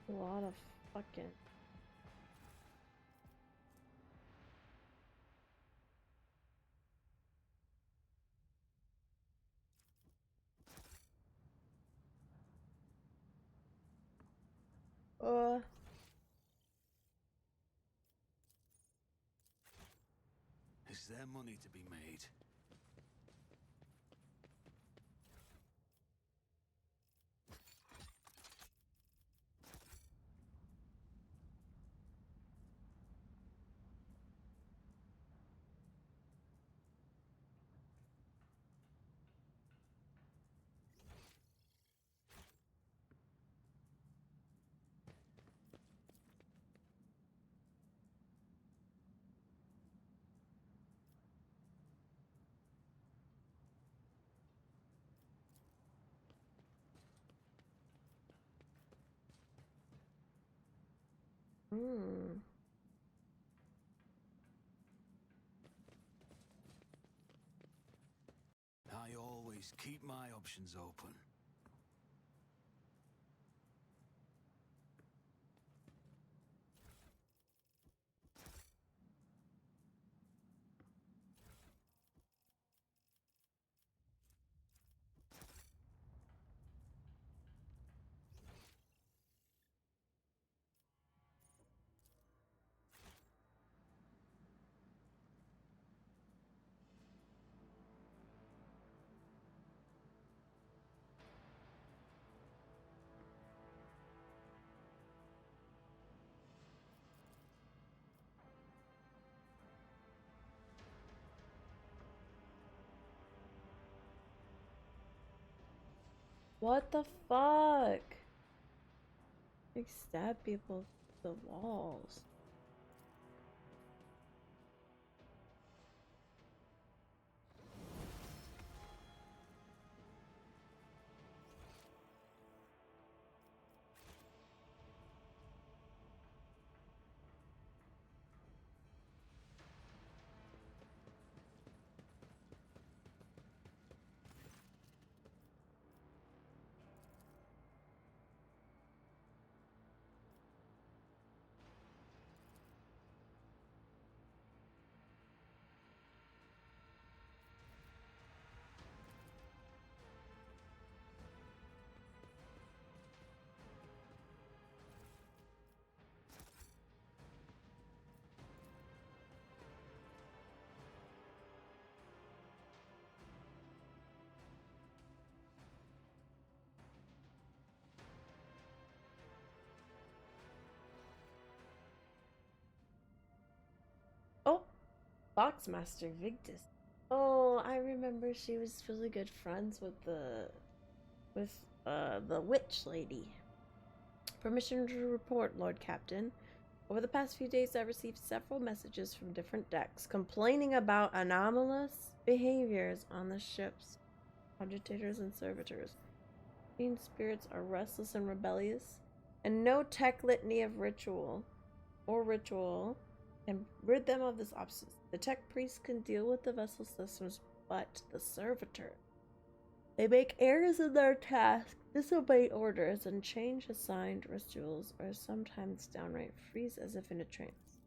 A lot of fucking. Is there money to be made? Hmm. I always keep my options open. What the fuck? Like stab people through the walls. Oh, Boxmaster Victus. Oh, I remember she was really good friends with the witch lady. Permission to report, Lord Captain. Over the past few days, I've received several messages from different decks complaining about anomalous behaviors on the ships. Agitators and servitors. Fiend spirits are restless and rebellious, and no tech litany of ritual can rid them of this obstacle. The tech priests can deal with the vessel systems, but the servitor. They make errors in their task, disobey orders, and change assigned rituals, or sometimes downright freeze as if in a trance.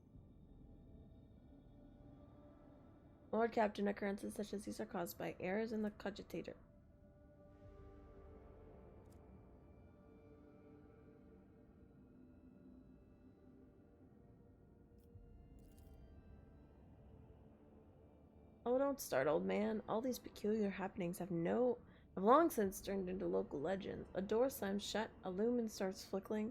Lord Captain, occurrences such as these are caused by errors in the cogitator. Oh, don't start, old man. All these peculiar happenings have long since turned into local legends. A door slams shut, a lumen starts flickering.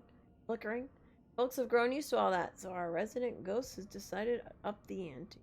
Folks have grown used to all that, so our resident ghost has decided to up the ante.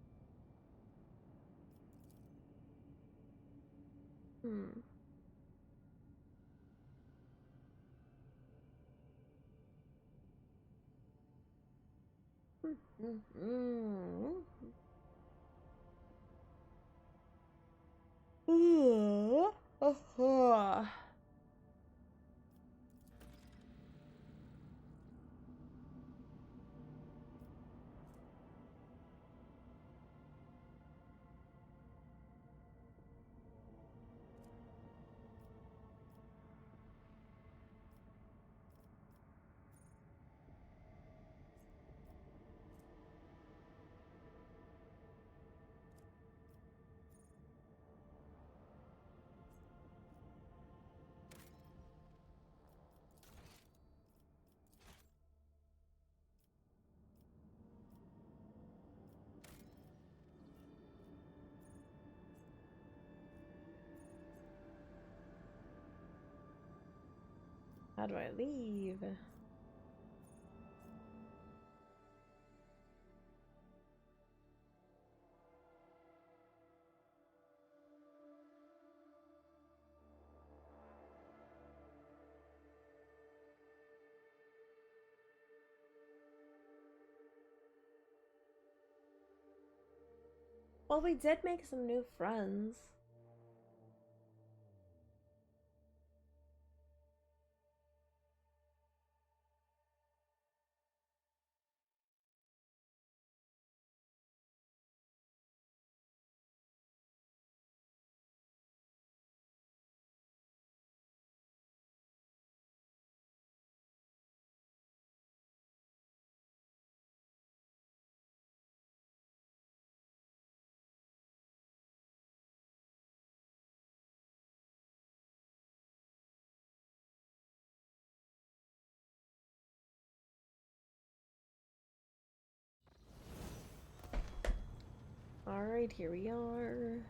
How do I leave? Well, we did make some new friends. Alright, here we are.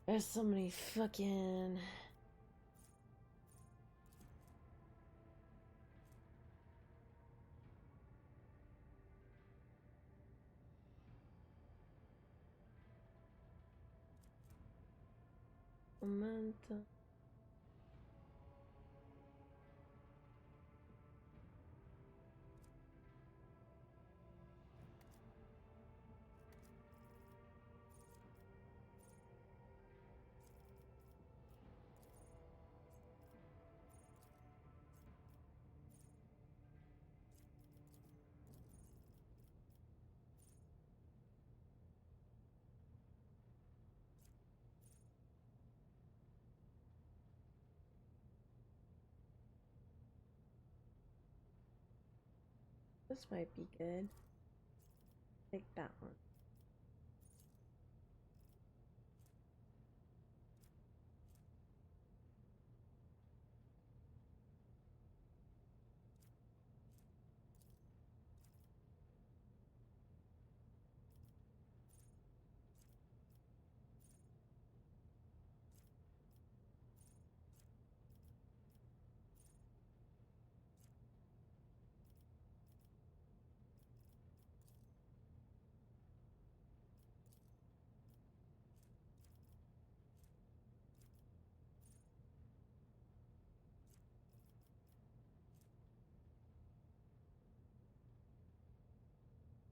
There's so many fucking. Momentum. This might be good. Take that one.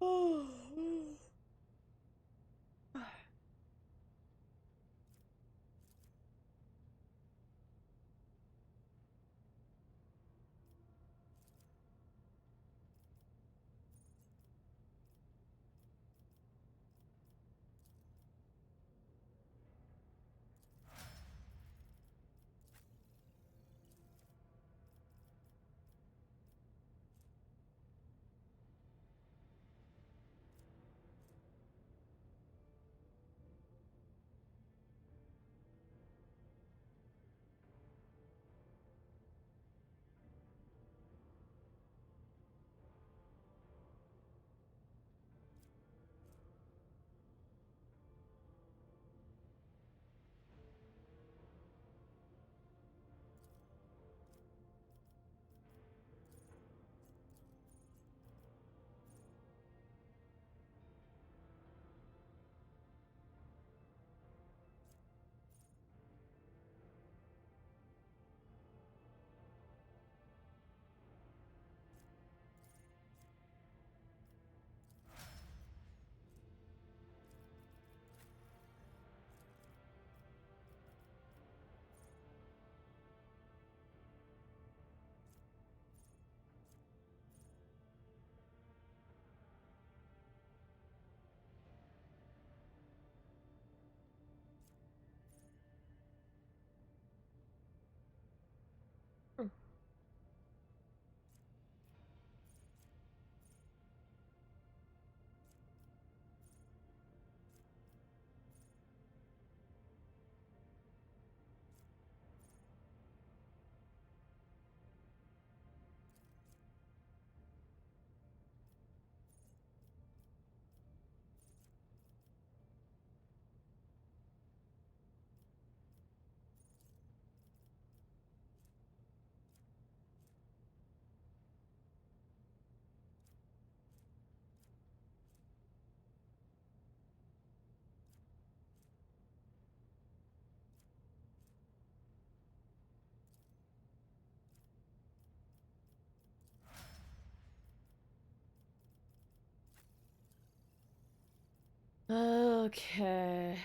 Oh. Okay.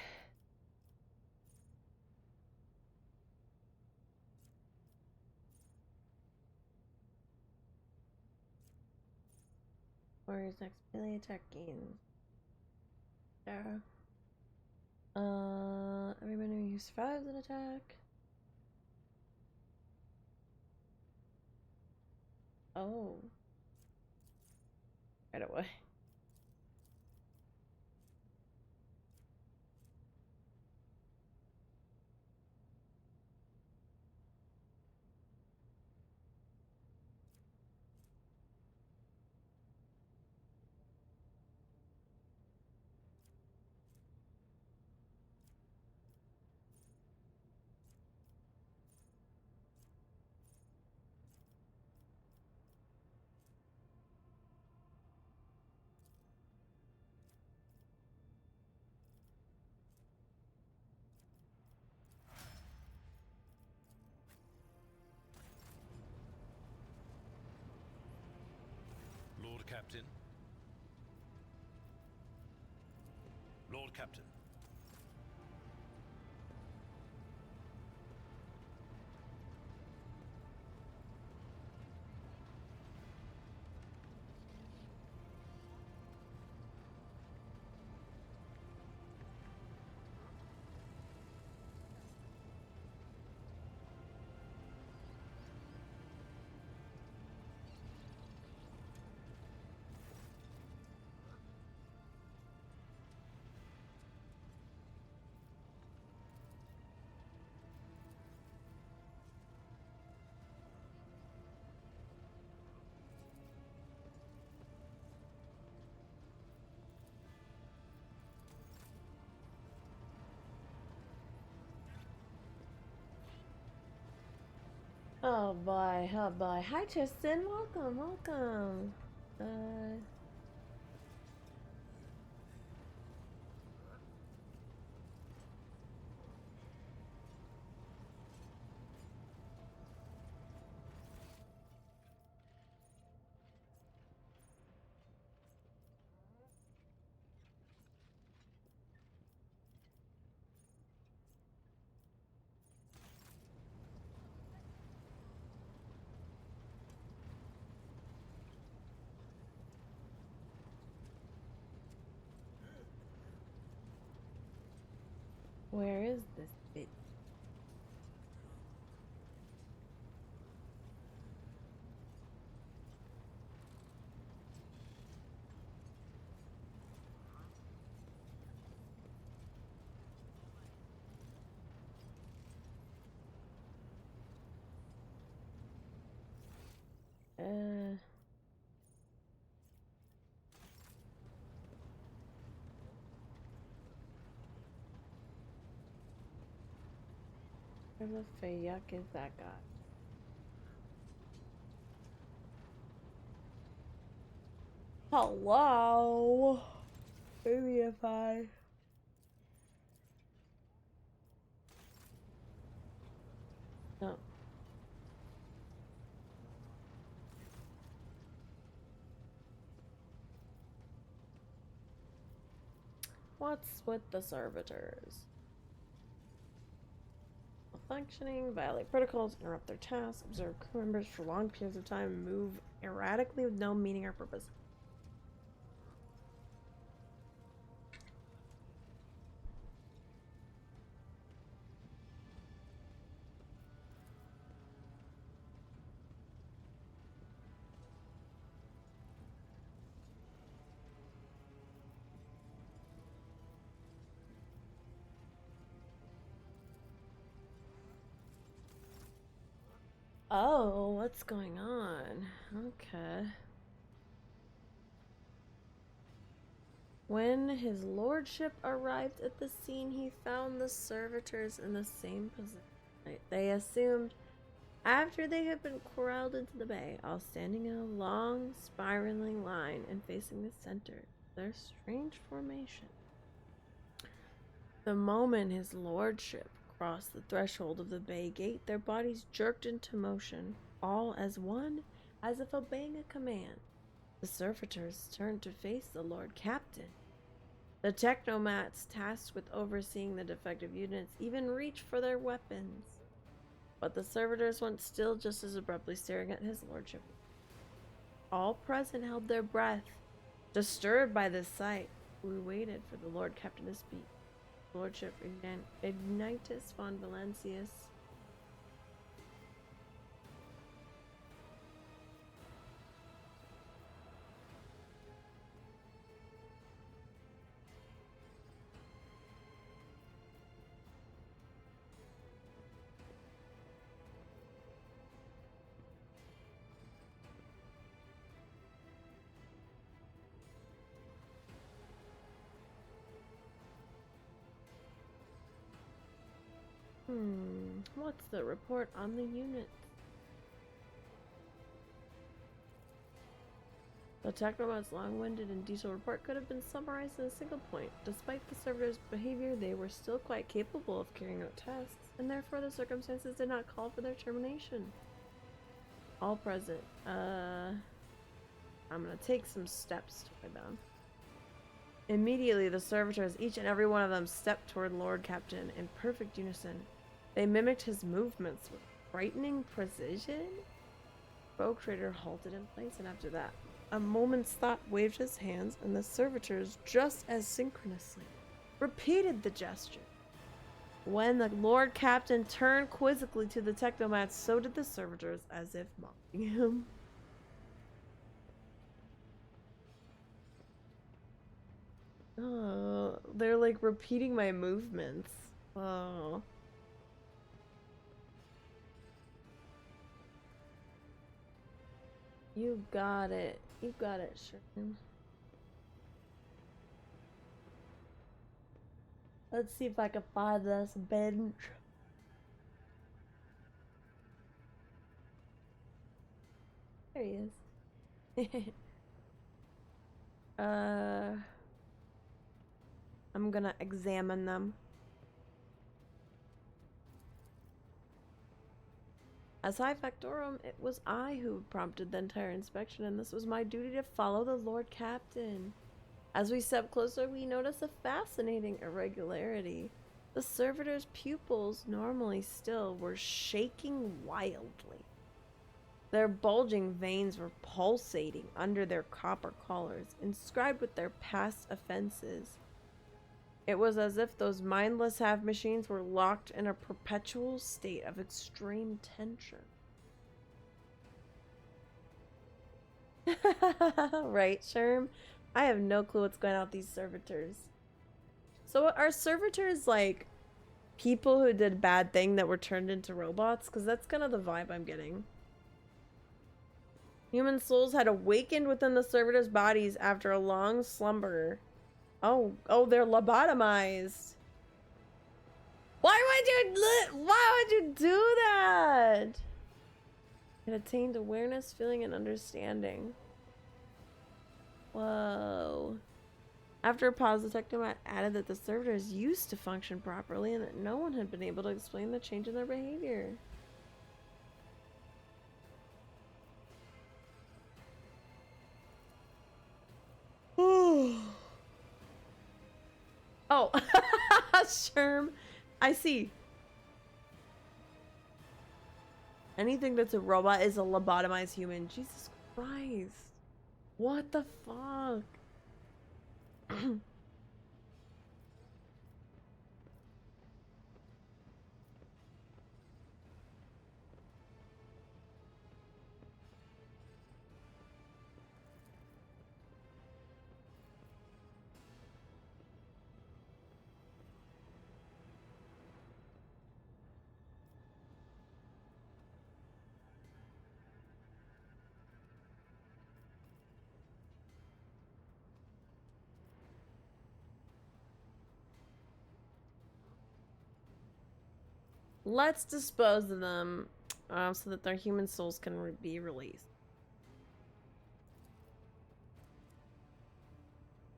Warriors next melee attack gains. There. Every enemy who survives an attack. Oh. Right away. Captain. Lord Captain. Oh boy, oh boy. Hi Tristan, welcome, welcome. Where is this bit? Where the fuck is that guy? Hello? Maybe if I... No. What's with the servitors? Functioning, violate protocols, interrupt their tasks, observe crew members for long periods of time, and move erratically with no meaning or purpose. Oh, what's going on? Okay. When his lordship arrived at the scene, he found the servitors in the same position. They assumed after they had been corralled into the bay, all standing in a long, spiraling line and facing the center of their strange formation. The moment his lordship crossed the threshold of the bay gate, their bodies jerked into motion, all as one, as if obeying a command. The servitors turned to face the Lord Captain. The technomats tasked with overseeing the defective units even reached for their weapons. But the servitors went still, just as abruptly staring at his lordship. All present held their breath, disturbed by this sight. We waited for the Lord Captain to speak. Lordship Ignitus von Valancius. What's the report on the unit? The Technomat's long-winded and detailed report could have been summarized in a single point. Despite the servitors' behavior, they were still quite capable of carrying out tasks, and therefore the circumstances did not call for their termination. All present. I'm gonna take some steps toward them. Immediately, the servitors, each and every one of them, stepped toward Lord Captain in perfect unison. They mimicked his movements with frightening precision. Rogue Trader halted in place, and after that, a moment's thought waved his hands, and the servitors, just as synchronously, repeated the gesture. When the Lord Captain turned quizzically to the Technomats, so did the servitors, as if mocking him. Oh, they're like repeating my movements. Oh. You got it. You got it, Sherm. Let's see if I can find this bench. There he is. I'm gonna examine them. As High Factorum, it was I who prompted the entire inspection, and this was my duty to follow the Lord Captain. As we stepped closer, we noticed a fascinating irregularity. The servitor's pupils, normally still, were shaking wildly. Their bulging veins were pulsating under their copper collars, inscribed with their past offenses. It was as if those mindless half-machines were locked in a perpetual state of extreme tension. Right, Sherm? I have no clue what's going on with these servitors. So are servitors like people who did bad thing that were turned into robots? Because that's kind of the vibe I'm getting. Human souls had awakened within the servitors' bodies after a long slumber. Oh, they're lobotomized. Why would you do that? It attained awareness, feeling, and understanding. Whoa. After a pause, the Technomat added that the servitors used to function properly and that no one had been able to explain the change in their behavior. Oh, Sherm, I see. Anything that's a robot is a lobotomized human. Jesus Christ. What the fuck? Let's dispose of them so that their human souls can be released.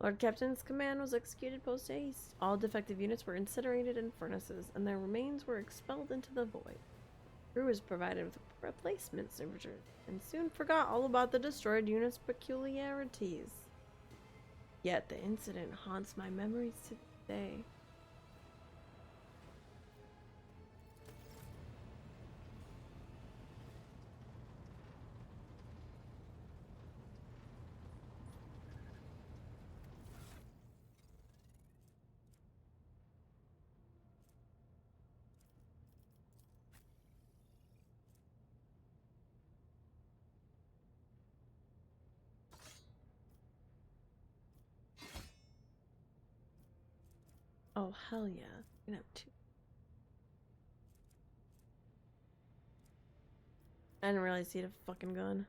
Lord Captain's command was executed post-haste. All defective units were incinerated in furnaces, and their remains were expelled into the void. Crew was provided with replacement servitors, and soon forgot all about the destroyed unit's peculiarities. Yet the incident haunts my memories to this day. Oh, hell yeah. I'm gonna have two. I didn't realize he had a fucking gun.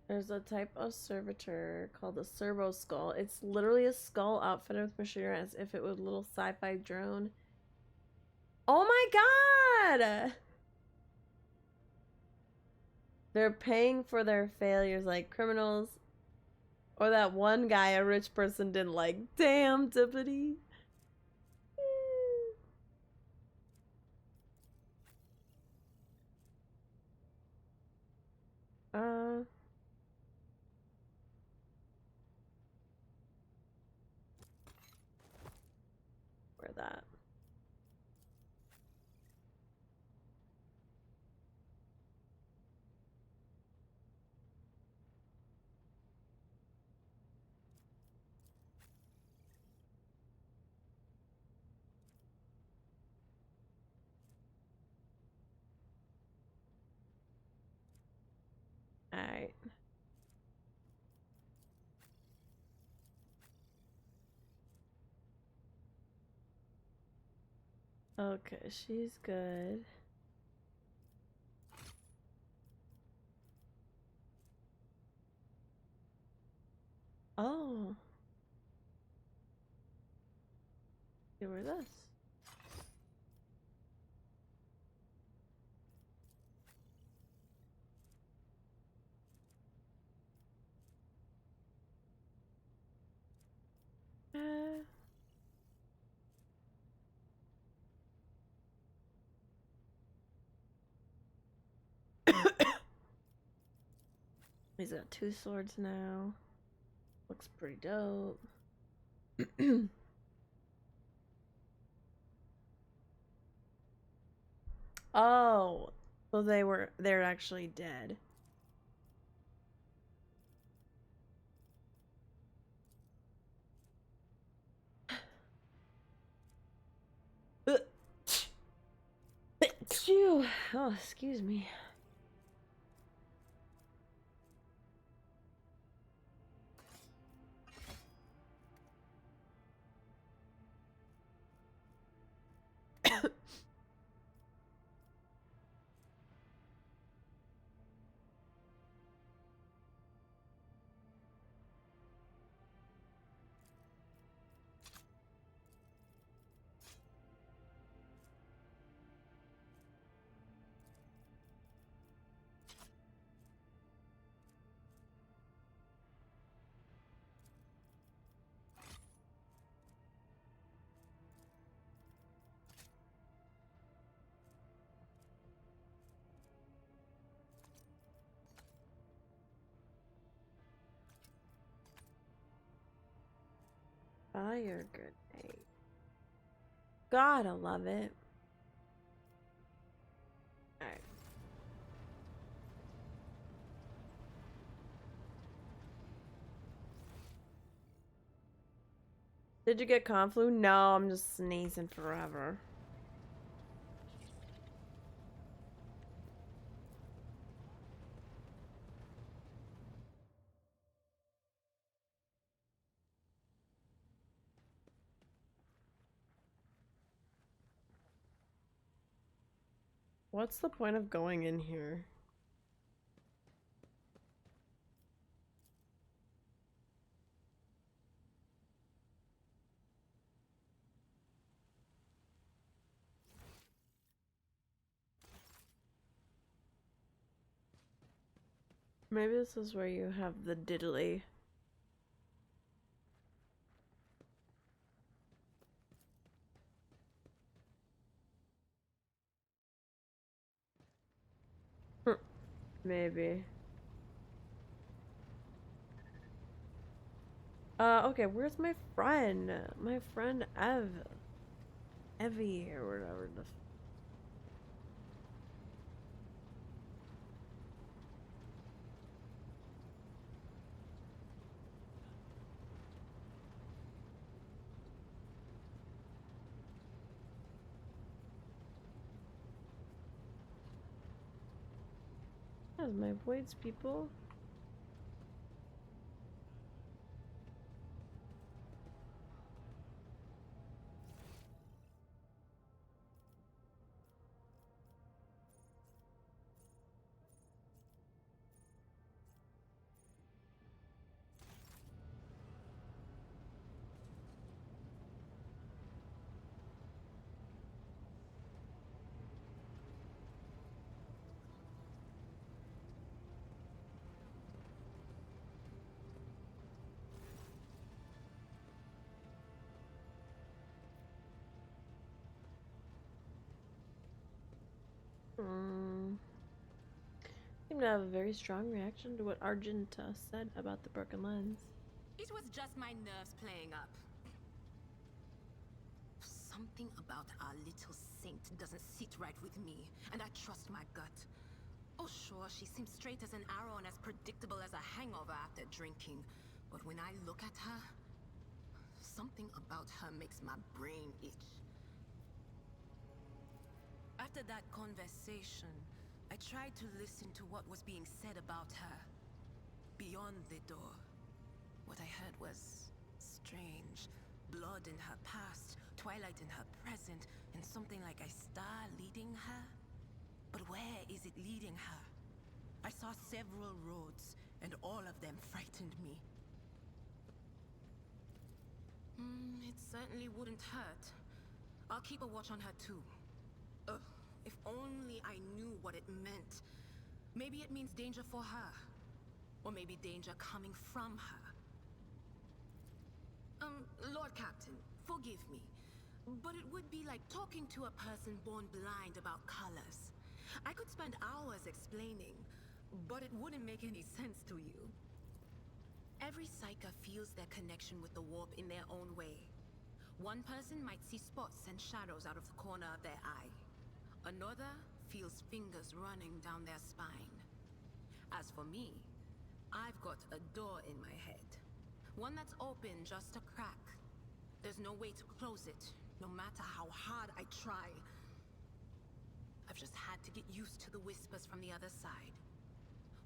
There's a type of servitor called a servo skull. It's literally a skull outfitted with machinery as if it was a little sci-fi drone. Oh my god! They're paying for their failures like criminals. Or that one guy a rich person didn't like. Damn, Tippity. Where that? Alright. Okay, she's good. Oh. Give her this. He's got 2 swords now. Looks pretty dope. Oh, so they're actually dead. Oh, excuse me. Fire grenade. Gotta love it. Alright. Did you get Conflu? No, I'm just sneezing forever. What's the point of going in here? Maybe this is where you have the diddly. Maybe. Okay, where's my friend? My friend Evie or whatever the How's my voids, people? Hmm. Seem to have a very strong reaction to what Argenta said about the broken lens. It was just my nerves playing up. Something about our little saint doesn't sit right with me, and I trust my gut. Oh sure, she seems straight as an arrow and as predictable as a hangover after drinking. But when I look at her, something about her makes my brain itch. After that conversation, I tried to listen to what was being said about her. Beyond the door, what I heard was strange. Blood in her past, twilight in her present, and something like a star leading her. But where is it leading her? I saw several roads, and all of them frightened me. It certainly wouldn't hurt. I'll keep a watch on her too. If only I knew what it meant. Maybe it means danger for her. Or maybe danger coming from her. Lord Captain, forgive me. But it would be like talking to a person born blind about colors. I could spend hours explaining, but it wouldn't make any sense to you. Every Psyker feels their connection with the warp in their own way. One person might see spots and shadows out of the corner of their eye. Another feels fingers running down their spine. As for me, I've got a door in my head. One that's open just a crack. There's no way to close it, no matter how hard I try. I've just had to get used to the whispers from the other side.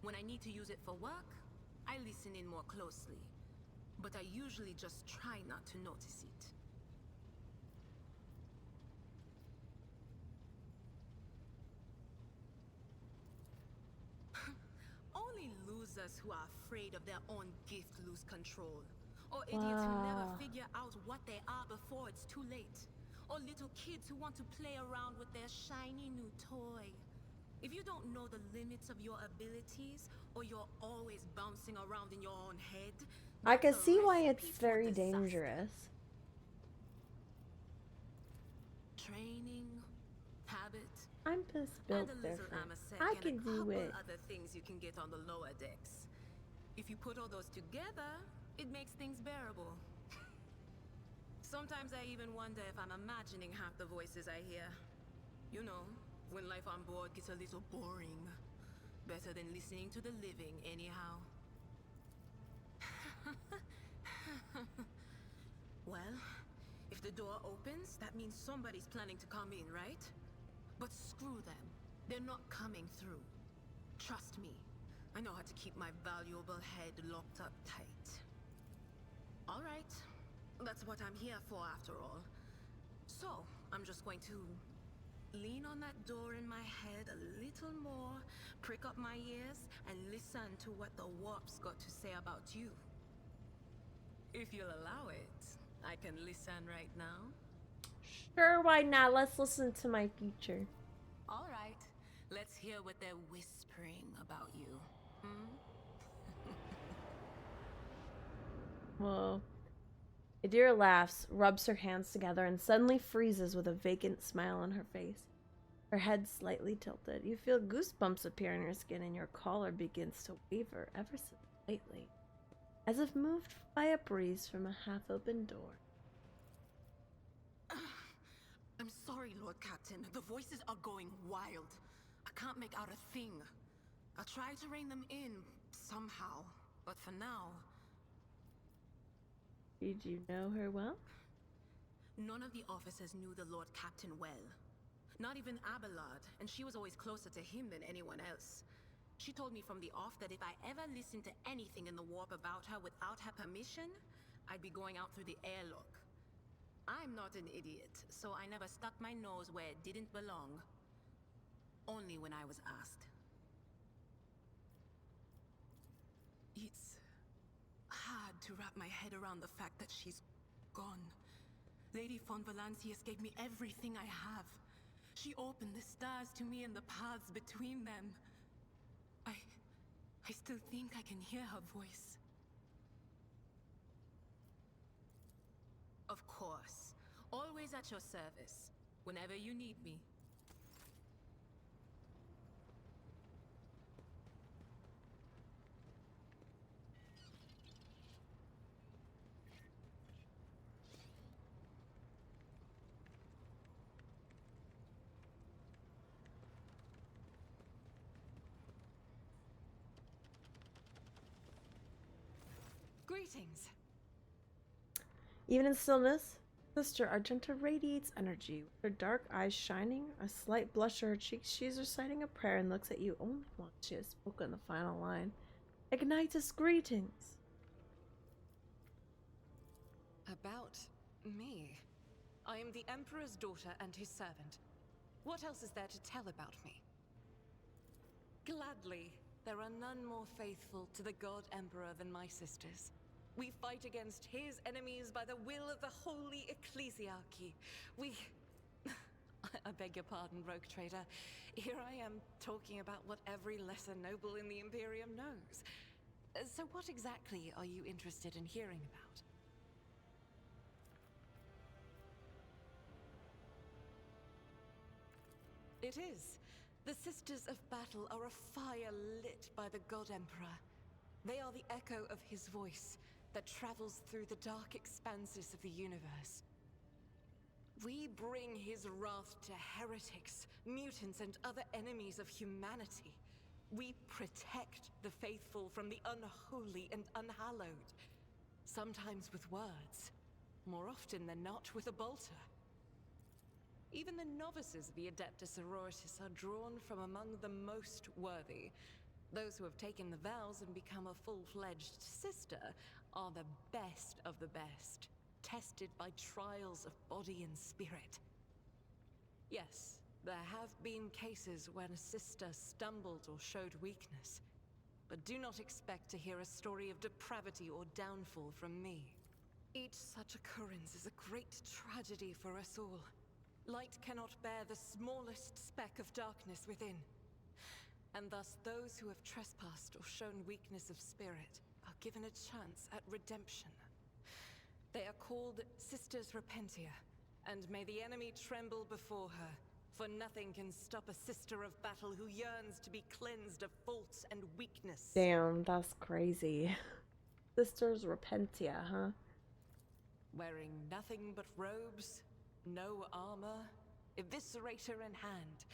When I need to use it for work, I listen in more closely. But I usually just try not to notice it. Only losers who are afraid of their own gift lose control. Or idiots who never figure out what they are before it's too late. Or little kids who want to play around with their shiny new toy. If you don't know the limits of your abilities, or you're always bouncing around in your own head, I can that's a see why recipe it's for very disaster. dangerous. Training, habit, I'm just built and a little different. amasec I and can a do couple it. other things you can get on the lower decks. If you put all those together, it makes things bearable. Sometimes I even wonder if I'm imagining half the voices I hear. You know, when life on board gets a little boring. Better than listening to the living, anyhow. Well, if the door opens, that means somebody's planning to come in, right? But screw them. They're not coming through. Trust me. I know how to keep my valuable head locked up tight. All right. That's what I'm here for, after all. So, I'm just going to lean on that door in my head a little more, prick up my ears, and listen to what the warp's got to say about you. If you'll allow it, I can listen right now. Sure, why not? Let's listen to my future. All right. Let's hear what they're whispering about you. Whoa. Adira laughs, rubs her hands together, and suddenly freezes with a vacant smile on her face. Her head slightly tilted. You feel goosebumps appear on your skin, and your collar begins to waver ever so slightly, as if moved by a breeze from a half-open door. I'm sorry, Lord Captain. The voices are going wild. I can't make out a thing. I'll try to rein them in, somehow. But for now... Did you know her well? None of the officers knew the Lord Captain well. Not even Abelard, and she was always closer to him than anyone else. She told me from the off that if I ever listened to anything in the warp about her without her permission, I'd be going out through the airlock. I'm not an idiot, so I never stuck my nose where it didn't belong. Only when I was asked. It's hard to wrap my head around the fact that she's gone. Lady von Valancius gave me everything I have. She opened the stars to me and the paths between them. I still think I can hear her voice. Of course. Always at your service. Whenever you need me. Greetings. Even in stillness, Sister Argenta radiates energy. With her dark eyes shining, a slight blush to her cheeks, she is reciting a prayer and looks at you only once she has spoken the final line. Ignitus, greetings! About me. I am the Emperor's daughter and his servant. What else is there to tell about me? Gladly, there are none more faithful to the God Emperor than my sisters. We fight against his enemies by the will of the Holy Ecclesiarchy. We... I beg your pardon, Rogue Trader. Here I am talking about what every lesser noble in the Imperium knows. So what exactly are you interested in hearing about? It is. The Sisters of Battle are a fire lit by the God Emperor. They are the echo of his voice that travels through the dark expanses of the universe. We bring his wrath to heretics, mutants, and other enemies of humanity. We protect the faithful from the unholy and unhallowed. Sometimes with words, more often than not with a bolter. Even the novices of the Adeptus Sororitas are drawn from among the most worthy. Those who have taken the vows and become a full-fledged sister are the best of the best, tested by trials of body and spirit. Yes, there have been cases when a sister stumbled or showed weakness, but do not expect to hear a story of depravity or downfall from me. Each such occurrence is a great tragedy for us all. Light cannot bear the smallest speck of darkness within. And thus those who have trespassed or shown weakness of spirit are given a chance at redemption. They are called Sisters Repentia, and may the enemy tremble before her, for nothing can stop a Sister of Battle who yearns to be cleansed of faults and weakness. Damn, that's crazy. Sisters Repentia, huh? Wearing nothing but robes, no armor, eviscerator in hand,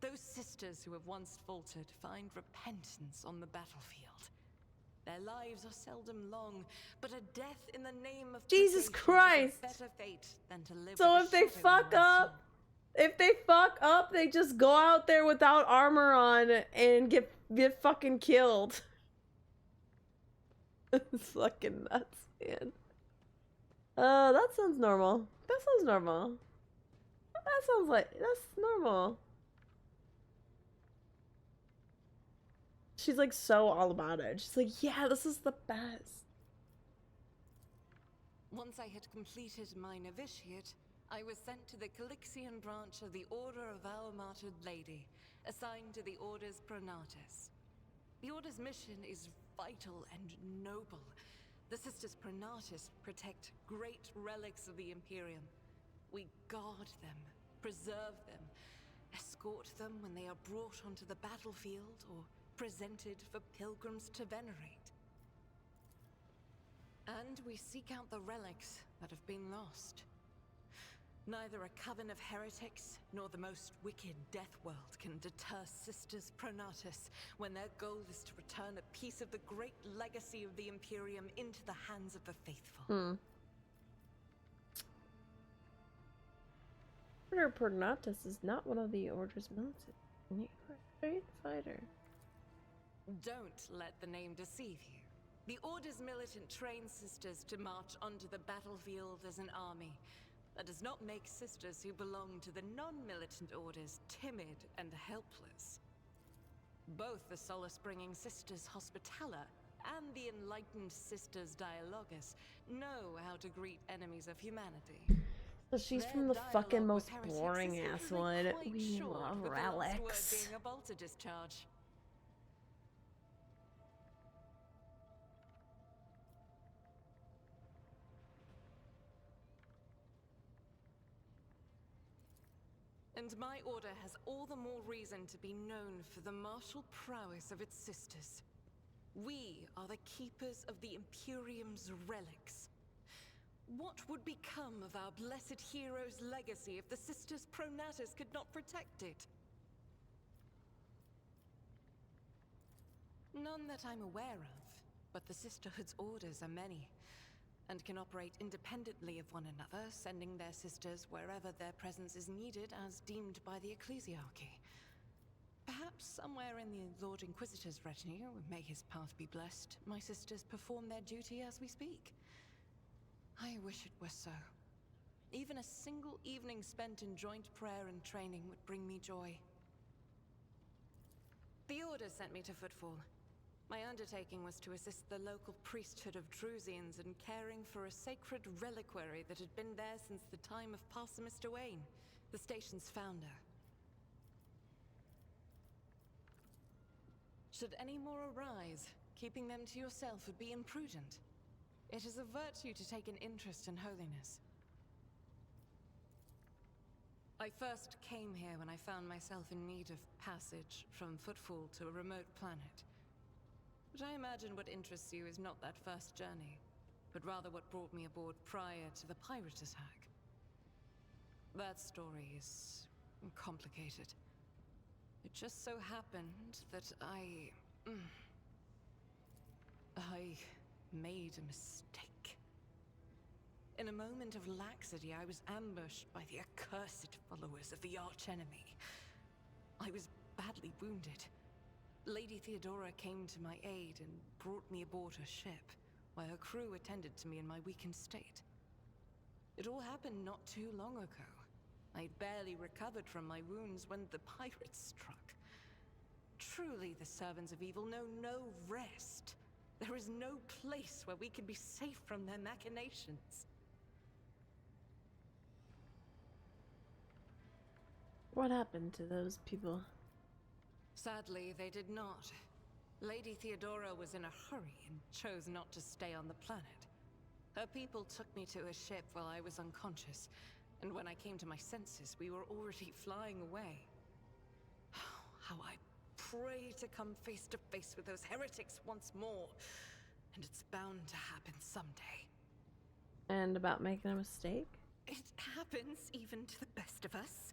those sisters who have once faltered find repentance on the battlefield. Their lives are seldom long, but a death in the name of Jesus purgation Christ! is a better fate than to live So with if a they shadow fuck in their up, soul. if they fuck up, they just go out there without armor on and get fucking killed. It's fucking nuts, man. That sounds normal. That sounds normal. That sounds like that's normal. She's like so all about it. She's like, yeah, this is the best. Once I had completed my novitiate, I was sent to the Calixian branch of the Order of Our Martyred Lady, assigned to the Orders Pronatus. The Order's mission is vital and noble. The Sisters Pronatus protect great relics of the Imperium. We guard them, preserve them, escort them when they are brought onto the battlefield or presented for pilgrims to venerate. And we seek out the relics that have been lost. Neither a coven of heretics nor the most wicked Deathworld can deter Sisters Pronatus when their goal is to return a piece of the great legacy of the Imperium into the hands of the faithful. Order Pronatus is not one of the Order's militant. You are a great fighter. Don't let the name deceive you. The Order's militant trains sisters to march onto the battlefield as an army. That does not make sisters who belong to the non-militant orders timid and helpless. Both the solace-bringing Sisters Hospitaller and the enlightened Sisters Dialogus know how to greet enemies of humanity. So she's Their from the dialogue fucking with most heretics boring is ass usually one. quite We short, love with the last word relics. being a bolter discharge. And my order has all the more reason to be known for the martial prowess of its sisters. We are the keepers of the Imperium's relics. What would become of our blessed hero's legacy if the Sisters Pronatus could not protect it? None that I'm aware of, but the Sisterhood's orders are many, and can operate independently of one another, sending their sisters wherever their presence is needed as deemed by the Ecclesiarchy. Perhaps somewhere in the Lord Inquisitor's retinue, may his path be blessed, my sisters perform their duty as we speak. I wish it were so. Even a single evening spent in joint prayer and training would bring me joy. The Order sent me to Footfall. My undertaking was to assist the local priesthood of Drusians in caring for a sacred reliquary that had been there since the time of Parson Mr. Wayne, the station's founder. Should any more arise, keeping them to yourself would be imprudent. It is a virtue to take an interest in holiness. I first came here when I found myself in need of passage from Footfall to a remote planet. But I imagine what interests you is not that first journey, but rather what brought me aboard prior to the pirate attack. That story is complicated. It just so happened that I made a mistake. In a moment of laxity, I was ambushed by the accursed followers of the archenemy. I was badly wounded. Lady Theodora came to my aid and brought me aboard her ship, while her crew attended to me in my weakened state. It all happened not too long ago. I'd barely recovered from my wounds when the pirates struck. Truly, the servants of evil know no rest. There is no place where we can be safe from their machinations. What happened to those people? Sadly, they did not. Lady Theodora was in a hurry and chose not to stay on the planet. Her people took me to a ship while I was unconscious, and when I came to my senses, we were already flying away. How I pray to come face to face with those heretics once more, and it's bound to happen someday. And about making a mistake? It happens even to the best of us.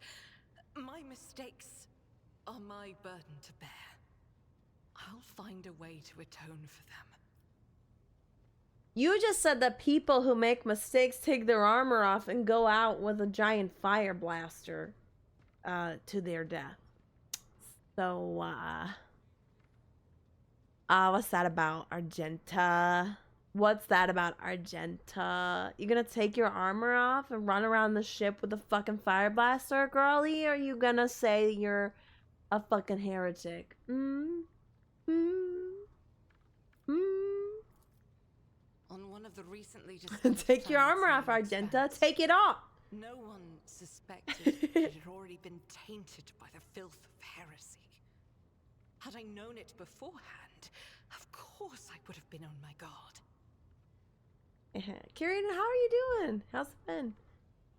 My mistakes are my burden to bear. I'll find a way to atone for them. You just said that people who make mistakes take their armor off and go out with a giant fire blaster to their death. So, what's that about, Argenta? What's that about, Argenta? You gonna take your armor off and run around the ship with a fucking fire blaster, girlie? Or are you gonna say you're a fucking heretic? On one of the recently Take your armor off, Argenta. Take it off. No one suspected that it had already been tainted by the filth of heresy. Had I known it beforehand, of course I would have been on my guard. Kieran, how are you doing? How's it been?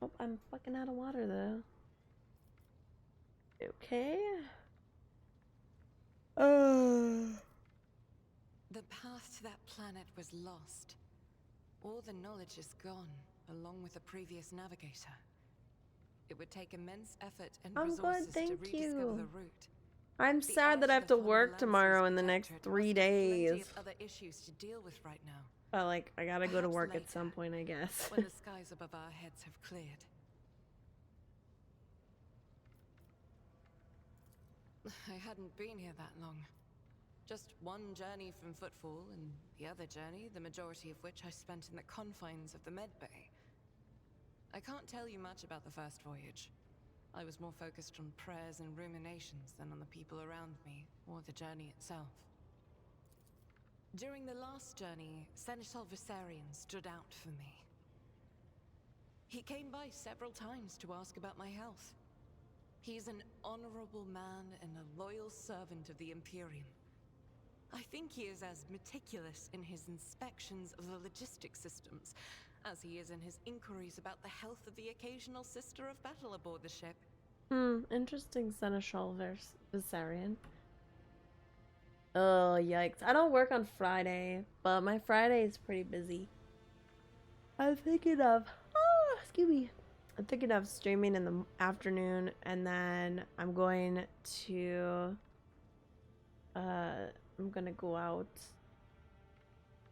Oh, I'm fucking out of water though. Okay. The path to that planet was lost. All the knowledge is gone, along with the previous navigator. It would take immense effort and resources to rediscover the route. I'm sad that I have to work tomorrow in the next 3 days. Plenty of other issues to deal with right now. But like, I gotta go to work Perhaps at some point, I guess. when the skies above our heads have cleared. I hadn't been here that long. Just one journey from Footfall, and the other journey, the majority of which I spent in the confines of the Medbay. I can't tell you much about the first voyage. I was more focused on prayers and ruminations than on the people around me, or the journey itself. During the last journey, Seneschal Viserion stood out for me. He came by several times to ask about my health. He's an honorable man and a loyal servant of the Imperium. I think he is as meticulous in his inspections of the logistic systems as he is in his inquiries about the health of the occasional sister of battle aboard the ship. Interesting, Seneschal Viserion. Oh, yikes. I don't work on Friday, but my Friday is pretty busy. I'm thinking of, I'm thinking of streaming in the afternoon, and then I'm going to, I'm gonna go out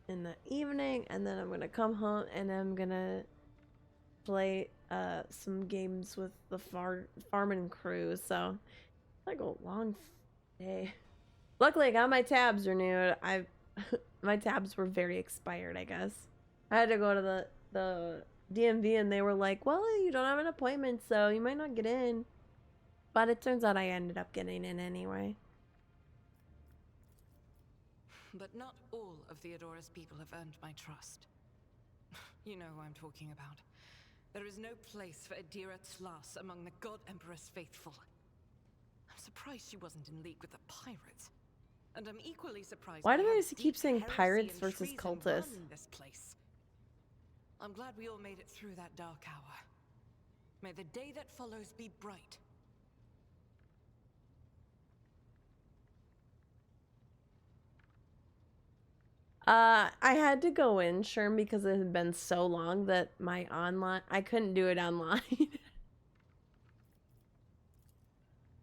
in the evening, and then I'm gonna come home and I'm gonna play some games with the farming crew. So like a long day. Luckily I got my tabs renewed. My tabs were very expired, I guess. I had to go to the DMV and they were like, well, you don't have an appointment, so you might not get in. But it turns out I ended up getting in anyway. But not all of Theodora's people have earned my trust. You know who I'm talking about. There is no place for Adira Tlas among the God Emperor's faithful. I'm surprised she wasn't in league with the pirates. And I'm equally surprised. Why do by how I keep deep saying heresy pirates and versus treason cultists? run this place. I'm glad we all made it through that dark hour. May the day that follows be bright. I had to go in, Sherm, because it had been so long that I couldn't do it online.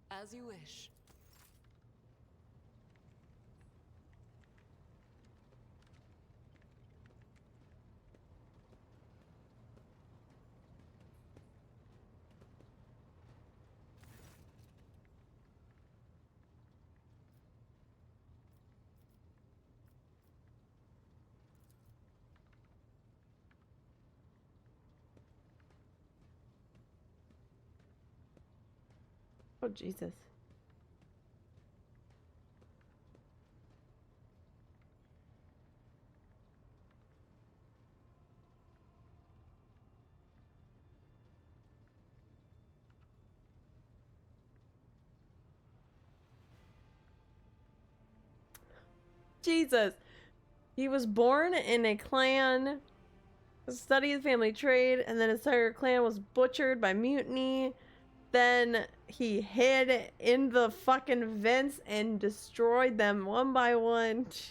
As you wish. Oh, Jesus. Jesus. He was born in a clan, studied family trade, and then his entire clan was butchered by mutiny. Then he hid in the fucking vents and destroyed them one by one. Jesus.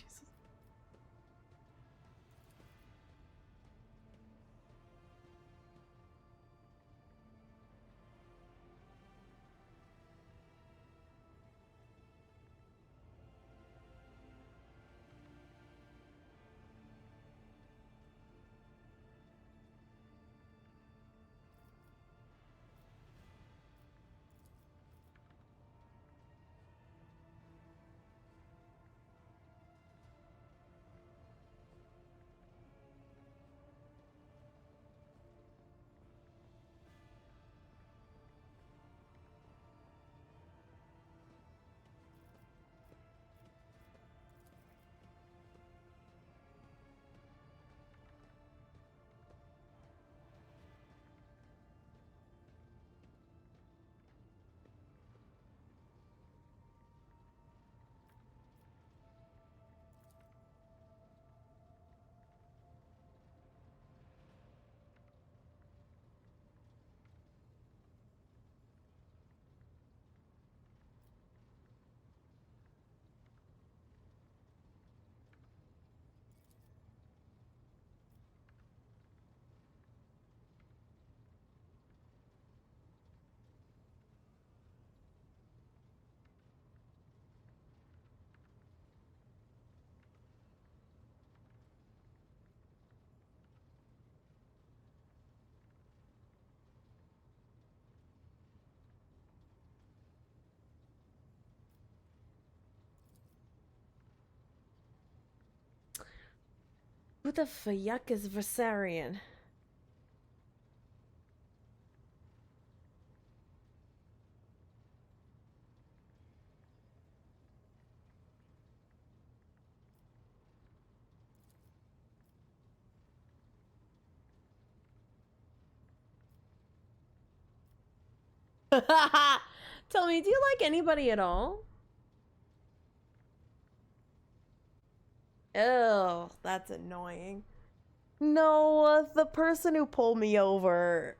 Who the fuck is Versarian? Tell me, do you like anybody at all? Oh, that's annoying. No, the person who pulled me over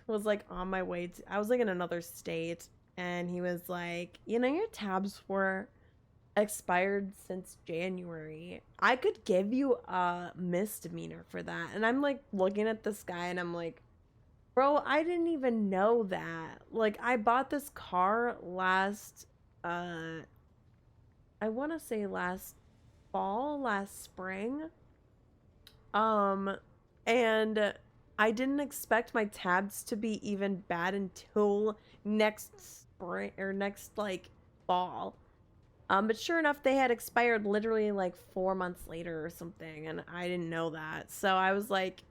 was like on my way to, I was like in another state, and he was like, you know, your tabs were expired since January. I could give you a misdemeanor for that. And I'm like looking at this guy and I'm like, bro, I didn't even know that. Like, I bought this car last, I want to say last fall, last spring. And I didn't expect my tabs to be even bad until next spring or next like fall. But sure enough, they had expired literally like 4 months later or something, and I didn't know that. So I was like,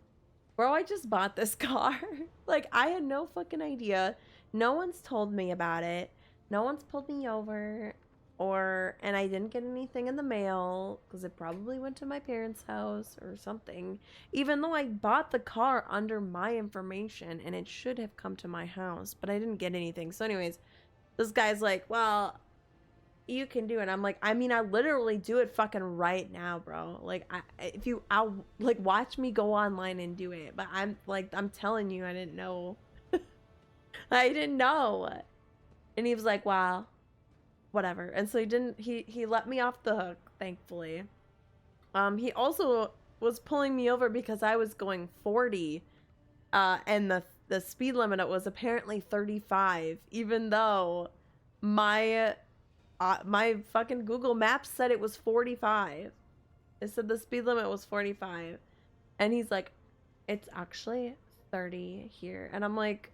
bro, I just bought this car. Like, I had no fucking idea. No one's told me about it. No one's pulled me over. And I didn't get anything in the mail because it probably went to my parents' house or something. Even though I bought the car under my information and it should have come to my house, but I didn't get anything. So anyways, this guy's like, well, you can do it. I'm like, I mean, I literally do it fucking right now, bro. Like, I'll like watch me go online and do it. But I'm telling you, I didn't know. I didn't know. And he was like, wow, whatever. And so he let me off the hook, thankfully. He also was pulling me over because I was going 40. And the speed limit was apparently 35, even though my fucking Google Maps said it was 45. It said the speed limit was 45. And he's like, it's actually 30 here. And I'm like,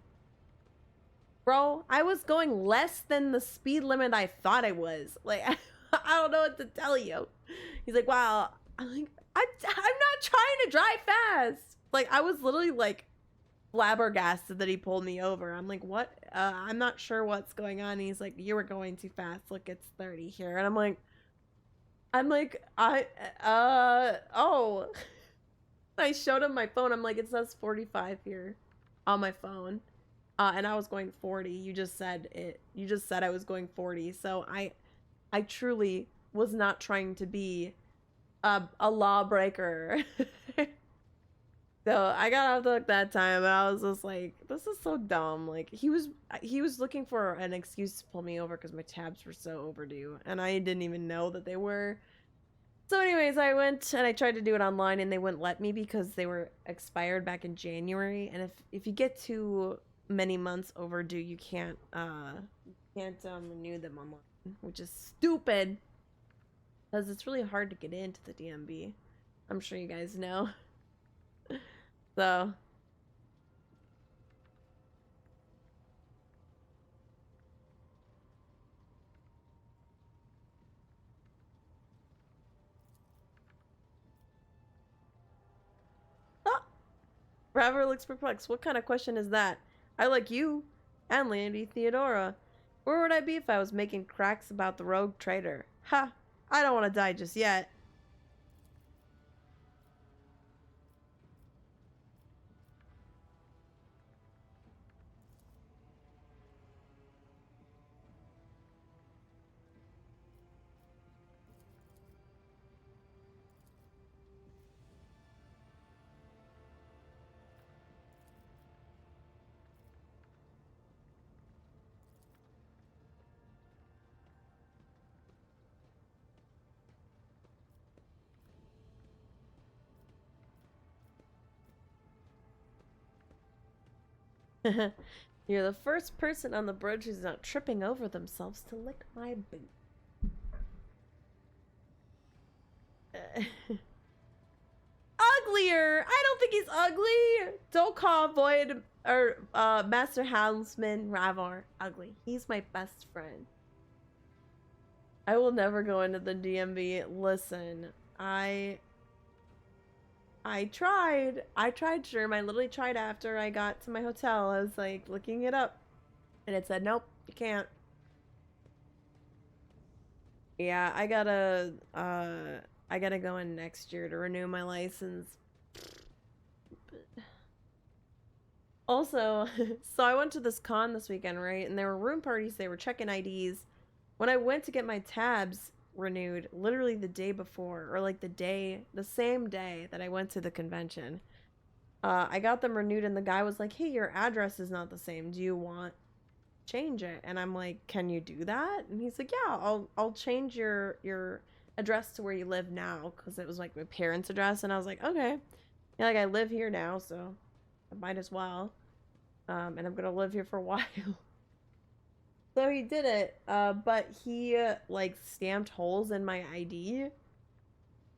bro, I was going less than the speed limit I thought I was. Like, I don't know what to tell you. He's like, wow. I'm like, I'm not trying to drive fast. Like, I was literally like flabbergasted that he pulled me over. I'm like, what? I'm not sure what's going on. And he's like, you were going too fast. Look, it's 30 here. And I'm like, oh. I showed him my phone. I'm like, it says 45 here on my phone. And I was going 40. You just said I was going 40. So I truly was not trying to be a lawbreaker. So I got off the hook that time, and I was just like, this is so dumb. Like, he was looking for an excuse to pull me over because my tabs were so overdue, and I didn't even know that they were. So anyways, I went and I tried to do it online, and they wouldn't let me because they were expired back in January. And if you get too many months overdue, you can't renew them online, which is stupid because it's really hard to get into the DMV. I'm sure you guys know. So Raver looks perplexed. What kind of question is that? I like you and Lady Theodora. Where would I be if I was making cracks about the rogue trader? Ha! I don't want to die just yet. You're the first person on the bridge who's not tripping over themselves to lick my boot. Uglier! I don't think he's ugly! Don't call Void or Master Houndsman Ravor ugly. He's my best friend. I will never go into the DMV. Listen, I tried, Sherm. I literally tried after I got to my hotel. I was like looking it up and it said, nope, you can't. Yeah, I gotta go in next year to renew my license. Also, so I went to this con this weekend, right? And there were room parties. They were checking IDs. When I went to get my tabs renewed, literally the day before, or like the same day that I went to the convention, I got them renewed, and the guy was like, hey, your address is not the same. Do you want to change it? And I'm like, can you do that? And he's like, yeah, I'll change your address to where you live now, because it was like my parents' address. And I was like, okay. Yeah, like I live here now, so I might as well. And I'm gonna live here for a while. So he did it, but he like stamped holes in my ID.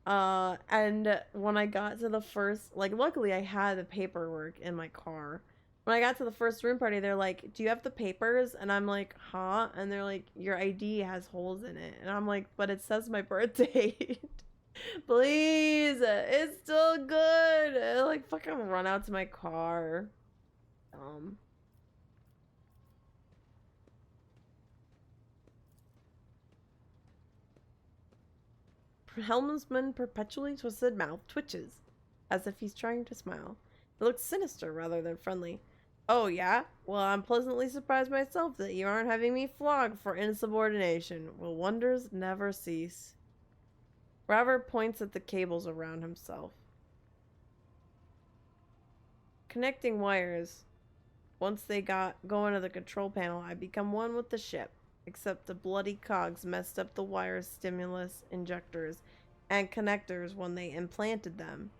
And when I got to the first, like, luckily I had the paperwork in my car. When I got to the first room party, they're like, "Do you have the papers?" And I'm like, "Huh?" And they're like, "Your ID has holes in it." And I'm like, "But it says my birth date." Please, it's still good. Like, fucking run out to my car. Helmsman perpetually twisted mouth twitches, as if he's trying to smile. It looks sinister rather than friendly. Oh, yeah? Well, I'm pleasantly surprised myself that you aren't having me flogged for insubordination. Will wonders never cease? Robert points at the cables around himself. Connecting wires. Once they go into the control panel, I become one with the ship. Except the bloody cogs messed up the wires, stimulus injectors, and connectors when they implanted them.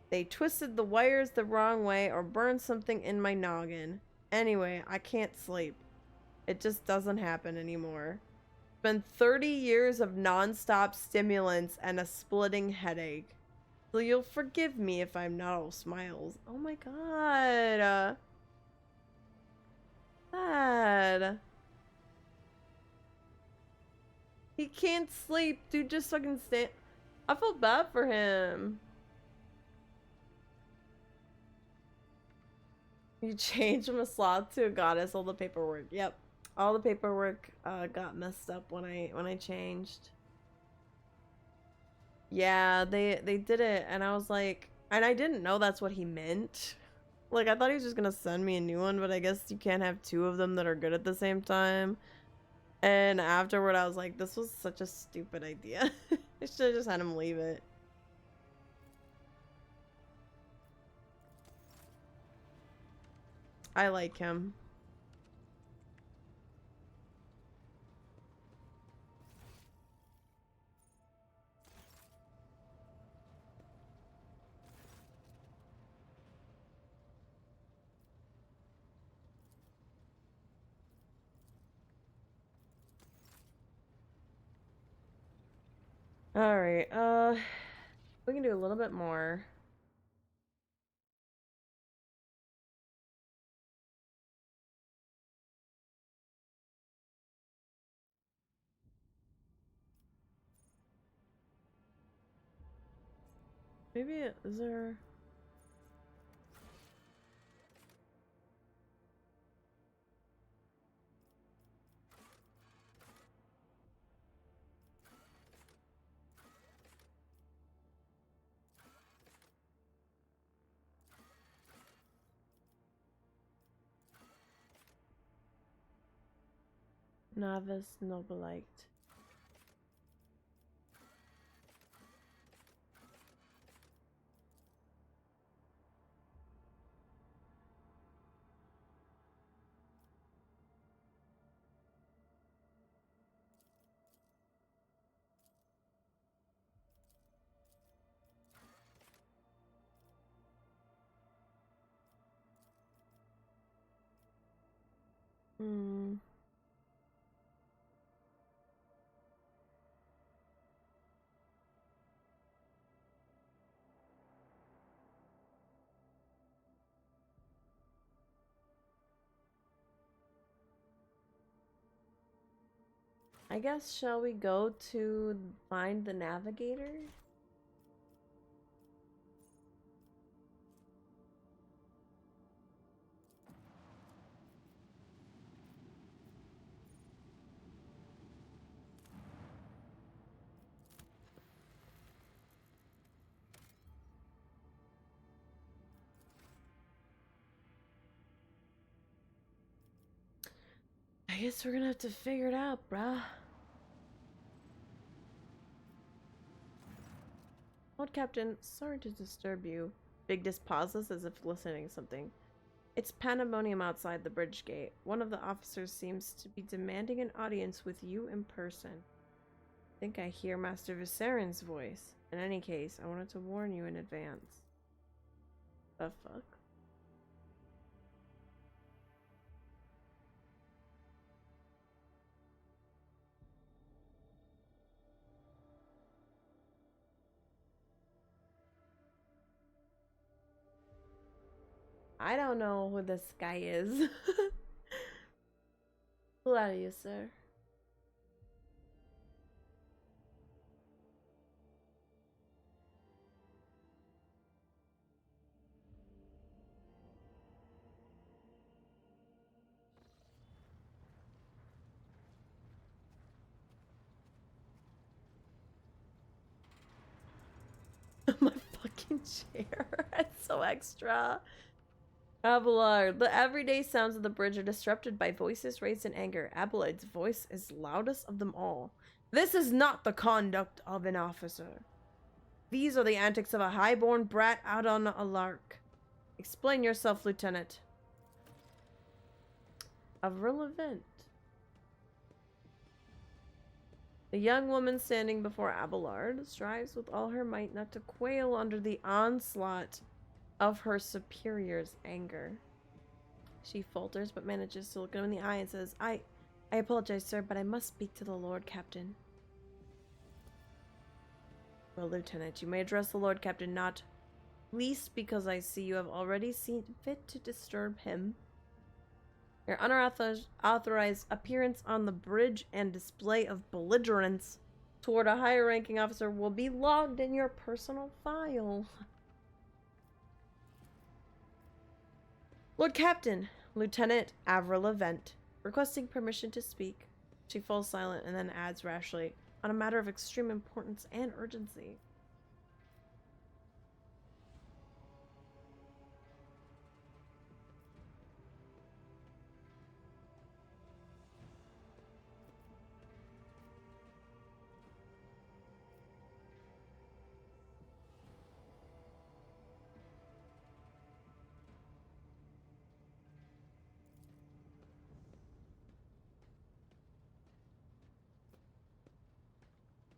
They twisted the wires the wrong way or burned something in my noggin. Anyway, I can't sleep. It just doesn't happen anymore. It's been 30 years of non-stop stimulants and a splitting headache. So you'll forgive me if I'm not all smiles. Oh my god. Sad. He can't sleep. Dude, just fucking stand. I feel bad for him. You changed from a sloth to a goddess. All the paperwork. Yep. All the paperwork got messed up when I changed. Yeah, they did it, and I was like, and I didn't know that's what he meant. Like, I thought he was just gonna send me a new one, but I guess you can't have two of them that are good at the same time. And afterward, I was like, this was such a stupid idea. I should have just had him leave it. I like him. Alright, we can do a little bit more. Maybe, is there... Novice Nobilite. Hmm. I guess, shall we go to find the navigator? I guess we're gonna have to figure it out, bruh. Old Captain, sorry to disturb you. Bigdis pauses as if listening to something. It's pandemonium outside the bridge gate. One of the officers seems to be demanding an audience with you in person. I think I hear Master Viserin's voice. In any case, I wanted to warn you in advance. The fuck? I don't know who this guy is. Who are you, sir? My fucking chair. It's so extra. Abelard. The everyday sounds of the bridge are disrupted by voices raised in anger. Abelard's voice is loudest of them all. This is not the conduct of an officer. These are the antics of a highborn brat out on a lark. Explain yourself, Lieutenant. Avril event. The young woman standing before Abelard strives with all her might not to quail under the onslaught of her superior's anger. She falters but manages to look him in the eye and says, I apologize, sir, but I must speak to the Lord Captain. Well, Lieutenant, you may address the Lord Captain, not least because I see you have already seen fit to disturb him. Your unauthorized appearance on the bridge and display of belligerence toward a higher ranking officer will be logged in your personal file. Lord Captain, Lieutenant Avril Event, requesting permission to speak. She falls silent and then adds rashly, on a matter of extreme importance and urgency.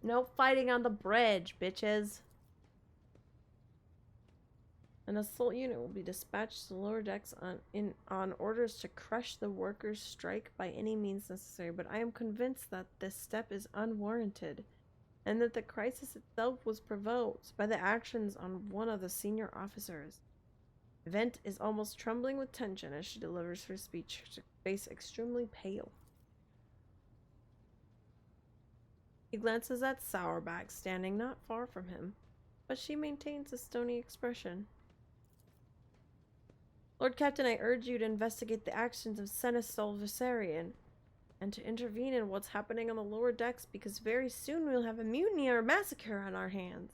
No fighting on the bridge, bitches. An assault unit will be dispatched to the lower decks on orders to crush the workers' strike by any means necessary, but I am convinced that this step is unwarranted, and that the crisis itself was provoked by the actions on one of the senior officers. Event is almost trembling with tension as she delivers her speech, her face extremely pale. He glances at Sourback, standing not far from him, but she maintains a stony expression. Lord Captain, I urge you to investigate the actions of Seneschal Viserion, and to intervene in what's happening on the lower decks, because very soon we'll have a mutiny or a massacre on our hands.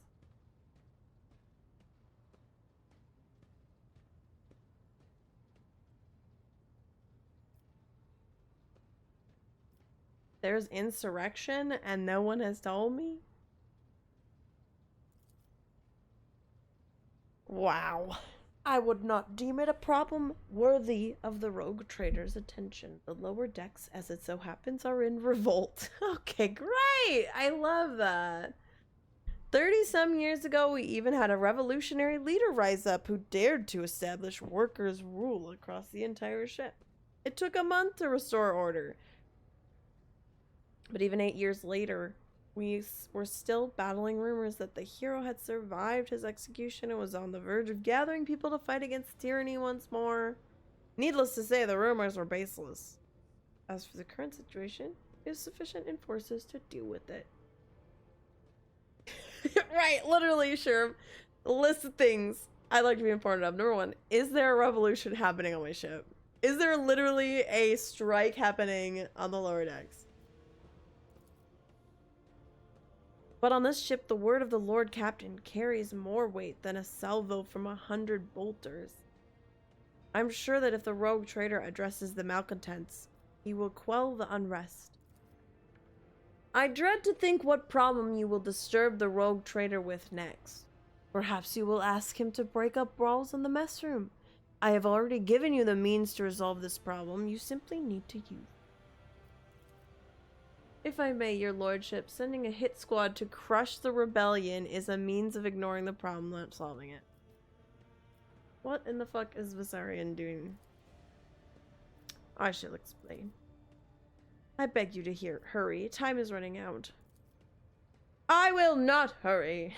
There's insurrection and no one has told me? Wow. I would not deem it a problem worthy of the rogue trader's attention. The lower decks, as it so happens, are in revolt. Okay, great! I love that. 30-some years ago, we even had a revolutionary leader rise up who dared to establish workers' rule across the entire ship. It took a month to restore order. But even 8 years later, we were still battling rumors that the hero had survived his execution and was on the verge of gathering people to fight against tyranny once more. Needless to say, the rumors were baseless. As for the current situation, we have sufficient enforcers to deal with it. Right, literally, sure. A list of things I'd like to be informed of. Number 1, is there a revolution happening on my ship? Is there literally a strike happening on the lower decks? But on this ship, the word of the Lord Captain carries more weight than a salvo from 100 bolters. I'm sure that if the rogue trader addresses the malcontents, he will quell the unrest. I dread to think what problem you will disturb the rogue trader with next. Perhaps you will ask him to break up brawls in the mess room. I have already given you the means to resolve this problem. You simply need to use. If I may, your lordship, sending a hit squad to crush the rebellion is a means of ignoring the problem, not solving it. What in the fuck is Viserion doing? I shall explain. I beg you to hurry. Time is running out. I will not hurry.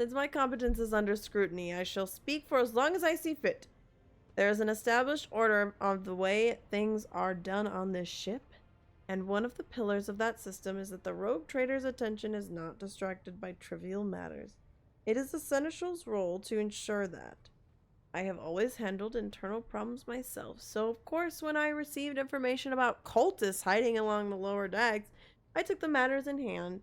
Since my competence is under scrutiny, I shall speak for as long as I see fit. There is an established order of the way things are done on this ship, and one of the pillars of that system is that the rogue trader's attention is not distracted by trivial matters. It is the Seneschal's role to ensure that. I have always handled internal problems myself, so of course when I received information about cultists hiding along the lower decks, I took the matters in hand.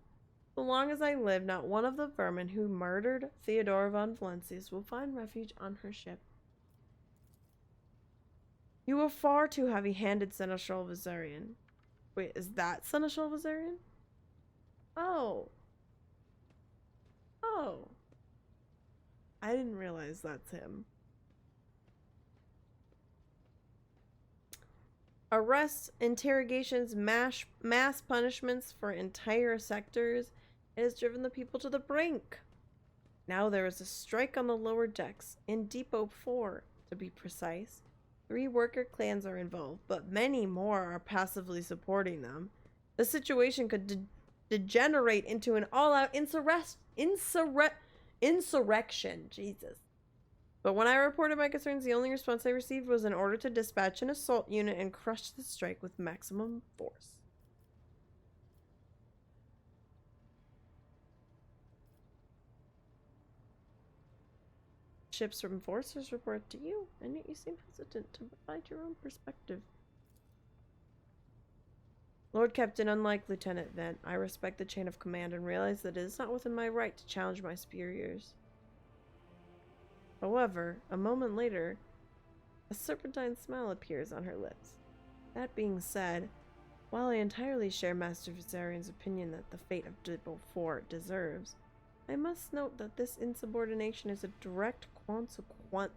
So long as I live, not one of the vermin who murdered Theodora von Valencius will find refuge on her ship. You were far too heavy-handed, Seneschal Viserion. Wait, is that Seneschal Viserion? Oh. Oh. I didn't realize that's him. Arrests, interrogations, mass punishments for entire sectors. It has driven the people to the brink. Now there is a strike on the lower decks, in Depot 4, to be precise. 3 worker clans are involved, but many more are passively supporting them. The situation could degenerate into an all-out insurrection. Jesus. But when I reported my concerns, the only response I received was an order to dispatch an assault unit and crush the strike with maximum force. Ship's enforcers report to you, and yet you seem hesitant to provide your own perspective. Lord Captain, unlike Lieutenant Vent, I respect the chain of command and realize that it is not within my right to challenge my superiors. However, a moment later, a serpentine smile appears on her lips. That being said, while I entirely share Master Viserion's opinion that the fate of Depot 4 deserves, I must note that this insubordination is a direct consequence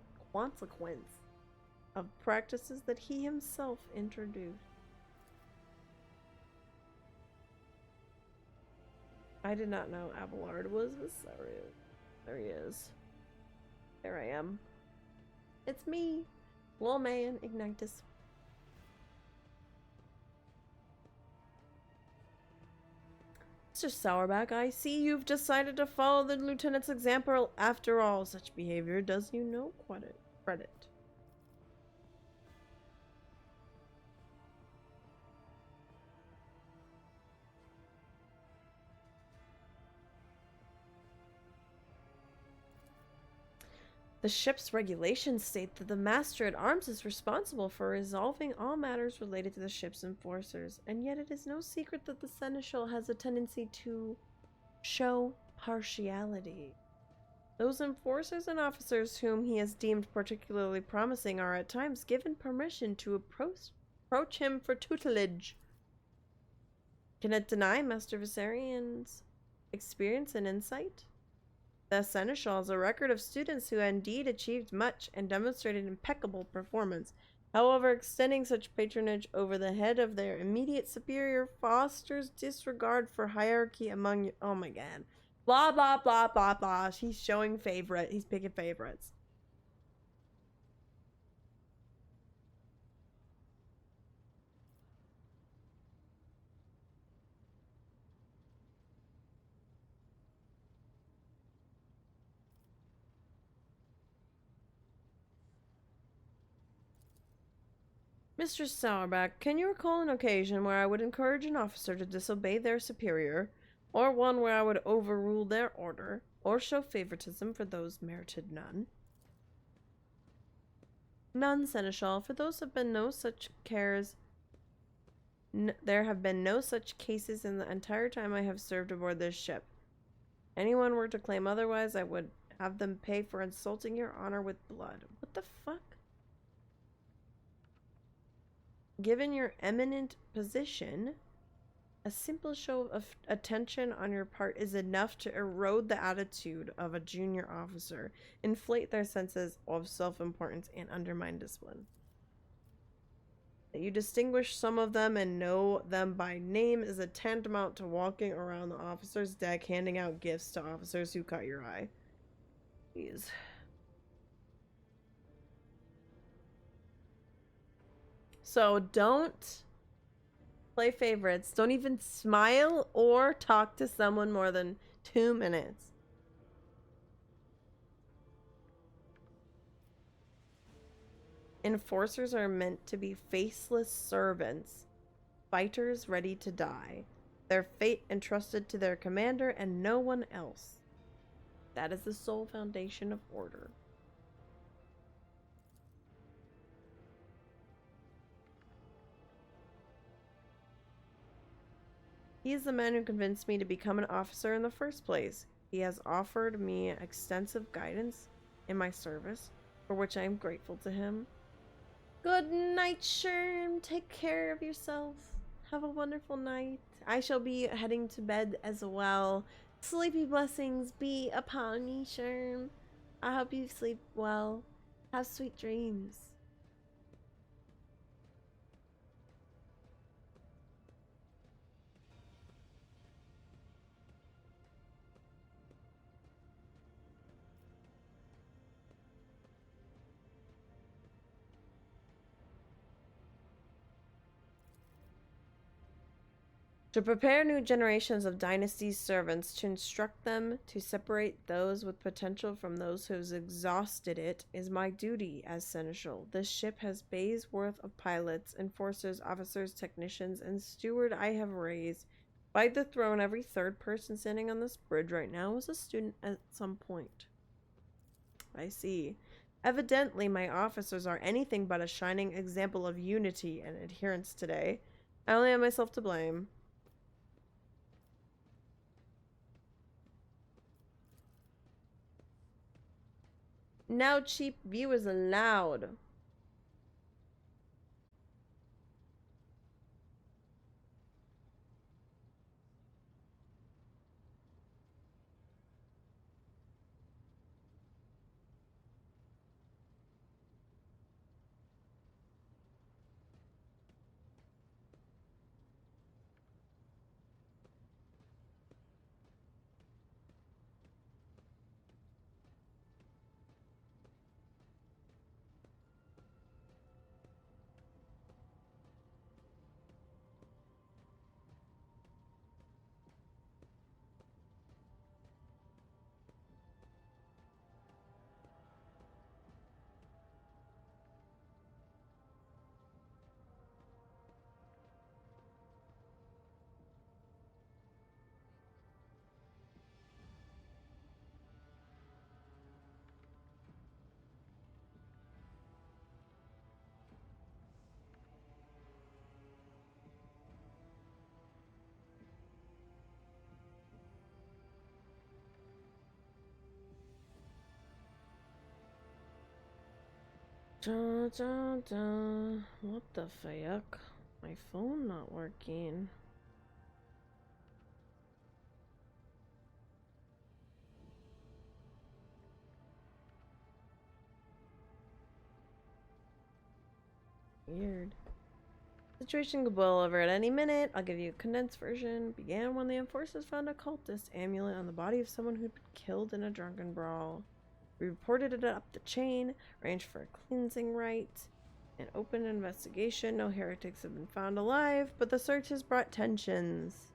of practices that he himself introduced. I did not know Abelard was Viserion. There he is. There I am. It's me, little man, Ignitus. Mr. Sourback, I see you've decided to follow the lieutenant's example. After all, such behavior does you no credit. The ship's regulations state that the Master-at-Arms is responsible for resolving all matters related to the ship's enforcers, and yet it is no secret that the Seneschal has a tendency to show partiality. Those enforcers and officers whom he has deemed particularly promising are at times given permission to approach him for tutelage. Can it deny Master Viserion's experience and insight? The Seneschal has a record of students who indeed achieved much and demonstrated impeccable performance. However, extending such patronage over the head of their immediate superior fosters disregard for hierarchy among you. Oh my god. Blah, blah, blah, blah, blah. He's showing favorite. He's picking favorites. Mr. Sourback, can you recall an occasion where I would encourage an officer to disobey their superior, or one where I would overrule their order, or show favoritism for those merited none? None, Seneschal, for those have been no such cares. There have been no such cases in the entire time I have served aboard this ship. Anyone were to claim otherwise, I would have them pay for insulting your honor with blood. What the fuck? Given your eminent position, a simple show of attention on your part is enough to erode the attitude of a junior officer, inflate their senses of self-importance, and undermine discipline. That you distinguish some of them and know them by name is a tantamount to walking around the officer's deck handing out gifts to officers who caught your eye. Jeez. So don't play favorites. Don't even smile or talk to someone more than 2 minutes. Enforcers are meant to be faceless servants, fighters ready to die. Their fate entrusted to their commander and no one else. That is the sole foundation of order. He is the man who convinced me to become an officer in the first place. He has offered me extensive guidance in my service, for which I am grateful to him. Good night, Sherm. Take care of yourself. Have a wonderful night. I shall be heading to bed as well. Sleepy blessings be upon ye, Sherm. I hope you sleep well. Have sweet dreams. To prepare new generations of Dynasty's servants, to instruct them, to separate those with potential from those who have exhausted it, is my duty as Seneschal. This ship has bays worth of pilots, enforcers, officers, technicians, and steward I have raised. By the throne, every third person standing on this bridge right now was a student at some point. I see. Evidently, my officers are anything but a shining example of unity and adherence today. I only have myself to blame. Now cheap viewers allowed. Dun, dun, dun. What the fuck? My phone not working. Weird. Situation could boil over at any minute. I'll give you a condensed version. Began when the enforcers found a cultist amulet on the body of someone who'd been killed in a drunken brawl. We reported it up the chain, arranged for a cleansing rite, and opened an investigation. No heretics have been found alive, but the search has brought tensions.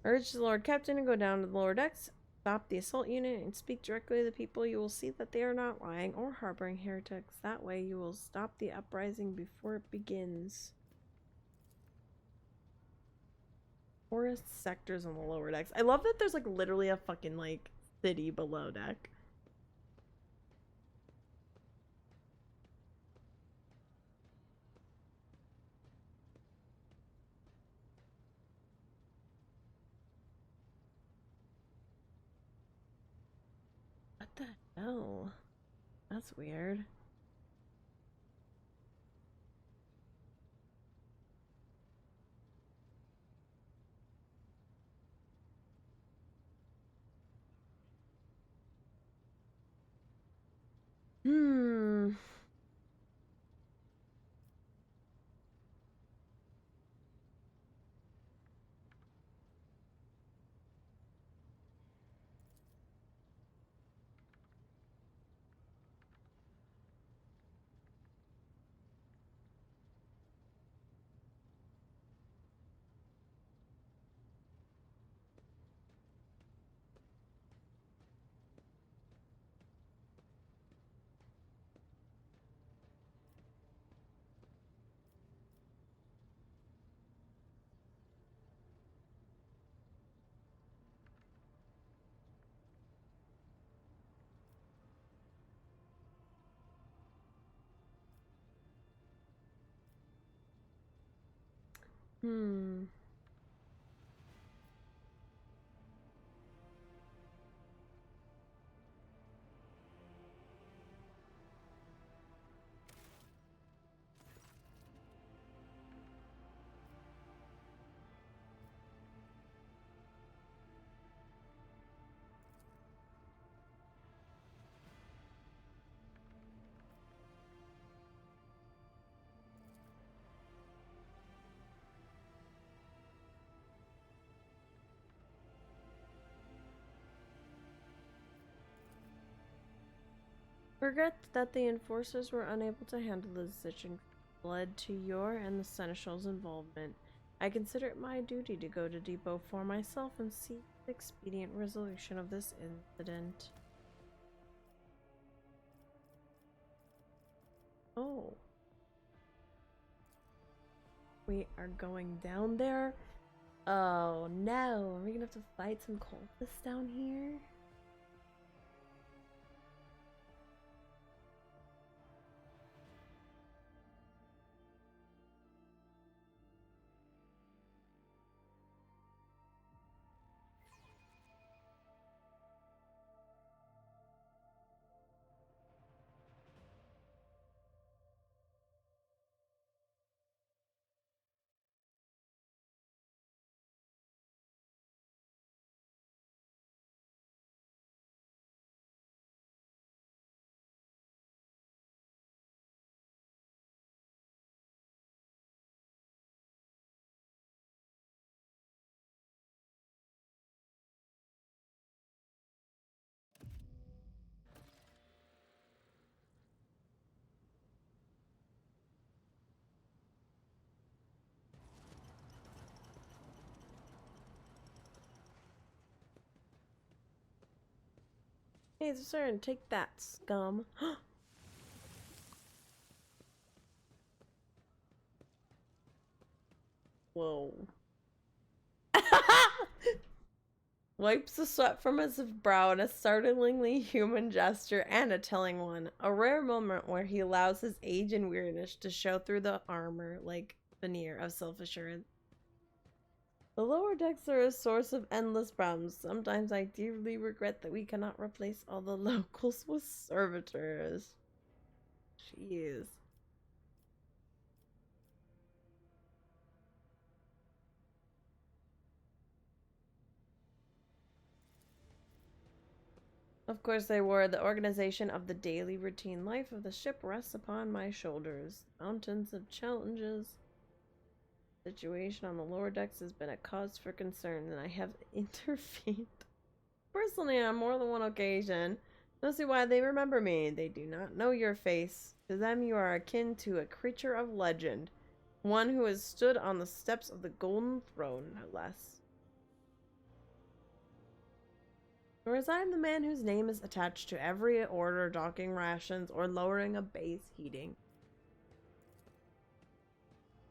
Urge the Lord Captain to go down to the lower decks, stop the assault unit, and speak directly to the people. You will see that they are not lying or harboring heretics. That way you will stop the uprising before it begins. Forest sectors on the lower decks. I love that there's like literally a fucking like city below deck. What the hell? That's weird. Hmm. Hmm. Regret that the enforcers were unable to handle the decision led to your and the Seneschal's involvement. I consider it my duty to go to Depot for myself and seek the expedient resolution of this incident. Oh. We are going down there? Oh no, are we gonna have to fight some cultists down here? Hey, sir, and take that, scum. Whoa. Wipes the sweat from his brow in a startlingly human gesture and a telling one. A rare moment where he allows his age and weirdness to show through the armor like veneer of self-assurance. The lower decks are a source of endless problems. Sometimes I deeply regret that we cannot replace all the locals with servitors. Jeez. Of course they were. The organization of the daily routine life of the ship rests upon my shoulders. Mountains of challenges. The situation on the lower decks has been a cause for concern, and I have intervened personally on more than one occasion. Don't see why they remember me. They do not know your face. To them you are akin to a creature of legend. One who has stood on the steps of the Golden Throne, no less. Whereas I am the man whose name is attached to every order docking rations or lowering a base heating.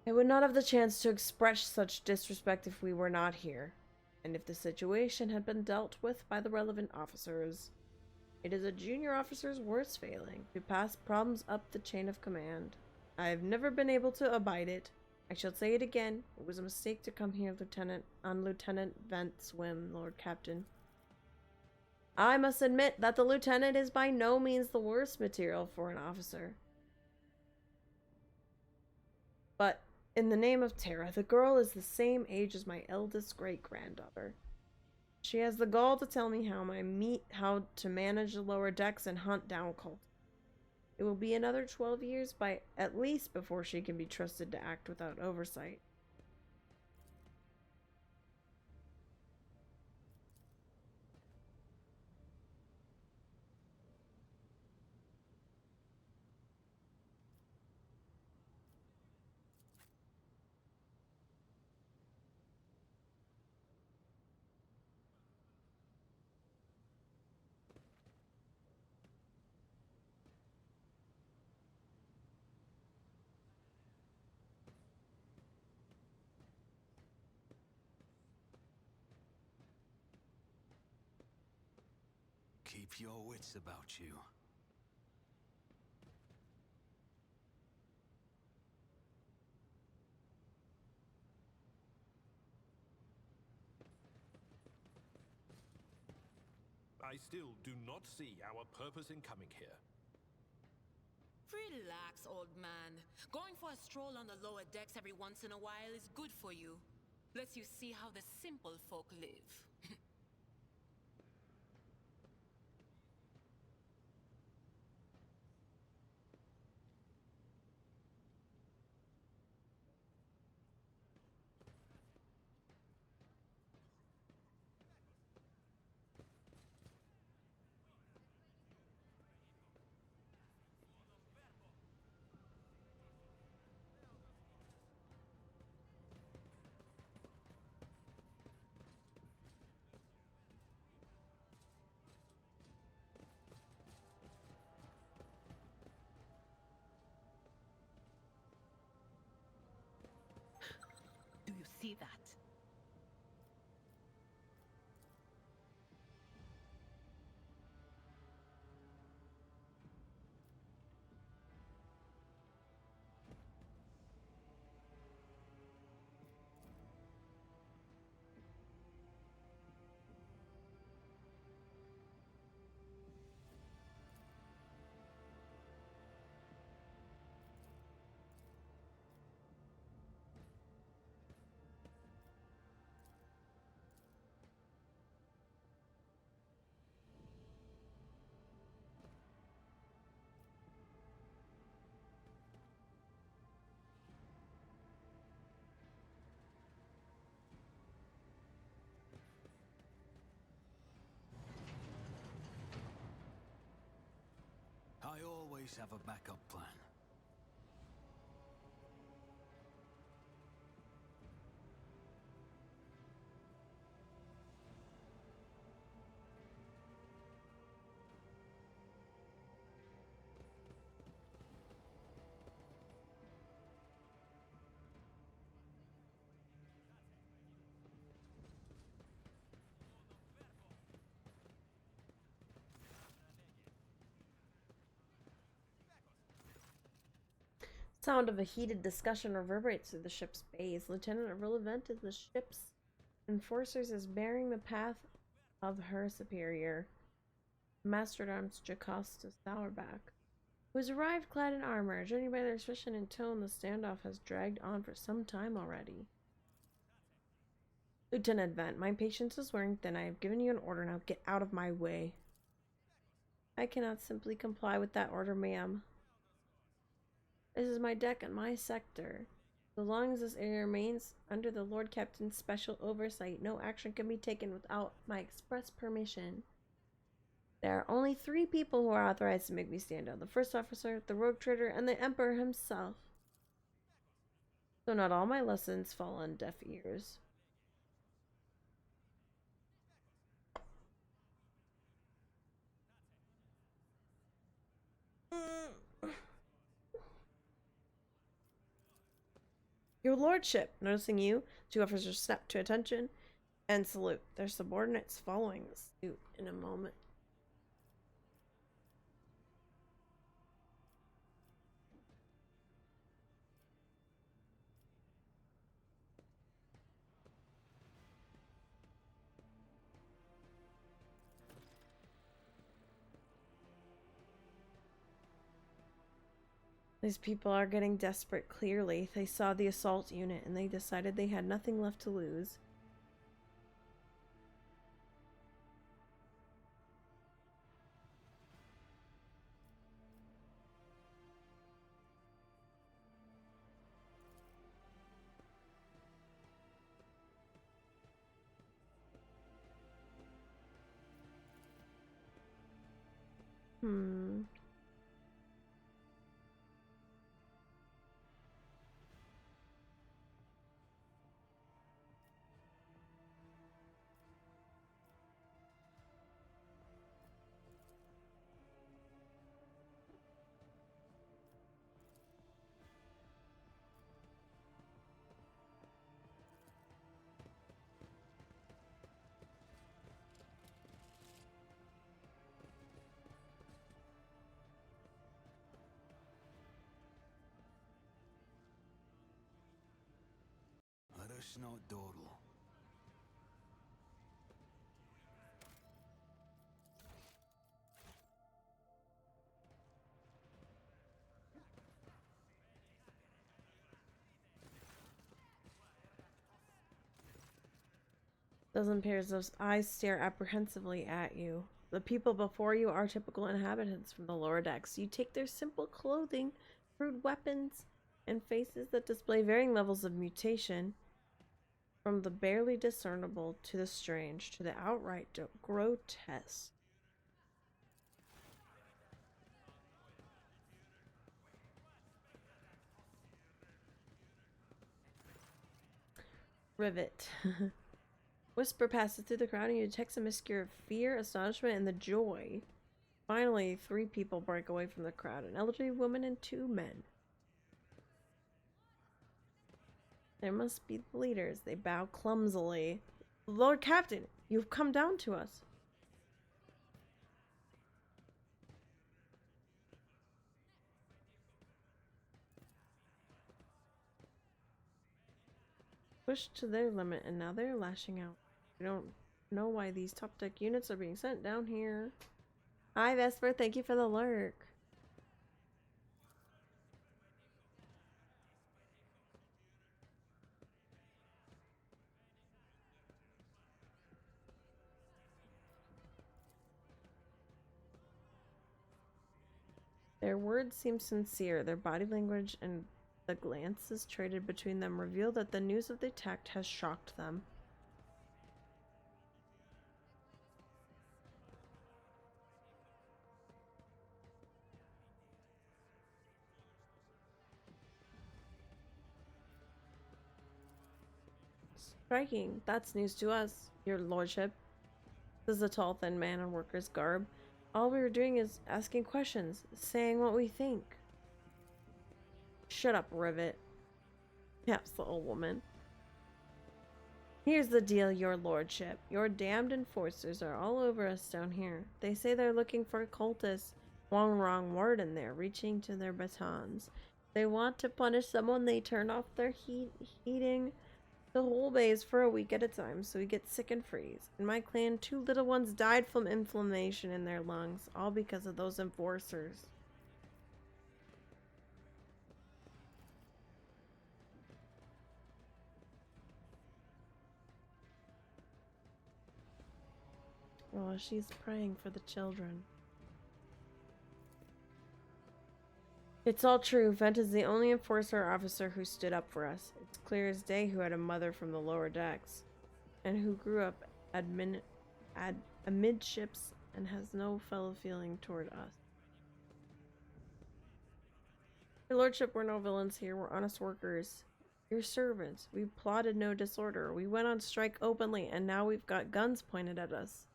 I would not have the chance to express such disrespect if we were not here, and if the situation had been dealt with by the relevant officers. It is a junior officer's worst failing to pass problems up the chain of command. I have never been able to abide it. I shall say it again. It was a mistake to come here, on Lieutenant Vent's whim, Lord Captain. I must admit that the lieutenant is by no means the worst material for an officer. But, in the name of Terra, the girl is the same age as my eldest great-granddaughter. She has the gall to tell me how to manage the lower decks and hunt down cultists. It will be another 12 years at least before she can be trusted to act without oversight. Keep your wits about you. I still do not see our purpose in coming here. Relax, old man. Going for a stroll on the lower decks every once in a while is good for you. Lets you see how the simple folk live. Do you see that? I always have a backup plan. Sound of a heated discussion reverberates through the ship's bays. Lieutenant Irrelevant of the ship's enforcers is bearing the path of her superior, Master-at-Arms Jocasta Sourback, who has arrived clad in armor. Judging by their expression and tone, the standoff has dragged on for some time already. Lieutenant Vent, my patience is wearing thin. I have given you an order, now get out of my way. I cannot simply comply with that order, ma'am. This is my deck and my sector. So long as this area remains under the Lord Captain's special oversight, no action can be taken without my express permission. There are only 3 people who are authorized to make me stand down: the first officer, the rogue trader, and the Emperor himself. So not all my lessons fall on deaf ears. Your lordship, noticing you, 2 officers snap to attention and salute, their subordinates following suit in a moment. These people are getting desperate, clearly. They saw the assault unit and they decided they had nothing left to lose. Let us not dawdle. Dozen pairs of eyes stare apprehensively at you. The people before you are typical inhabitants from the lower decks. You take their simple clothing, crude weapons, and faces that display varying levels of mutation, from the barely discernible to the strange to the outright grotesque. Rivet. Whisper passes through the crowd and you detect a mixture of fear, astonishment, and the joy. Finally, 3 people break away from the crowd, an elderly woman and 2 men. There must be the leaders. They bow clumsily. Lord Captain, you've come down to us. Pushed to their limit, and now they're lashing out. I don't know why these top tech units are being sent down here. Hi, Vesper. Thank you for the lurk. Their words seem sincere. Their body language and the glances traded between them reveal that the news of the attack has shocked them. Striking. That's news to us, your lordship. This is a tall, thin man in worker's garb. All we were doing is asking questions, saying what we think. Shut up, Rivet. Yaps the old woman. Here's the deal, your lordship. Your damned enforcers are all over us down here. They say they're looking for cultists. One wrong word and they're reaching to their batons. They want to punish someone, they turn off their heating the whole base for a week at a time, so we get sick and freeze. In my clan, 2 little ones died from inflammation in their lungs, all because of those enforcers. Oh, she's praying for the children. It's all true. Vent is the only enforcer officer who stood up for us. It's clear as day who had a mother from the lower decks, and who grew up amidships and has no fellow feeling toward us. Your lordship, we're no villains here. We're honest workers. Your servants. We plotted no disorder. We went on strike openly, and now we've got guns pointed at us.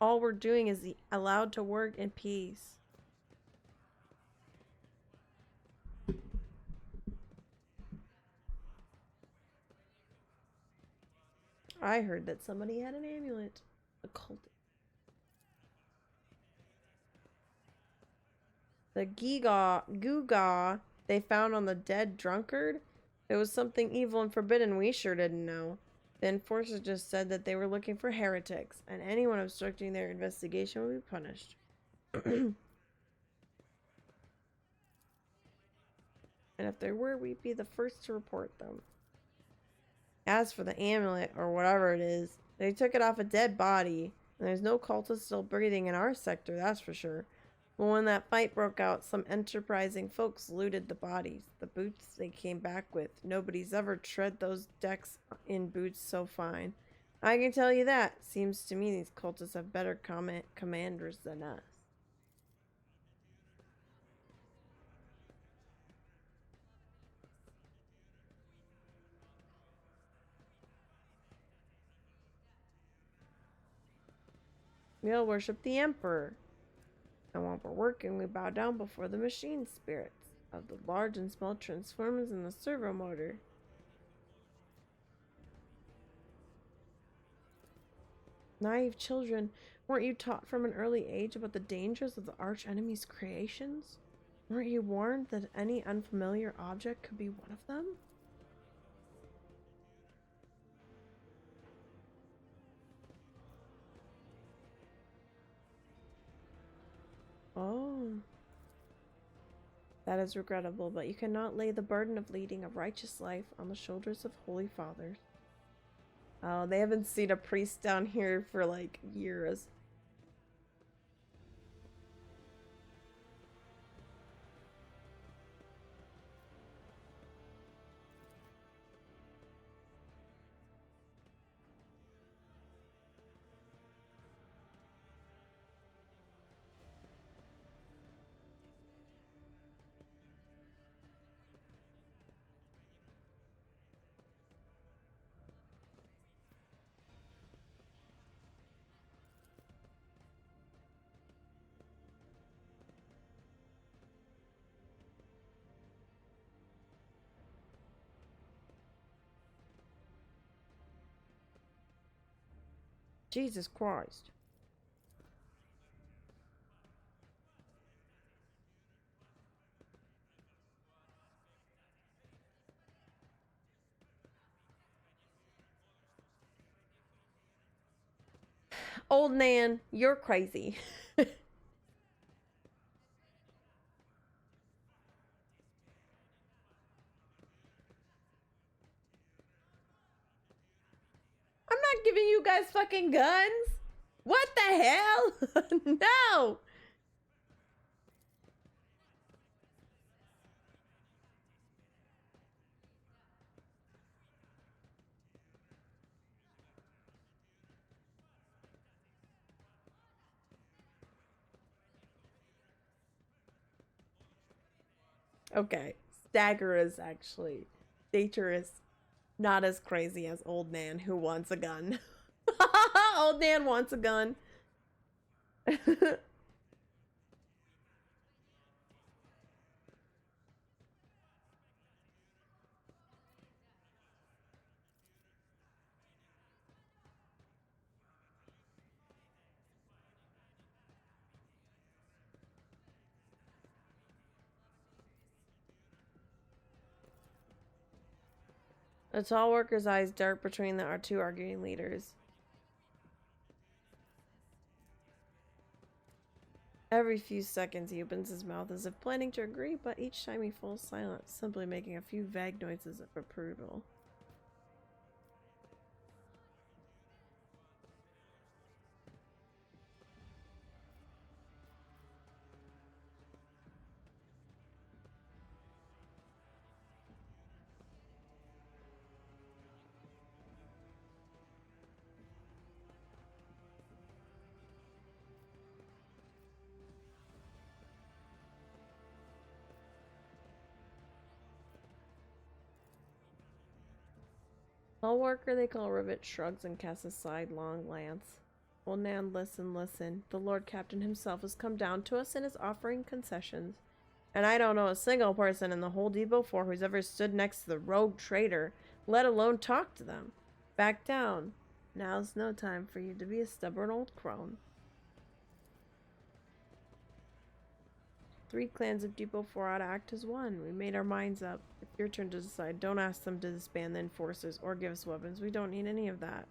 All we're doing is allowed to work in peace. I heard that somebody had an amulet. A cult. The Guga they found on the dead drunkard? It was something evil and forbidden. We sure didn't know. The enforcers just said that they were looking for heretics, and anyone obstructing their investigation would be punished. And if there were, we'd be the first to report them. As for the amulet, or whatever it is, they took it off a dead body, and there's no cultist still breathing in our sector, that's for sure. But when that fight broke out, some enterprising folks looted the bodies. The boots they came back with. Nobody's ever tread those decks in boots so fine. I can tell you that. Seems to me these cultists have better commanders than us. We all worship the Emperor. And while we're working, we bow down before the machine spirits of the large and small transformers in the servo motor. Naive children, weren't you taught from an early age about the dangers of the arch enemy's creations? Weren't you warned that any unfamiliar object could be one of them? Oh. That is regrettable, but you cannot lay the burden of leading a righteous life on the shoulders of holy fathers. Oh, they haven't seen a priest down here for like years. Jesus Christ. Old Nan, you're crazy. I'm not giving you guys fucking guns. What the hell? No. Okay. Stagger is actually dangerous. Not as crazy as Old Nan who wants a gun. Old Nan wants a gun. The tall worker's eyes dart between our two arguing leaders. Every few seconds he opens his mouth as if planning to agree, but each time he falls silent, simply making a few vague noises of approval. Tall worker they call Rivet shrugs and casts a sidelong glance. Old Nan, listen, listen. The Lord Captain himself has come down to us and is offering concessions. And I don't know a single person in the whole Depot 4 who's ever stood next to the rogue trader, let alone talk to them. Back down. Now's no time for you to be a stubborn old crone. 3 clans of Depot 4 ought to act as one. We made our minds up. It's your turn to decide. Don't ask them to disband the enforcers or give us weapons. We don't need any of that.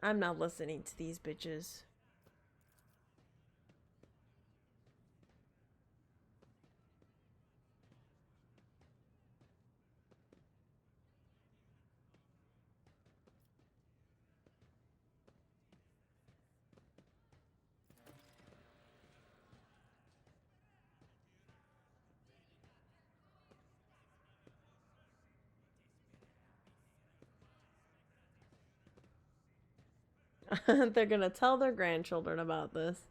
I'm not listening to these bitches. They're gonna tell their grandchildren about this.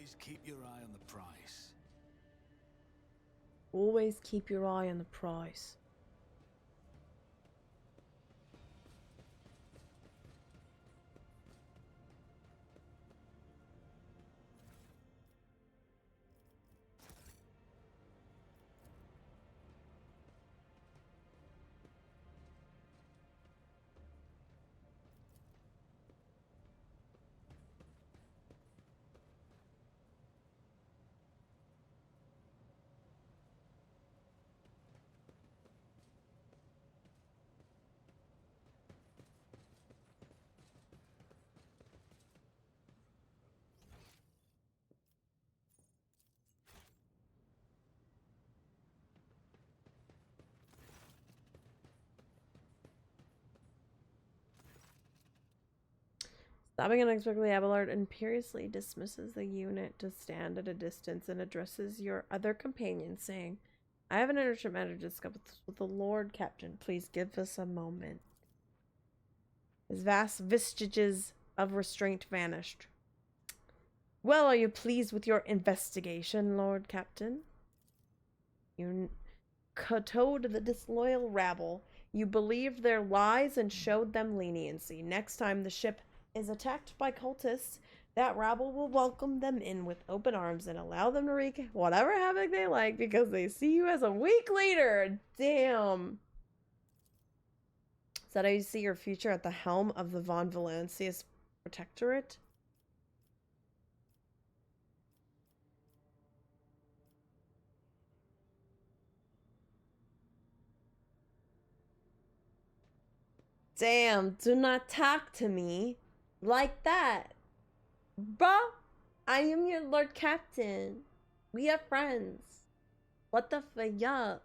Always keep your eye on the prize. Always keep your eye on the prize. Stopping unexpectedly, Abelard imperiously dismisses the unit to stand at a distance and addresses your other companion, saying, I have an urgent matter to discuss with the Lord Captain. Please give us a moment. His vast vestiges of restraint vanished. Well, are you pleased with your investigation, Lord Captain? You catoed the disloyal rabble. You believed their lies and showed them leniency. Next time the ship is attacked by cultists, that rabble will welcome them in with open arms and allow them to wreak whatever havoc they like because they see you as a weak leader. Damn. Is that how you see your future at the helm of the Von Valancius Protectorate? Damn, do not talk to me like that. Bruh, I am your Lord Captain. We are friends. What the yuck?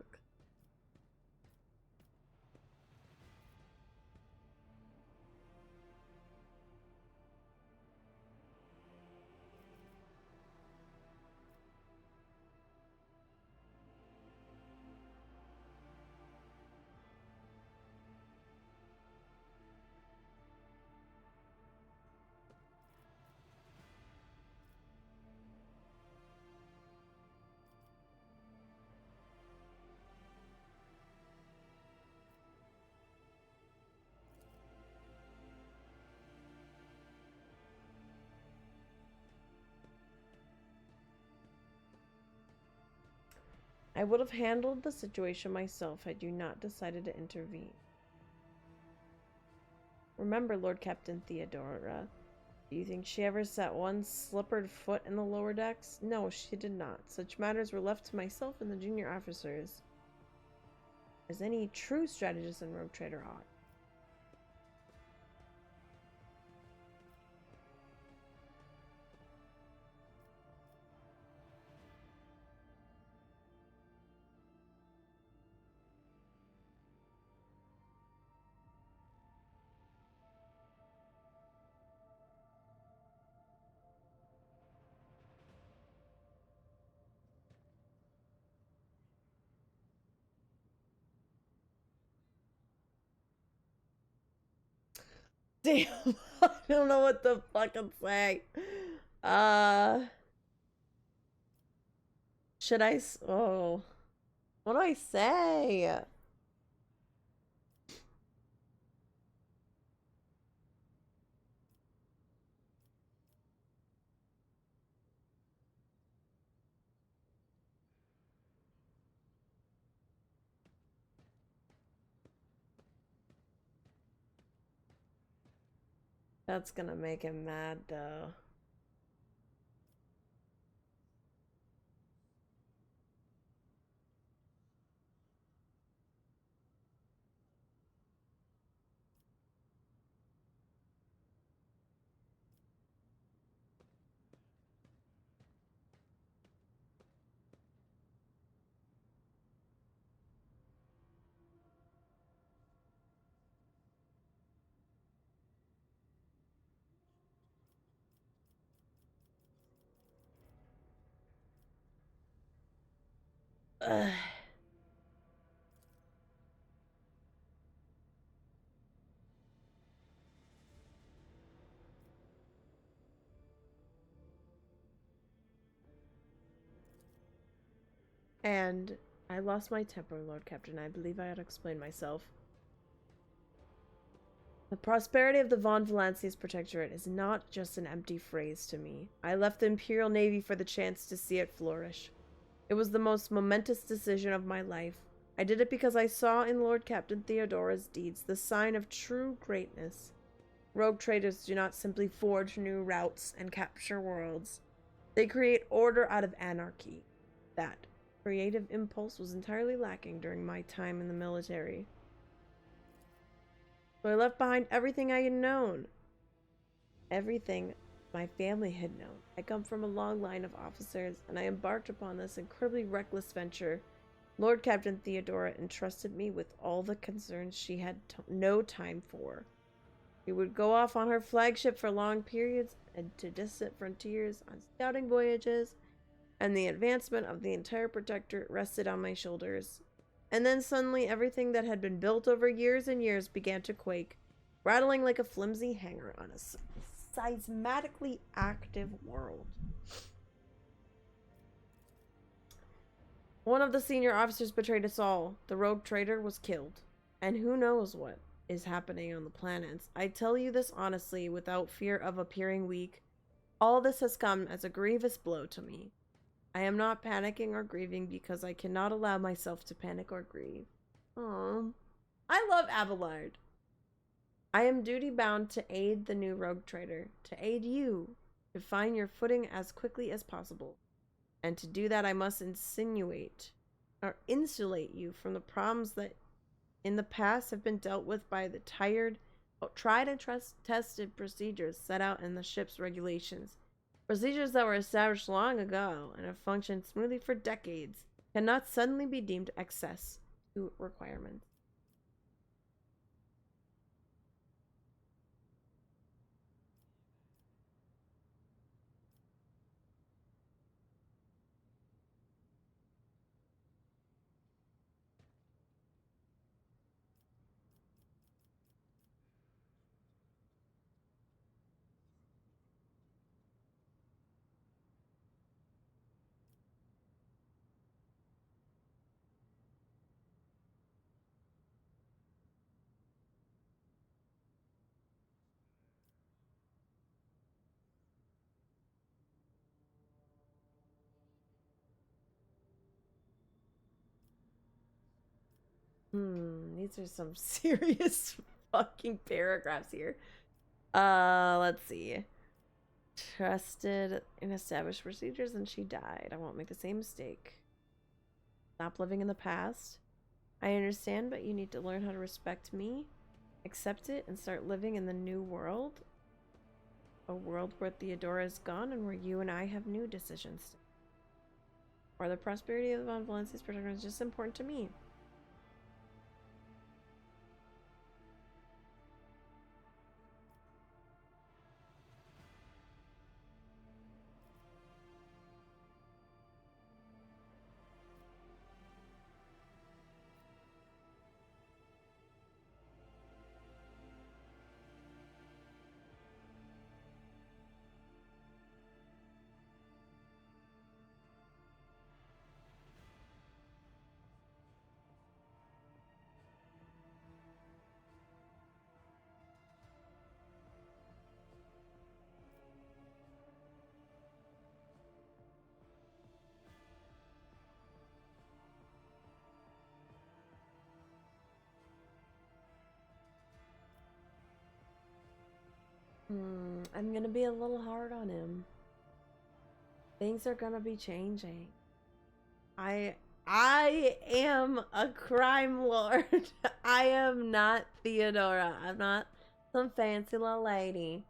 I would have handled the situation myself had you not decided to intervene. Remember, Lord Captain Theodora, do you think she ever set one slippered foot in the lower decks? No, she did not. Such matters were left to myself and the junior officers, as any true strategist and rogue trader ought. Damn, I don't know what to fucking say. Should I? Oh, what do I say? That's gonna make him mad, though. Ugh. And I lost my temper, Lord Captain. I believe I ought to explain myself. The prosperity of the Von Valancius Protectorate is not just an empty phrase to me. I left the Imperial Navy for the chance to see it flourish. It was the most momentous decision of my life. I did it because I saw in Lord Captain Theodora's deeds the sign of true greatness. Rogue traders do not simply forge new routes and capture worlds. They create order out of anarchy. That creative impulse was entirely lacking during my time in the military. So I left behind everything I had known. Everything my family had known. I come from a long line of officers, and I embarked upon this incredibly reckless venture. Lord Captain Theodora entrusted me with all the concerns she had no time for. She would go off on her flagship for long periods and to distant frontiers on scouting voyages, and the advancement of the entire Protectorate rested on my shoulders. And then suddenly everything that had been built over years and years began to quake, rattling like a flimsy hanger on a seismatically active world. One of the senior officers betrayed us all. The rogue trader was killed. And who knows what is happening on the planets. I tell you this honestly, without fear of appearing weak. All this has come as a grievous blow to me. I am not panicking or grieving because I cannot allow myself to panic or grieve. Aww. I love Abelard. I am duty-bound to aid the new rogue trader, to aid you, to find your footing as quickly as possible. And to do that, I must insulate you from the problems that in the past have been dealt with by the tried and tested procedures set out in the ship's regulations. Procedures that were established long ago and have functioned smoothly for decades cannot suddenly be deemed excess to requirements. These are some serious fucking paragraphs here. Let's see. Trusted in established procedures and she died. I won't make the same mistake. Stop living in the past. I understand, but you need to learn how to respect me, accept it, and start living in the new world. A world where Theodora is gone and where you and I have new decisions. Or the prosperity of the Von Valancius Protectorate is just important to me. I'm gonna be a little hard on him. Things are gonna be changing. I am a crime lord. I am not Theodora. I'm not some fancy little lady.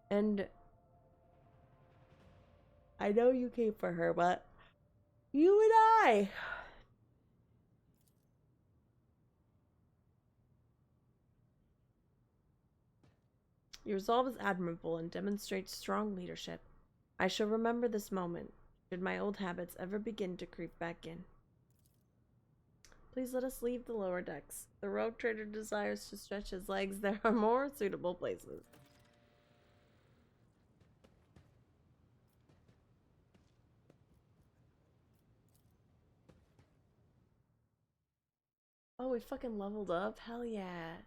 And I know you came for her, but you and I. Your resolve is admirable and demonstrates strong leadership. I shall remember this moment, should my old habits ever begin to creep back in. Please let us leave the lower decks. The rogue trader desires to stretch his legs. There are more suitable places. Oh, we fucking leveled up? Hell yeah.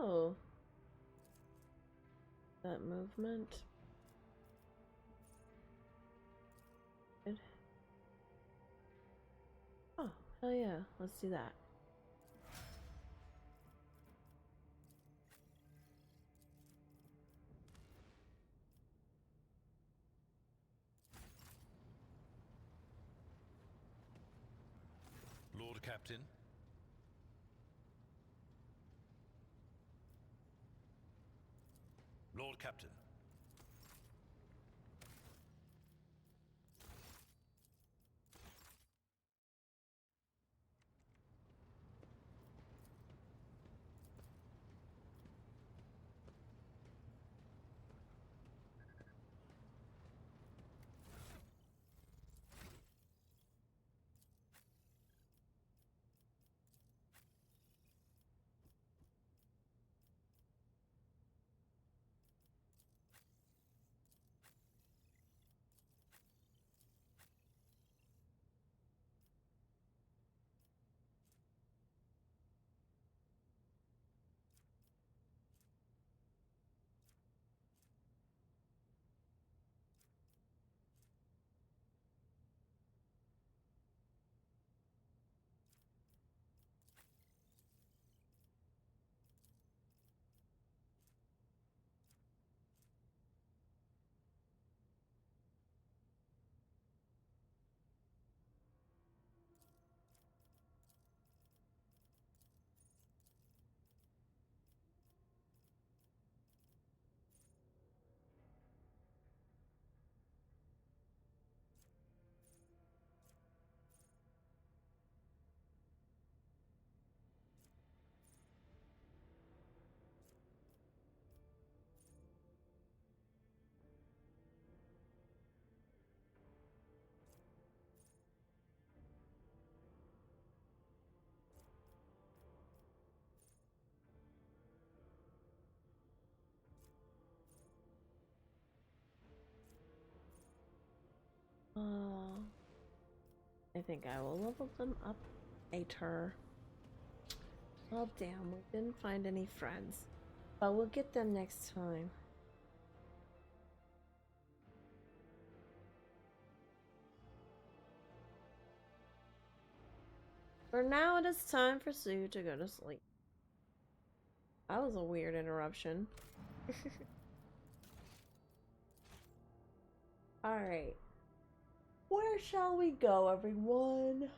Oh. That movement. Good. Oh, hell yeah. Let's do that. Lord Captain. Lord Captain. Oh. I think I will level them up later. Well, damn, we didn't find any friends. But we'll get them next time. For now, it is time for Sue to go to sleep. That was a weird interruption. Alright. Where shall we go, everyone?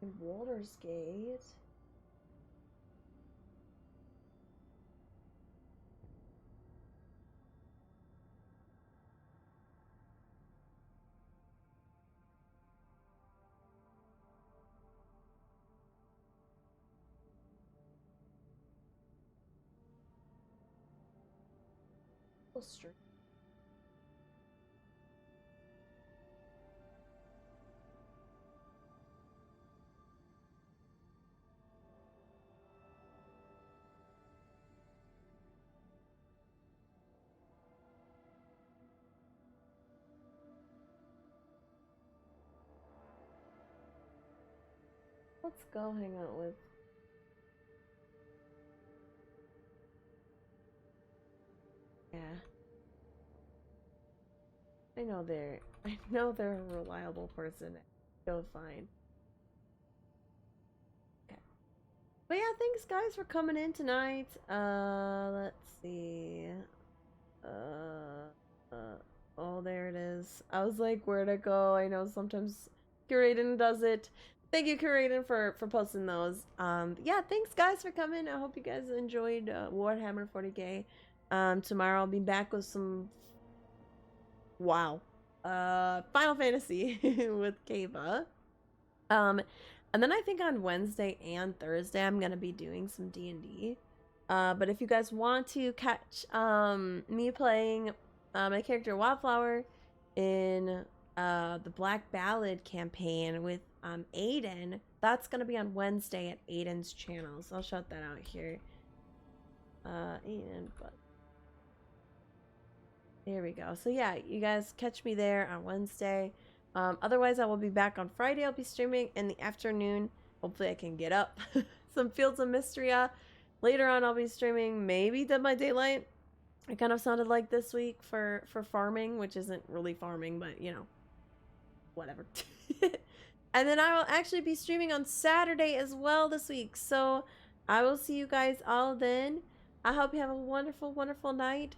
in Baldur's Gate. Street. Let's go hang out with. Yeah. I know they're a reliable person. Go fine. Okay. But yeah, thanks guys for coming in tonight. Let's see. Oh, there it is. I was like, where'd it go? I know sometimes Curaden does it. Thank you, Curaden, for posting those. Yeah, thanks guys for coming. I hope you guys enjoyed Warhammer 40k. Tomorrow I'll be back with some Final Fantasy with Kava. And then I think on Wednesday and Thursday I'm gonna be doing some D&D. But if you guys want to catch me playing my character Wildflower in the Black Ballad campaign with Aiden, that's gonna be on Wednesday at Aiden's channel. So I'll shout that out here. Aiden, but there we go. So yeah, you guys catch me there on Wednesday. Otherwise, I will be back on Friday. I'll be streaming in the afternoon. Hopefully I can get up. Some Fields of Mystria. Later on, I'll be streaming maybe Dead by Daylight. It kind of sounded like this week for farming, which isn't really farming, but you know, whatever. And then I will actually be streaming on Saturday as well this week. So I will see you guys all then. I hope you have a wonderful, wonderful night.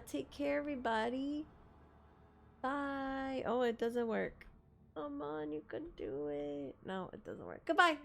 Take care, everybody. Bye. Oh, it doesn't work. Come on, you can do it. No, it doesn't work. Goodbye.